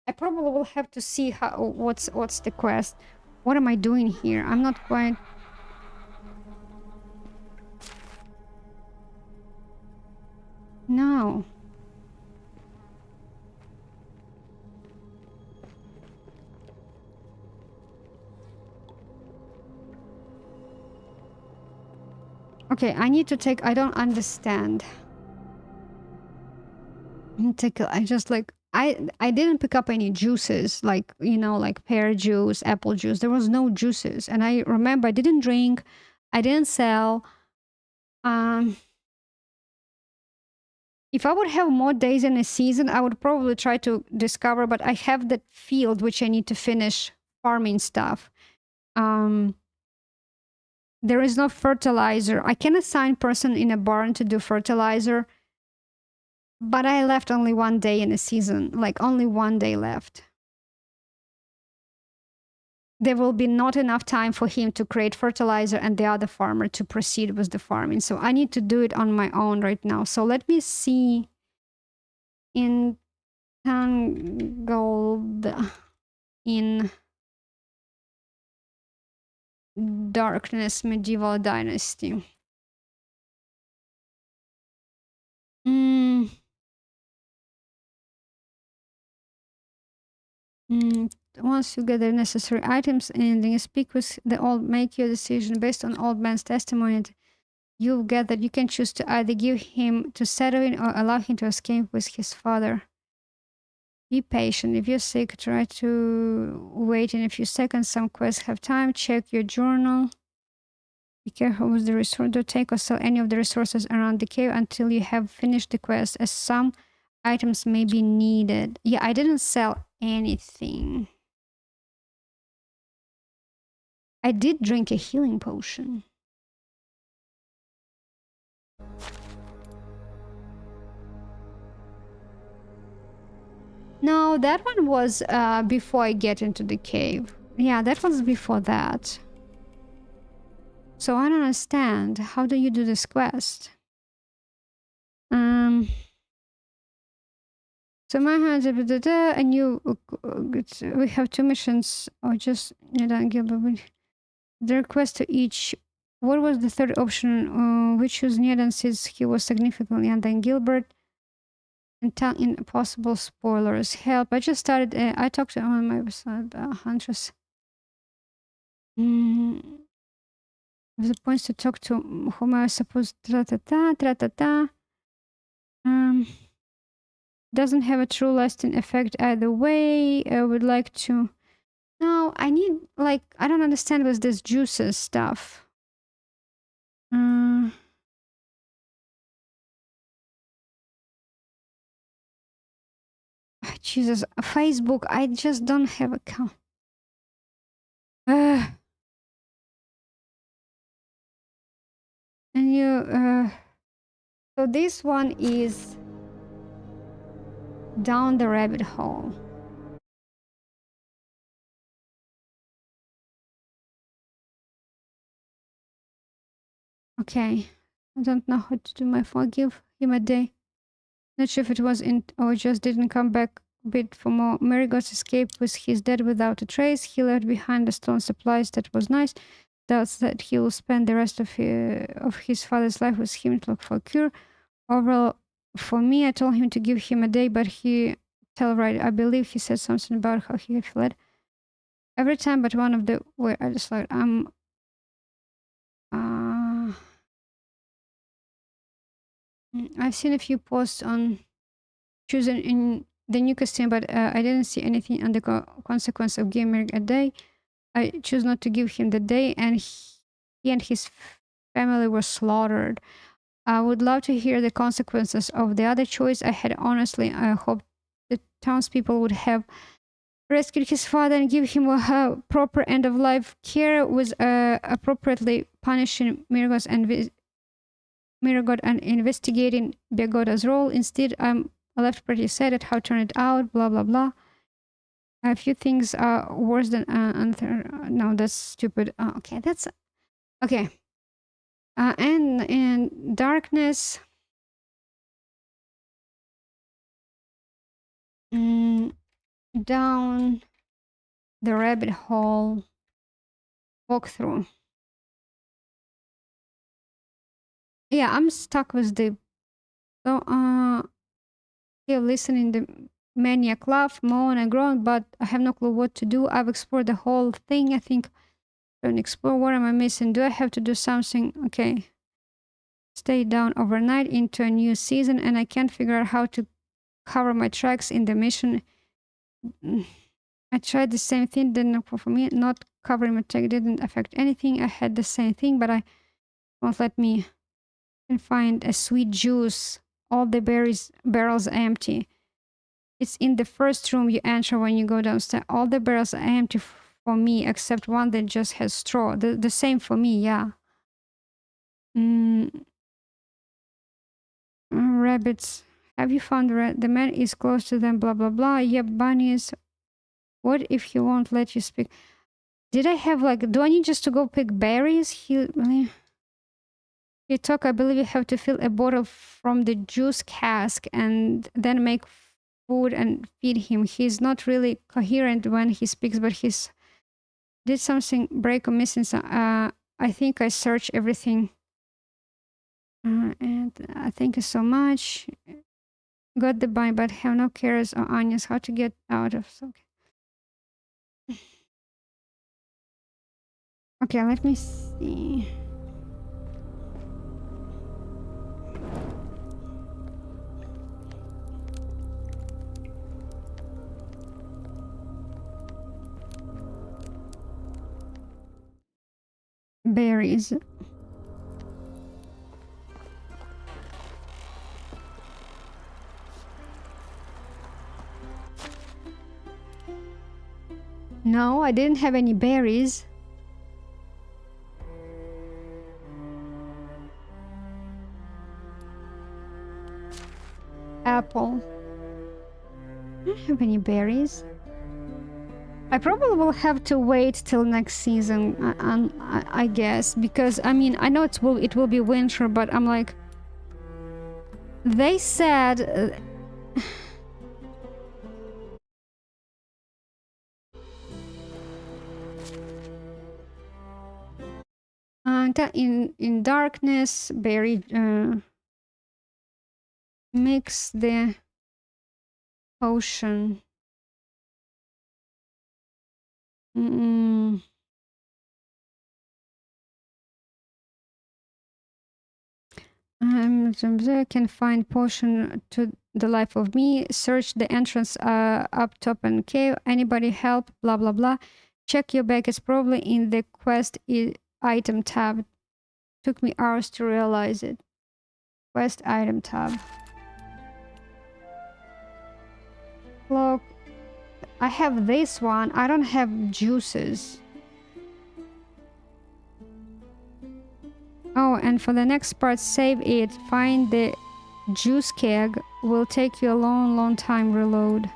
I probably will have to see what's the quest. What am I doing here? I'm not quite... No. Okay, I need to take... I don't understand. I just like... I didn't pick up any juices, like, you know, like pear juice, apple juice. There was no juices. And I remember I didn't drink. I didn't sell. If I would have more days in a season, I would probably try to discover, but I have that field which I need to finish farming stuff. There is no fertilizer. I can assign person in a barn to do fertilizer, but I left only one day in a season, like only one day left. There will be not enough time for him to create fertilizer and the other farmer to proceed with the farming. So I need to do it on my own right now. So let me see in Tangled in Darkness Medieval Dynasty. Once you get the necessary items and then you speak with the old, make your decision based on old man's testimony. You'll get that you can choose to either give him to settle in or allow him to escape with his father. Be patient. If you're sick, try to wait in a few seconds. Some quests have time. Check your journal. Be careful with the resource. Don't take or sell any of the resources around the cave until you have finished the quest, as some items may be needed. Yeah, I didn't sell anything. I did drink a healing potion. No, that one was before I get into the cave. Yeah, that was before that. So I don't understand. How do you do this quest? So my hands are and you we have 2 missions or just Gilbert. The request to each. What was the third option? We choose Nedan since he was significantly under Gilbert. And tell in possible spoilers. Help. I just started. I talked to my Huntress. There's a point to talk to whom I was supposed to. Doesn't have a true lasting effect either way. I would like to No, I need, like, I don't understand with this juices stuff. Mm. Jesus, Facebook, I just don't have account. And so this one is down the rabbit hole. Okay, I don't know how to do my phone. Give him a day. Not sure if it was in or just didn't come back a bit for more. Marigold's escape with his dead without a trace. He left behind the stone supplies. That was nice. Doubts that he will spend the rest of his father's life with him to look for a cure. Overall, for me, I told him to give him a day, but he tell right. I believe he said something about how he had fled. Every time, but one of the where I just like I've seen a few posts on choosing in the new costume, but I didn't see anything on the consequence of giving a day. I choose not to give him the day, and he and his family were slaughtered. I would love to hear the consequences of the other choice I had. Honestly, I hope the townspeople would have rescued his father and give him a proper end of life care with appropriately punishing Miragot and investigating Begoda's role. Instead, I'm left pretty sad at how it turned out, blah, blah, blah. A few things are worse than no, that's stupid. Okay, that's okay. And in darkness, down the rabbit hole walkthrough. Yeah, I'm stuck with the still listening the maniac laugh, moan and groan, but I have no clue what to do. I've explored the whole thing. I think I don't explore. What am I missing? Do I have to do something? Okay. Stay down overnight into a new season, and I can't figure out how to cover my tracks in the mission. I tried the same thing, didn't work for me. Not covering my track didn't affect anything. I had the same thing, but I won't let me find a sweet juice. All the barrels are empty. It's in the first room you enter when you go downstairs. All the barrels are empty for me, except one that just has straw. The same for me, yeah. Rabbits. Have you found the man is close to them, blah, blah, blah. Yep, bunnies. What if he won't let you speak? Did I have like, do I need just to go pick berries? You talk, I believe you have to fill a bottle from the juice cask and then make food and feed him. He's not really coherent when he speaks, but he's did something break or missing. I think I searched everything. And thank you so much. Got the buy, but have no carrots or onions. How to get out of? Okay. Okay, let me see. Berries. No, I didn't have any berries. Apple. I don't have any berries. I probably will have to wait till next season, I guess, because I mean I know it will be winter, but I'm like, they said. In darkness, berry mix the potion. I can find potion to the life of me. Search the entrance up top and cave. Anybody help? Blah blah blah. Check your bag. It's probably in the item tab. Took me hours to realize it. Quest item tab. Look, I have this one. I don't have juices. Oh, and for the next part, save it. Find the juice keg. Will take you a long, long time. Reload.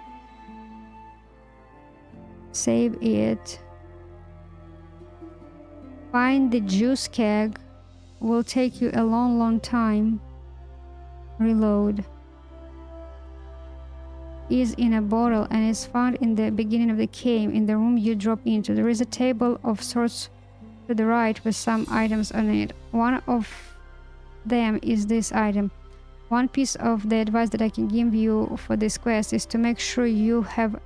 Save it. Find the juice keg. Will take you a long, long time. Reload. Is in a bottle and is found in the beginning of the cave in the room you drop into. There is a table of sorts to the right with some items on it. One of them is this item. One piece of the advice that I can give you for this quest is to make sure you have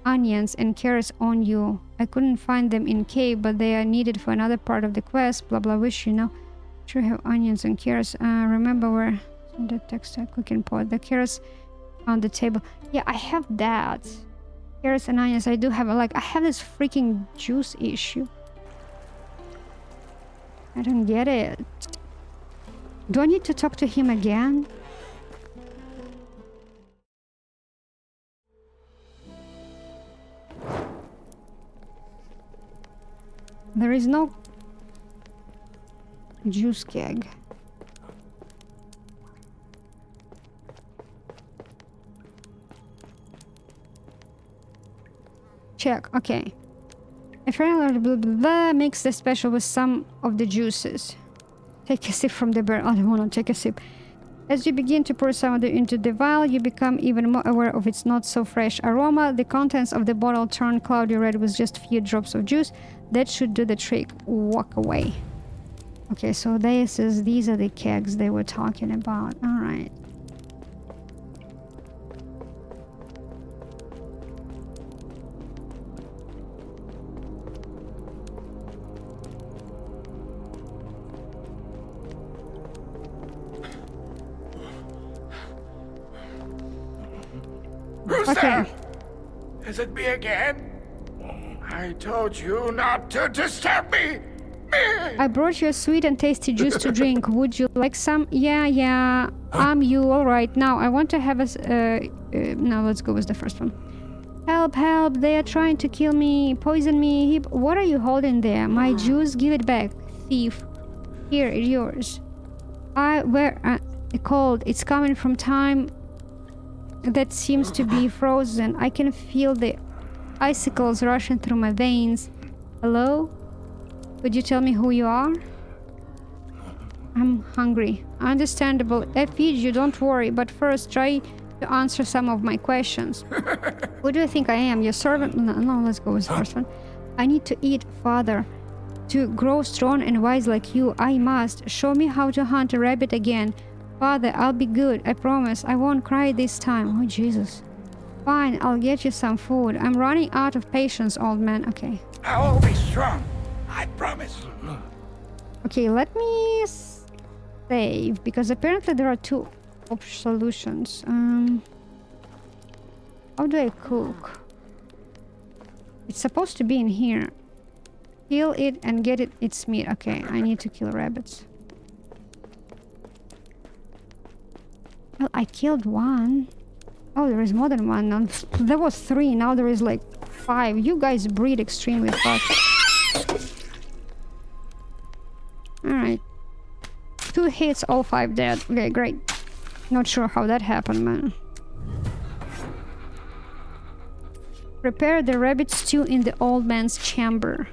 onions and carrots on you. I couldn't find them in cave, but they are needed for another part of the quest. Blah blah. Wish you know. Sure have onions and carrots. Remember where the text quick import the carrots on the table. Yeah, I have that. Carrots and onions. I do have I have this freaking juice issue. I don't get it. Do I need to talk to him again? There is no juice keg. Check. Okay. A friend blah, blah, blah, mix the special with some of the juices. Take a sip from the barrel. I don't want to take a sip. As you begin to pour some of it into the vial, you become even more aware of its not so fresh aroma. The contents of the bottle turn cloudy red with just a few drops of juice. That should do the trick. Walk away. Okay, so these are the kegs they were talking about. All right. Who's Okay. there? Is it me again? I told you not to disturb me! Me! I brought you a sweet and tasty juice to drink. Would you like some? Yeah. I'm you. All right. Now, I want to have a... now, let's go with the first one. Help, help. They are trying to kill me, poison me. What are you holding there? My juice? Give it back. Thief. Here, it's yours. Cold. It's coming from time that seems to be frozen. I can feel the icicles rushing through my veins. Hello? Could you tell me who you are? I'm hungry. Understandable. I feed you, don't worry. But first, try to answer some of my questions. Who do you think I am? Your servant? No, let's go with the first one. I need to eat, Father. To grow strong and wise like you, I must. Show me how to hunt a rabbit again. Father, I'll be good. I promise. I won't cry this time. Oh, Jesus. Fine, I'll get you some food. I'm running out of patience, old man. Okay. I'll be strong. I promise. Okay, let me save, because apparently there are two solutions. How do I cook? It's supposed to be in here. Kill it and get its meat. Okay, I need to kill rabbits. Well, I killed one. Oh, there is more than one. Now, there was 3, now there is like 5. You guys breed extremely fast. Alright. 2 hits, all 5 dead. Okay, great. Not sure how that happened, man. Prepare the rabbit stew in the old man's chamber.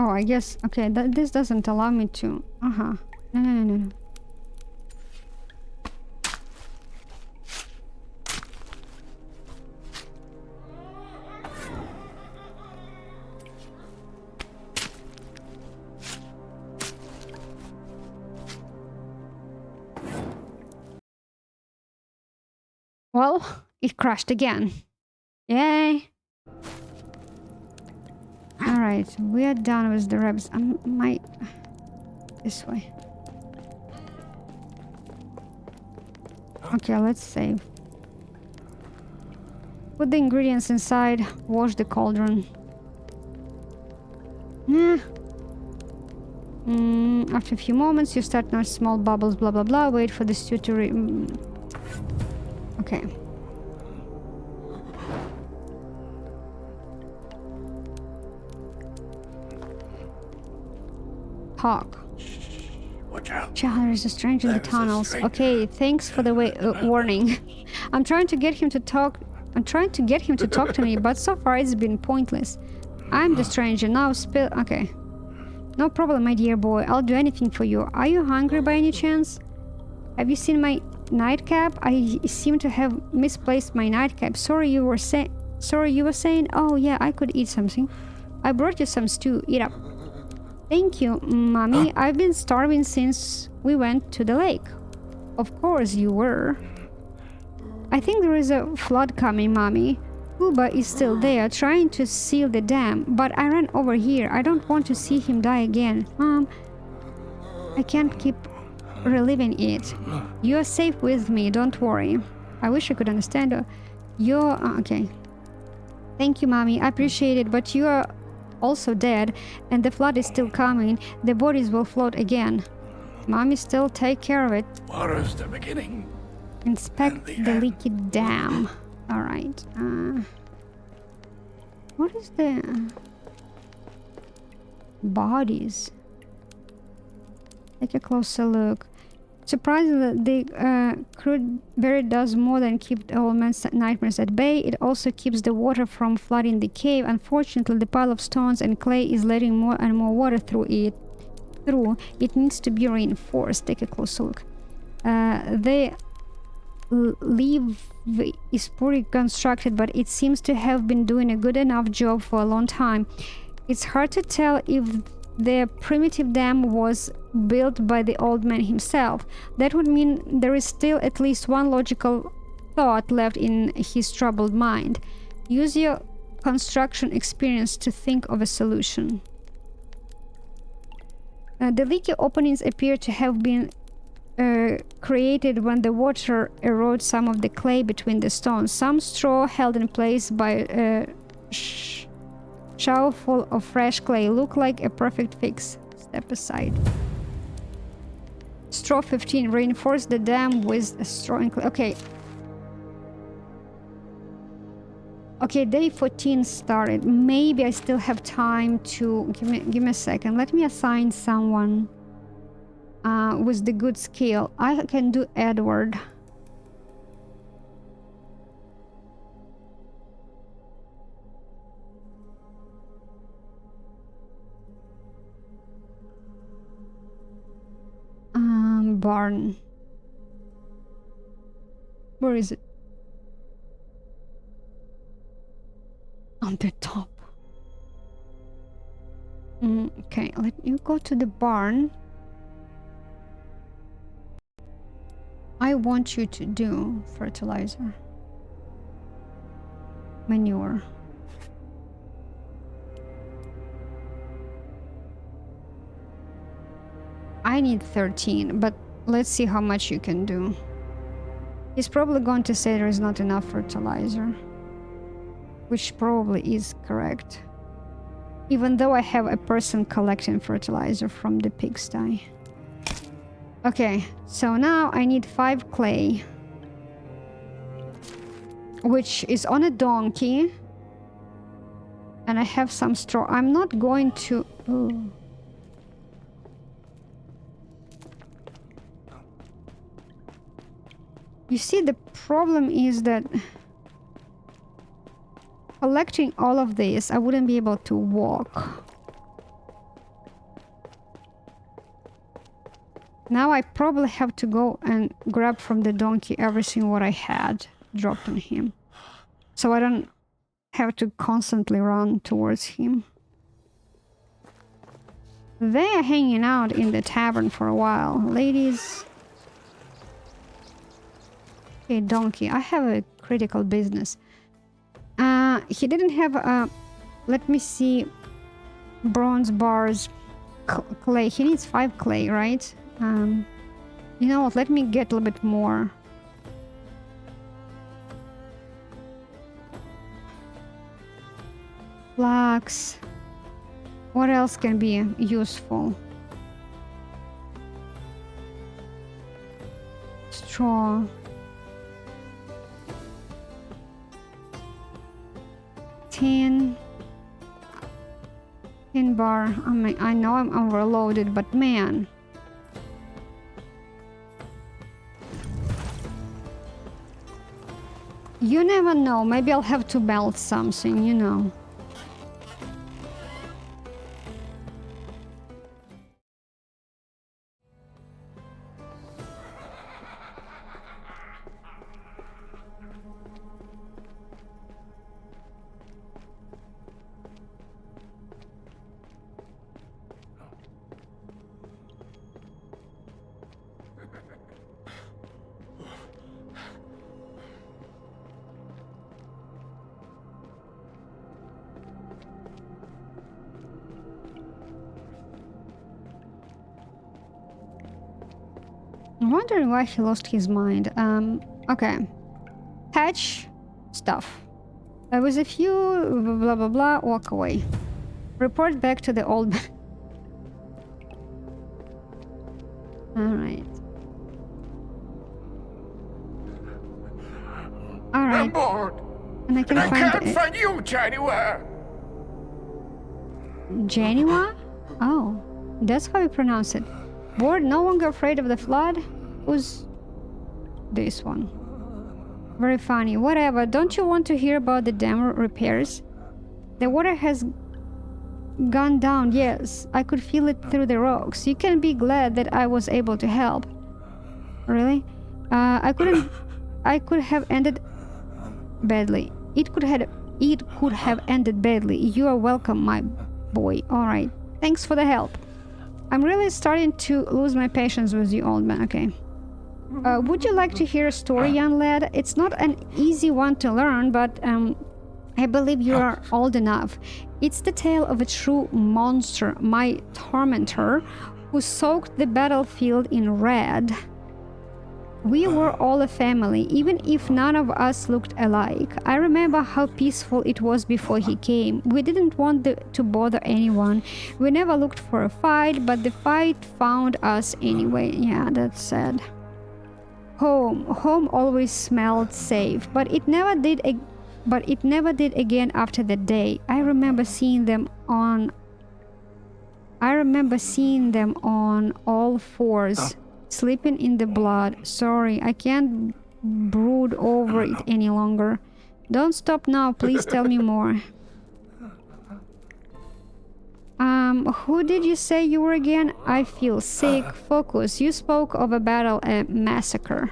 Oh, I guess... Okay, this doesn't allow me to... No. Well, it crashed again. Yay! Alright, we are done with the rabbits. This way. Okay, let's save. Put the ingredients inside. Wash the cauldron. Nah. After a few moments, you start notice small bubbles, blah blah blah. Wait for the stew to okay. Hawk. Watch out. Child, there is a stranger in the There is a tunnels. stranger. Okay, thanks for the warning. I'm trying to get him to talk. I'm trying to get him to talk to me, but so far it's been pointless. I'm the stranger now. Okay. No problem, my dear boy. I'll do anything for you. Are you hungry by any chance? Have you seen my nightcap? I seem to have misplaced my nightcap. Sorry, you were saying. Oh yeah, I could eat something. I brought you some stew. Eat up. Thank you, Mommy. I've been starving since we went to the lake. Of course you were. I think there is a flood coming, Mommy. Kuba is still there, trying to seal the dam, but I ran over here. I don't want to see him die again. Mom, I can't keep reliving it. You're safe with me, don't worry. I wish I could understand. You're... okay. Thank you, Mommy. I appreciate it, but you are also dead, and the flood is still coming. The bodies will float again. Mommy, still take care of it. Water's the beginning. Inspect And the the leaky dam. Alright. What is the... bodies? Take a closer look. Surprisingly, the crude berry does more than keep the old man's nightmares at bay. It also keeps the water from flooding the cave. Unfortunately, the pile of stones and clay is letting more and more water through. It needs to be reinforced. Take a closer look. The leaf is poorly constructed, but it seems to have been doing a good enough job for a long time. It's hard to tell if the primitive dam was built by the old man himself. That would mean there is still at least one logical thought left in his troubled mind. Use your construction experience to think of a solution. The leaky openings appear to have been created when the water eroded some of the clay between the stones. Some straw held in place by a showerful of fresh clay look like a perfect fix. Step aside. Straw 15. Reinforce the dam with a straw and clay. Okay. Okay, day 14 started. Maybe I still have time to... Give me a second. Let me assign someone with the good skill. I can do Edward. Barn. Where is it? On the top. Okay, let you go to the barn. I want you to do fertilizer. Manure. I need 13, but let's see how much you can do. He's probably going to say there is not enough fertilizer, which probably is correct. Even though I have a person collecting fertilizer from the pigsty. Okay, so now I need 5 clay, which is on a donkey, and I have some straw. I'm not going to... Ooh. You see, the problem is that collecting all of this, I wouldn't be able to walk. Now I probably have to go and grab from the donkey everything what I had dropped on him. So I don't have to constantly run towards him. They are hanging out in the tavern for a while. Ladies... Okay, donkey. I have a critical business. He didn't have a... Let me see. Bronze bars. Clay. He needs 5 clay, right? You know what? Let me get a little bit more. Flax. What else can be useful? Straw. Tin. Tin bar. I mean, I know I'm overloaded, but man. You never know. Maybe I'll have to melt something, you know. I'm wondering why he lost his mind. Okay. Patch stuff. With a few blah blah blah, walk away. Report back to the old man. Alright. I'm Alright. bored. And I can And I find can't find you anywhere. Genoa? Oh, that's how you pronounce it. Bored, no longer afraid of the flood? Who's this one? Very funny. Whatever, don't you want to hear about the dam repairs? The water has gone down, yes. I could feel it through the rocks. You can be glad that I was able to help. Really? I could have ended badly. It could have ended badly. You are welcome, my boy. Alright. Thanks for the help. I'm really starting to lose my patience with you, old man. Okay. Would you like to hear a story, young lad? It's not an easy one to learn, but I believe you are old enough. It's the tale of a true monster, my tormentor, who soaked the battlefield in red. We were all a family, even if none of us looked alike. I remember how peaceful it was before he came. We didn't want to bother anyone. We never looked for a fight, but the fight found us anyway. Yeah, that's sad. Home always smelled safe, but it never did again after that day. I remember seeing them on all fours. Sleeping in the blood. Sorry, I can't brood over it any longer. Don't stop now, please tell me more. Who did you say you were again? I feel sick. Focus. You spoke of a battle, a massacre.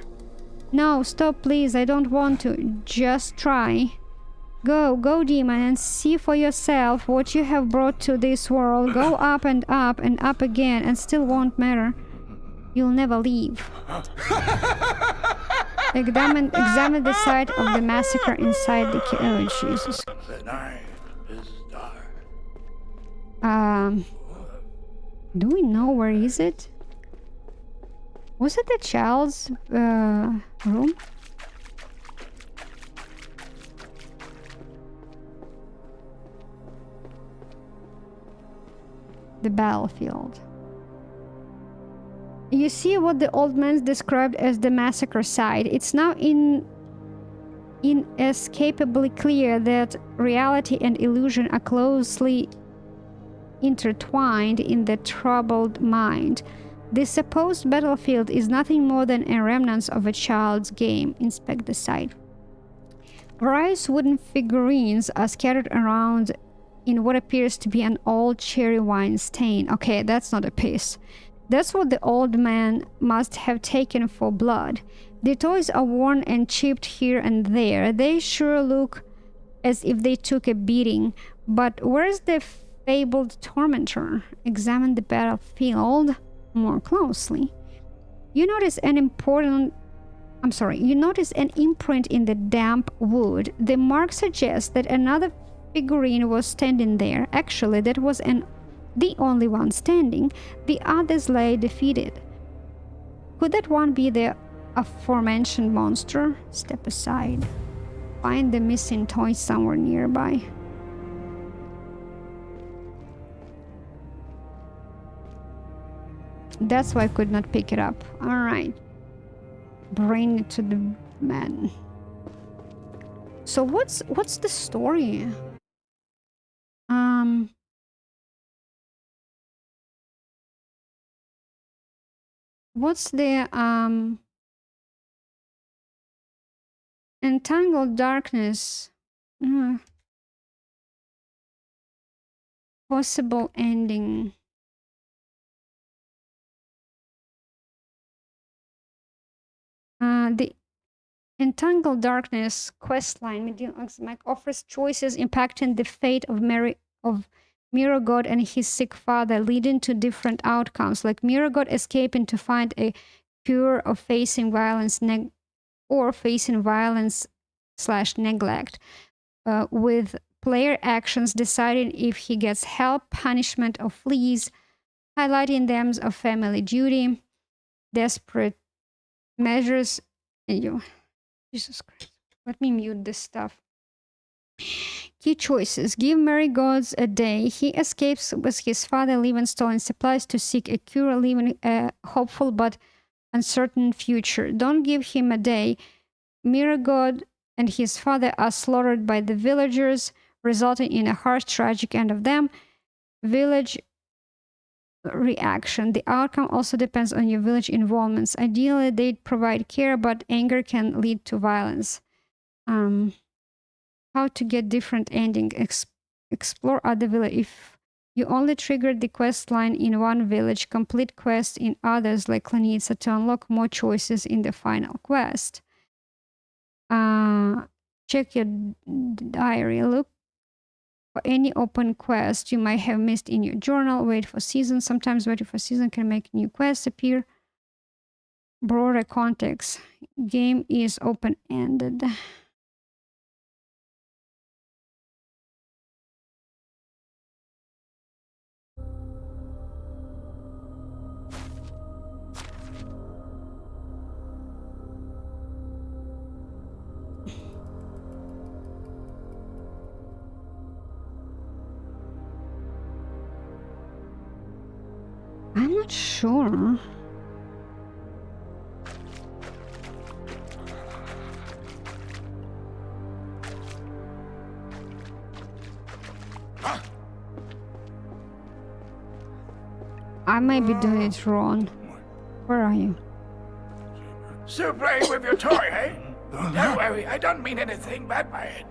No, stop please, I don't want to. Just try. Go demon, and see for yourself what you have brought to this world. Go up and up again, and still won't matter. You'll never leave. Examine the site of the massacre inside the cave. Oh, Jesus. The night is dark. Do we know where is it? Was it the child's room? The battlefield. You see what the old man described as the massacre site. It's now inescapably clear that reality and illusion are closely intertwined in the troubled mind. The supposed battlefield is nothing more than a remnant of a child's game. Inspect the site. Various wooden figurines are scattered around in what appears to be an old cherry wine stain. Okay, that's not a piece. That's what the old man must have taken for blood. The toys are worn and chipped here and there. They sure look as if they took a beating. But where's the fabled tormentor? Examine the battlefield more closely. You notice an imprint in the damp wood. The mark suggests that another figurine was standing there. Actually, that was the only one standing. The others lay defeated. Could that one be the aforementioned monster? Step aside. Find the missing toy somewhere nearby. That's why I could not pick it up. Alright. Bring it to the man. So what's the story? What's the entangled darkness? Possible ending. The Entangled Darkness questline offers choices impacting the fate of Mirror God and his sick father, leading to different outcomes, like Mirror God escaping to find a cure of facing violence or facing violence/neglect, with player actions deciding if he gets help, punishment, or flees, highlighting themes of family duty, desperate measures, and Jesus Christ. Let me mute this stuff. Key choices. Give Mary Gods a day. He escapes with his father, leaving stolen supplies to seek a cure, leaving a hopeful but uncertain future. Don't give him a day. Mirror God and his father are slaughtered by the villagers, resulting in a harsh, tragic end of them. Village reaction. The outcome also depends on your village involvements. Ideally, they provide care, but anger can lead to violence. How to get different ending. Explore other village. If you only triggered the quest line in one village, complete quests in others like Klanitsa to unlock more choices in the final quest. Check your diary. Look for any open quest you might have missed in your journal. Wait for season. Sometimes waiting for season can make new quests appear. Broader context. Game is open-ended. I'm not sure. I might be doing it wrong. Where are you? Still playing with your toy, eh? Don't worry, I don't mean anything bad by it.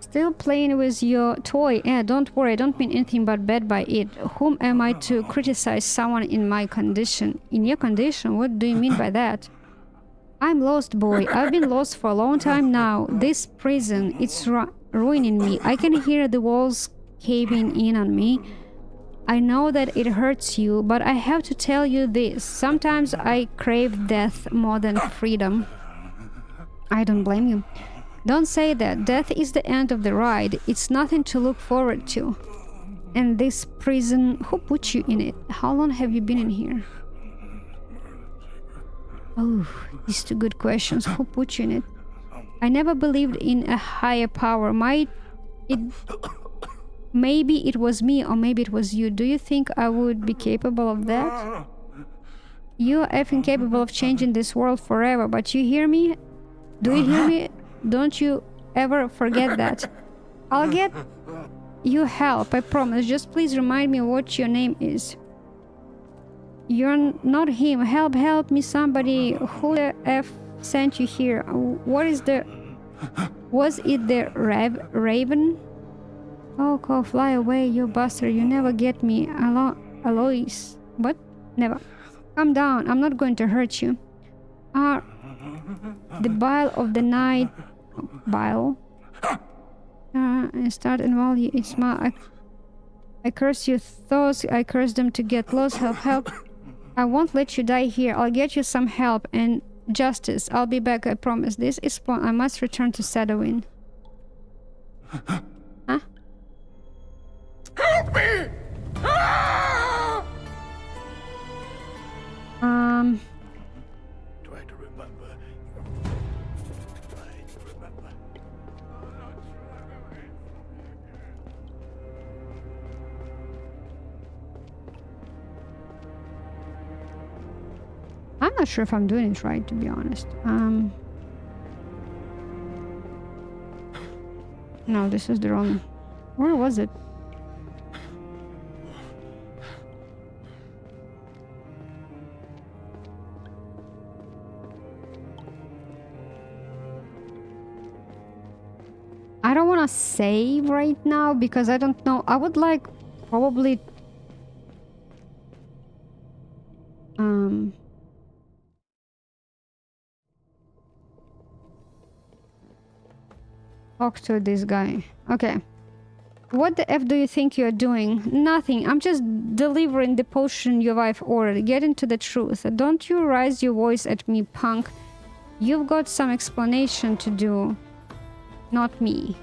Still playing with your toy. Yeah, don't worry, I don't mean anything but bad by it. Whom am I to criticize someone in my condition? In your condition? What do you mean by that? I'm lost, boy. I've been lost for a long time now. This prison, it's ruining me. I can hear the walls caving in on me. I know that it hurts you, but I have to tell you this. Sometimes I crave death more than freedom. I don't blame you. Don't say that. Death is the end of the ride. It's nothing to look forward to. And this prison, who put you in it? How long have you been in here? Oh, these two good questions. Who put you in it? I never believed in a higher power. Maybe it was me, or maybe it was you. Do you think I would be capable of that? You're effing capable of changing this world forever, but you hear me? Do you hear me? Don't you ever forget that. I'll get you help, I promise. Just please remind me what your name is. You're not him. Help me, somebody. Who the F sent you here? What is the... Was it the Raven? Oh, go fly away, you bastard. You never get me. Alois. What? Never. Calm down. I'm not going to hurt you. The bile of the night... Bile? I start and while it's my... I curse your thoughts. I curse them to get lost. Help. I won't let you die here. I'll get you some help and justice. I'll be back, I promise. This is Spawn. I must return to Shadowin. Huh? Help me! Ah! Try to remember. Try to remember. not sure if I'm doing it right, to be honest. No, this is the wrong... Where was it? I don't want to save right now because I don't know. I would like probably... talk to this guy. Okay. What the F do you think you're doing? Nothing. I'm just delivering the potion your wife ordered. Get into the truth. Don't you raise your voice at me, punk. You've got some explanation to do. Not me.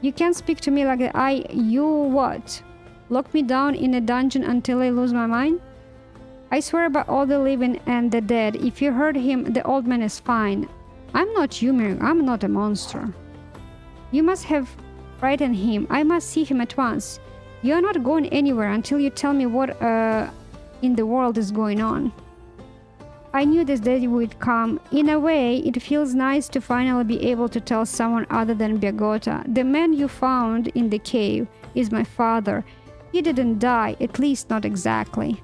You can't speak to me like that. You what? Lock me down in a dungeon until I lose my mind? I swear by all the living and the dead, if you hurt him, the old man is fine. I'm not human. I'm not a monster. You must have frightened him. I must see him at once. You're not going anywhere until you tell me what in the world is going on. I knew this day would come. In a way, it feels nice to finally be able to tell someone other than Biagota. The man you found in the cave is my father. He didn't die, at least not exactly.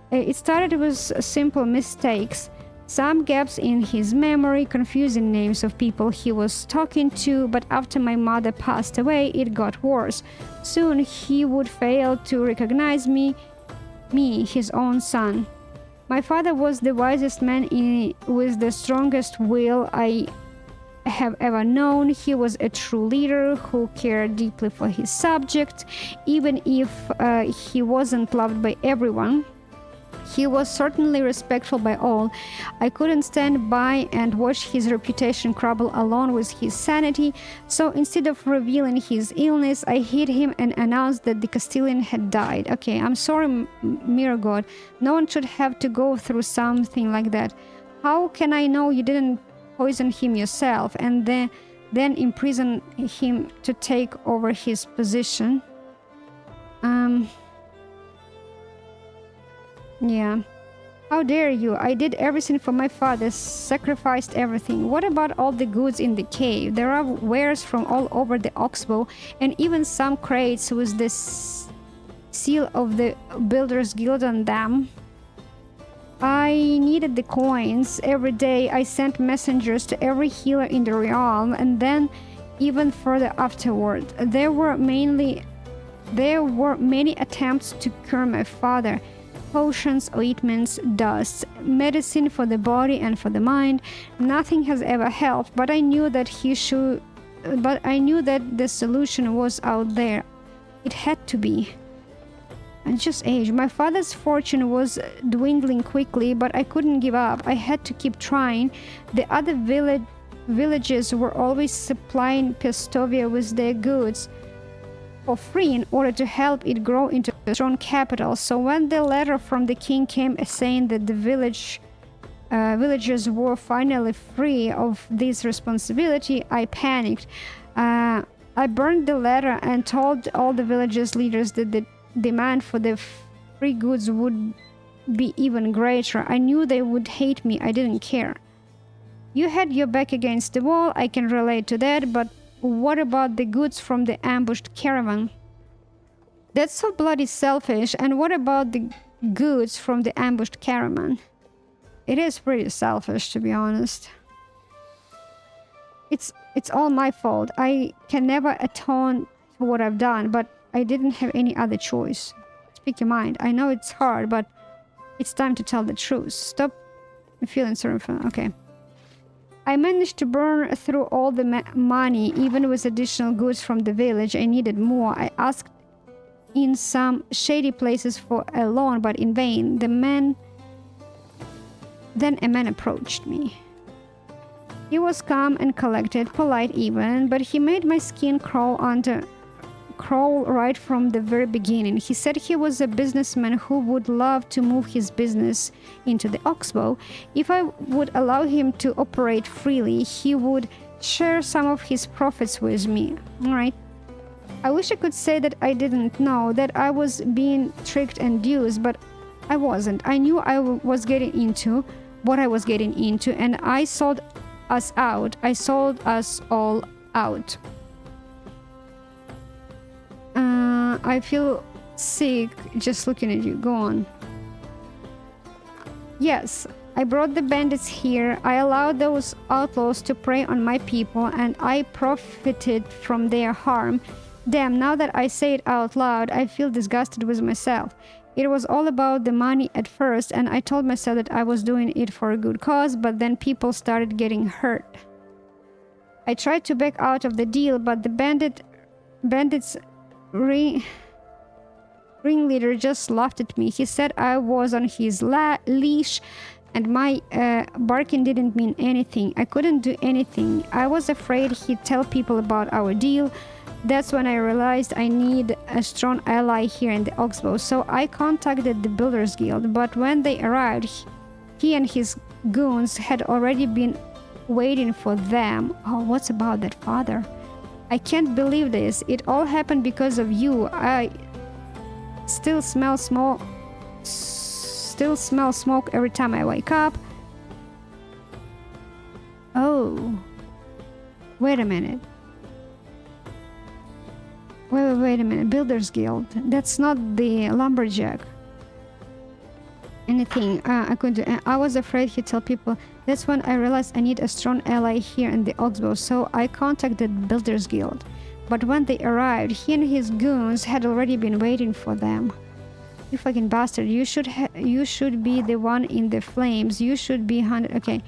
It started with simple mistakes. Some gaps in his memory, confusing names of people he was talking to, but after my mother passed away, it got worse. Soon he would fail to recognize me, his own son. My father was the wisest man with the strongest will I have ever known. He was a true leader who cared deeply for his subject, even if he wasn't loved by everyone. He was certainly respectful by all. I couldn't stand by and watch his reputation crumble along with his sanity, so instead of revealing his illness, I hid him and announced that the Castilian had died. Okay, I'm sorry, mere God. No one should have to go through something like that. How can I know you didn't poison him yourself and then imprison him to take over his position? Yeah. How dare you? I did everything for my father, sacrificed everything. What about all the goods in the cave? There are wares from all over the Oxbow, and even some crates with the seal of the Builders Guild on them. I needed the coins. Every day I sent messengers to every healer in the realm, and then even further afterward. There were many attempts to cure my father. Potions, ointments, dusts, medicine for the body and for the mind. Nothing has ever helped, but I knew that the solution was out there. It had to be. And just age. My father's fortune was dwindling quickly, but I couldn't give up. I had to keep trying. The other villages were always supplying Pestovia with their goods for free in order to help it grow into a strong capital. So when the letter from the king came saying that the villagers were finally free of this responsibility, I panicked. I burned the letter and told all the villagers leaders that the demand for the free goods would be even greater. I knew they would hate me. I didn't care. You had your back against the wall. I can relate to that, but what about the goods from the ambushed caravan? That's so bloody selfish. And what about the goods from the ambushed caravan? It is pretty selfish, to be honest. It's all my fault. I can never atone for what I've done, but I didn't have any other choice. Speak your mind. I know it's hard, but it's time to tell the truth. Stop feeling sorry for... Okay. I managed to burn through all the money, even with additional goods from the village. I needed more. I asked in some shady places for a loan, but in vain. Then a man approached me. He was calm and collected, polite even, but he made my skin crawl right from the very beginning. He said he was a businessman who would love to move his business into the Oxbow. If I would allow him to operate freely, he would share some of his profits with me. Alright. I wish I could say that I didn't know, that I was being tricked and used, but I wasn't. I knew was getting into what I was getting into, and I sold us out. I sold us all out. I feel sick just looking at you. Go on. Yes, I brought the bandits here. I allowed those outlaws to prey on my people, and I profited from their harm. Damn, now that I say it out loud, I feel disgusted with myself. It was all about the money at first, and I told myself that I was doing it for a good cause, but then people started getting hurt. I tried to back out of the deal, but the bandits ringleader just laughed at me. He said I was on his leash, and my barking didn't mean anything. I couldn't do anything. I was afraid he'd tell people about our deal. That's when I realized I need a strong ally here in the Oxbow, so I contacted the Builders Guild, but when they arrived, he and his goons had already been waiting for them. Oh, what's about that father? I can't believe this. It all happened because of you. I still smell smoke every time I wake up. Oh. Wait a minute. Wait a minute. Builders Guild. That's not the lumberjack. Anything. I was afraid he'd tell people. That's when I realized I need a strong ally here in the Oxbow, so I contacted Builders Guild. But when they arrived, he and his goons had already been waiting for them. You fucking bastard. You should be the one in the flames. You should be hunted. Okay.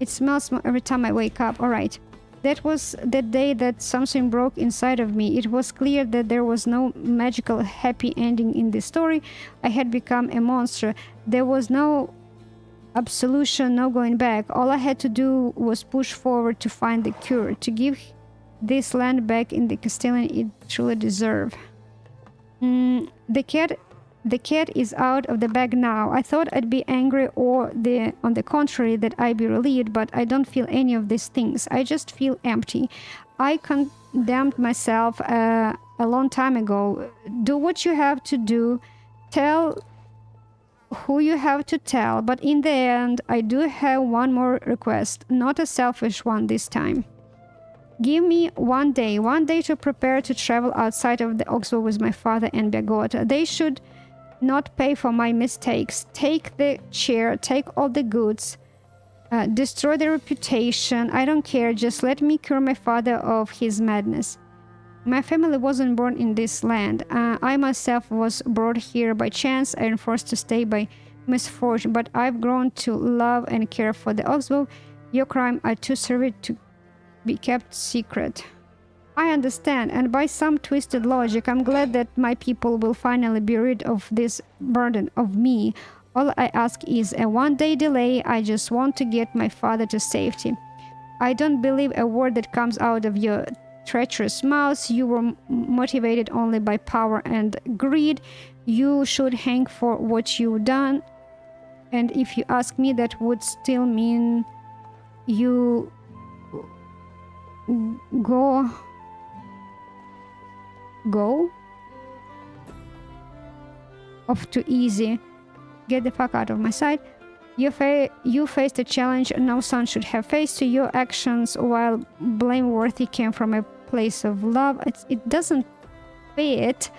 It smells every time I wake up. Alright. That was the day that something broke inside of me. It was clear that there was no magical happy ending in this story. I had become a monster. There was no absolution, no going back. All I had to do was push forward to find the cure, to give this land back in the Castellan it truly deserved. The cat is out of the bag now. I thought I'd be angry or on the contrary that I'd be relieved, but I don't feel any of these things. I just feel empty. I condemned myself a long time ago. Do what you have to do. Tell who you have to tell. But in the end, I do have one more request. Not a selfish one this time. Give me one day to prepare to travel outside of the Oxbow with my father and Begota. They should not pay for my mistakes. Take the chair, take all the goods, destroy their reputation. I don't care, just let me cure my father of his madness. My family wasn't born in this land. I myself was brought here by chance and forced to stay by misfortune, but I've grown to love and care for the Oxbow. Your crime are too sordid to be kept secret. I understand, and by some twisted logic, I'm glad that my people will finally be rid of this burden of me. All I ask is a one-day delay. I just want to get my father to safety. I don't believe a word that comes out of your treacherous mouth. You were motivated only by power and greed. You should hang for what you've done. And if you ask me, that would still mean you go off too easy. Get the fuck out of my sight. You faced a challenge no son should have faced. To your actions, while blameworthy, came from a place of love. It doesn't fit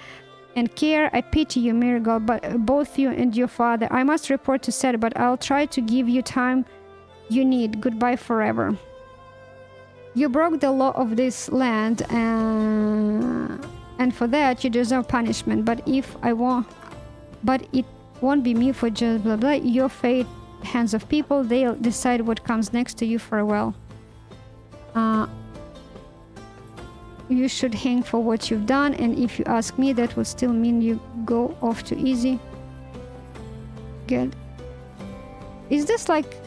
and care. I pity you, Miracle, but both you and your father. I must report to Seth, but I'll try to give you time you need. Goodbye forever. You broke the law of this land, and for that you deserve punishment. But it won't be me for just blah blah. Your fate, hands of people. They'll decide what comes next to you. Farewell. You should hang for what you've done, and if you ask me, that would still mean you go off too easy. Good. Is this like...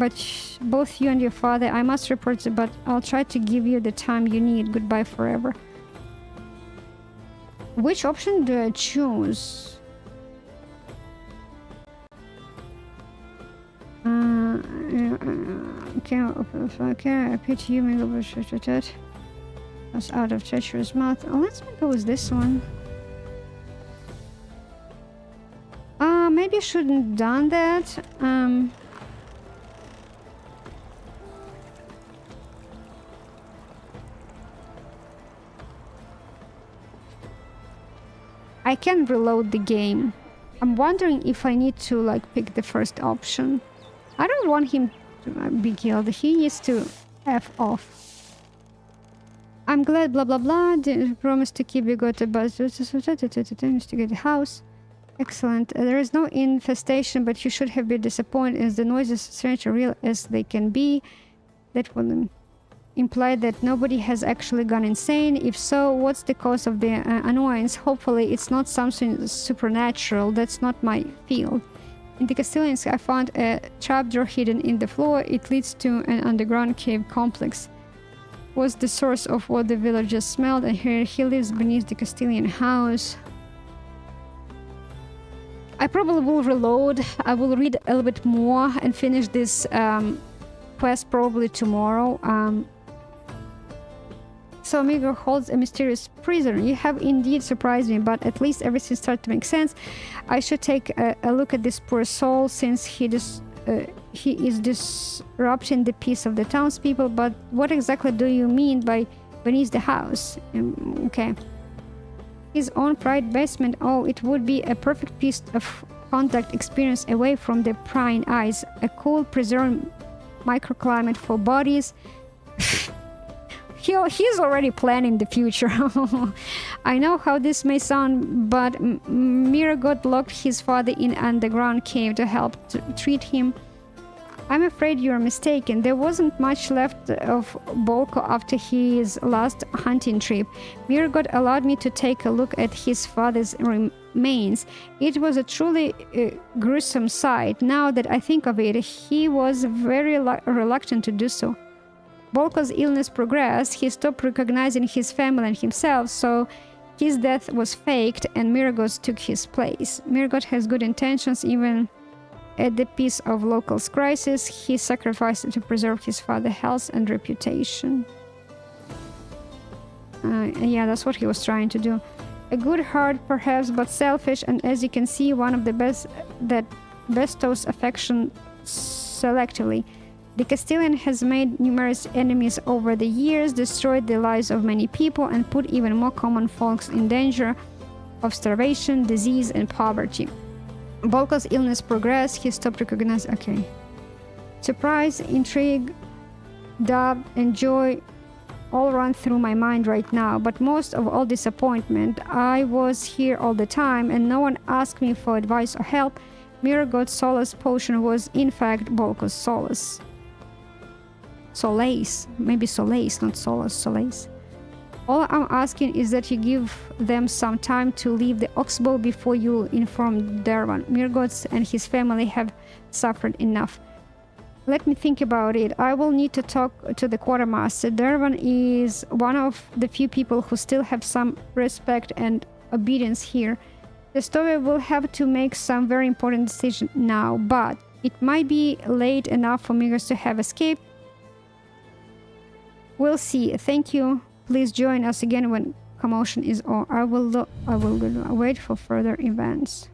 but both you and your father, I must report it, but I'll try to give you the time you need. Goodbye forever. Which option do I choose? Okay, I pity you, maybe that's out of treacherous mouth. Oh, let's go with this one. I shouldn't done that. I can reload the game. I'm wondering if I need to like pick the first option. I don't want him to be killed. He needs to F off. I'm glad blah blah blah. Promise to keep you got a buzz. Investigate the house. Excellent. There is no infestation, but you should have been disappointed as the noises strange and real as they can be. That would imply that nobody has actually gone insane. If so, what's the cause of the annoyance? Hopefully it's not something supernatural. That's not my field. In the Castilians, I found a trapdoor hidden in the floor. It leads to an underground cave complex. Was the source of what the villagers smelled, and here he lives beneath the Castilian house. I probably will reload. I will read a little bit more and finish this quest probably tomorrow. So Mirror holds a mysterious prisoner. You have indeed surprised me, but at least everything started to make sense. I should take a look at this poor soul, since he is disrupting the peace of the townspeople. But what exactly do you mean by beneath the house? Okay. His own private basement. Oh, it would be a perfect piece of contact experience away from the prying eyes. A cool, preserved microclimate for bodies. He's already planning the future. I know how this may sound, but Miragod locked his father in an underground cave to help treat him. I'm afraid you're mistaken. There wasn't much left of Bolko after his last hunting trip. Miragod allowed me to take a look at his father's remains. It was a truly gruesome sight. Now that I think of it, he was very reluctant to do so. Bolko's illness progressed. He stopped recognizing his family and himself, so his death was faked and Miragod took his place. Miragod has good intentions. Even at the peace of local crisis, he sacrificed to preserve his father's health and reputation. Yeah, that's what he was trying to do. A good heart, perhaps, but selfish, and as you can see, one of the best that bestows affection selectively. The Castilian has made numerous enemies over the years, destroyed the lives of many people, and put even more common folks in danger of starvation, disease, and poverty. Bolko's illness progressed. He stopped recognizing. Okay. Surprise, intrigue, doubt, and joy all run through my mind right now, but most of all disappointment. I was here all the time, and no one asked me for advice or help. Miragod's solace potion was, in fact, Bolko's solace. Solace. Maybe solace, not solace. Solace. All I'm asking is that you give them some time to leave the Oxbow before you inform Dervan. Mirgods and his family have suffered enough. Let me think about it. I will need to talk to the quartermaster. Dervan is one of the few people who still have some respect and obedience here. The story will have to make some very important decision now, but it might be late enough for Mirgods to have escaped. We'll see. Thank you. Please join us again when commotion is on. I will wait for further events.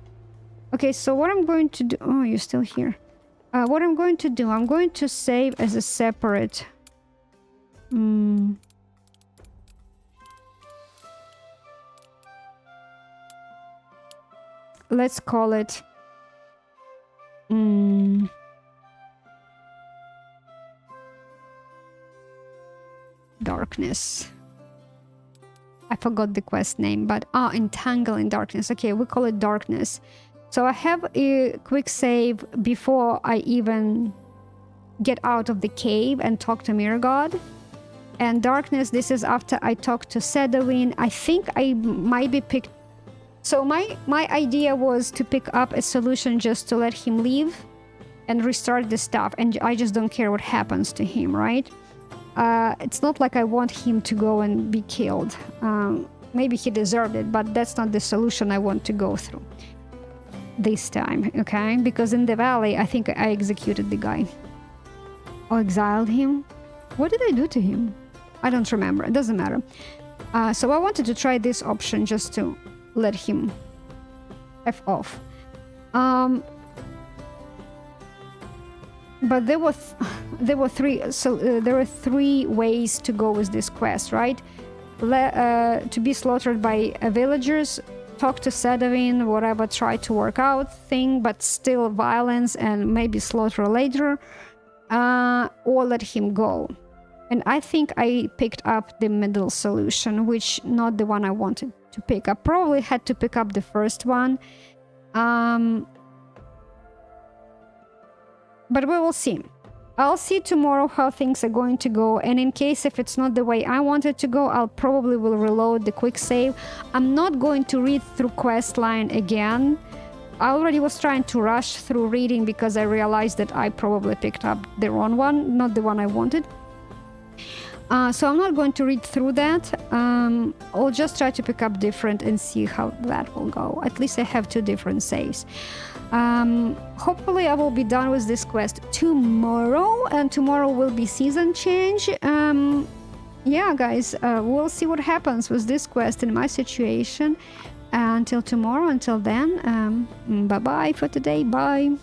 Okay, so what I'm going to do... Oh, you're still here. What I'm going to do, I'm going to save as a separate... Let's call it... Darkness. I forgot the quest name, but Entangle in Darkness. Okay, we call it Darkness. So I have a quick save before I even get out of the cave and talk to Miragod. And Darkness, this is after I talk to Sedowin. I think I might be picked. So my idea was to pick up a solution just to let him leave and restart the stuff, and I just don't care what happens to him, right? It's not like I want him to go and be killed. Maybe he deserved it, but that's not the solution I want to go through this time, okay? Because in the valley, I think I executed the guy. Or exiled him? What did I do to him? I don't remember. It doesn't matter. So I wanted to try this option just to let him F off. but there were three. So there are three ways to go with this quest, right? To be slaughtered by villagers, talk to Sadovin, whatever, try to work out thing, but still violence and maybe slaughter later, or let him go. And I think I picked up the middle solution, which not the one I wanted to pick up. Probably had to pick up the first one. But we will see. I'll see tomorrow how things are going to go, and in case if it's not the way I wanted to go, I'll probably will reload the quick save. I'm not going to read through quest line again. I already was trying to rush through reading because I realized that I probably picked up the wrong one, not the one I wanted. So I'm not going to read through that. I'll just try to pick up different and see how that will go. At least I have 2 different saves. Hopefully I will be done with this quest tomorrow, and tomorrow will be season change. Yeah, guys, we'll see what happens with this quest in my situation. Until tomorrow, until then, bye-bye for today. Bye.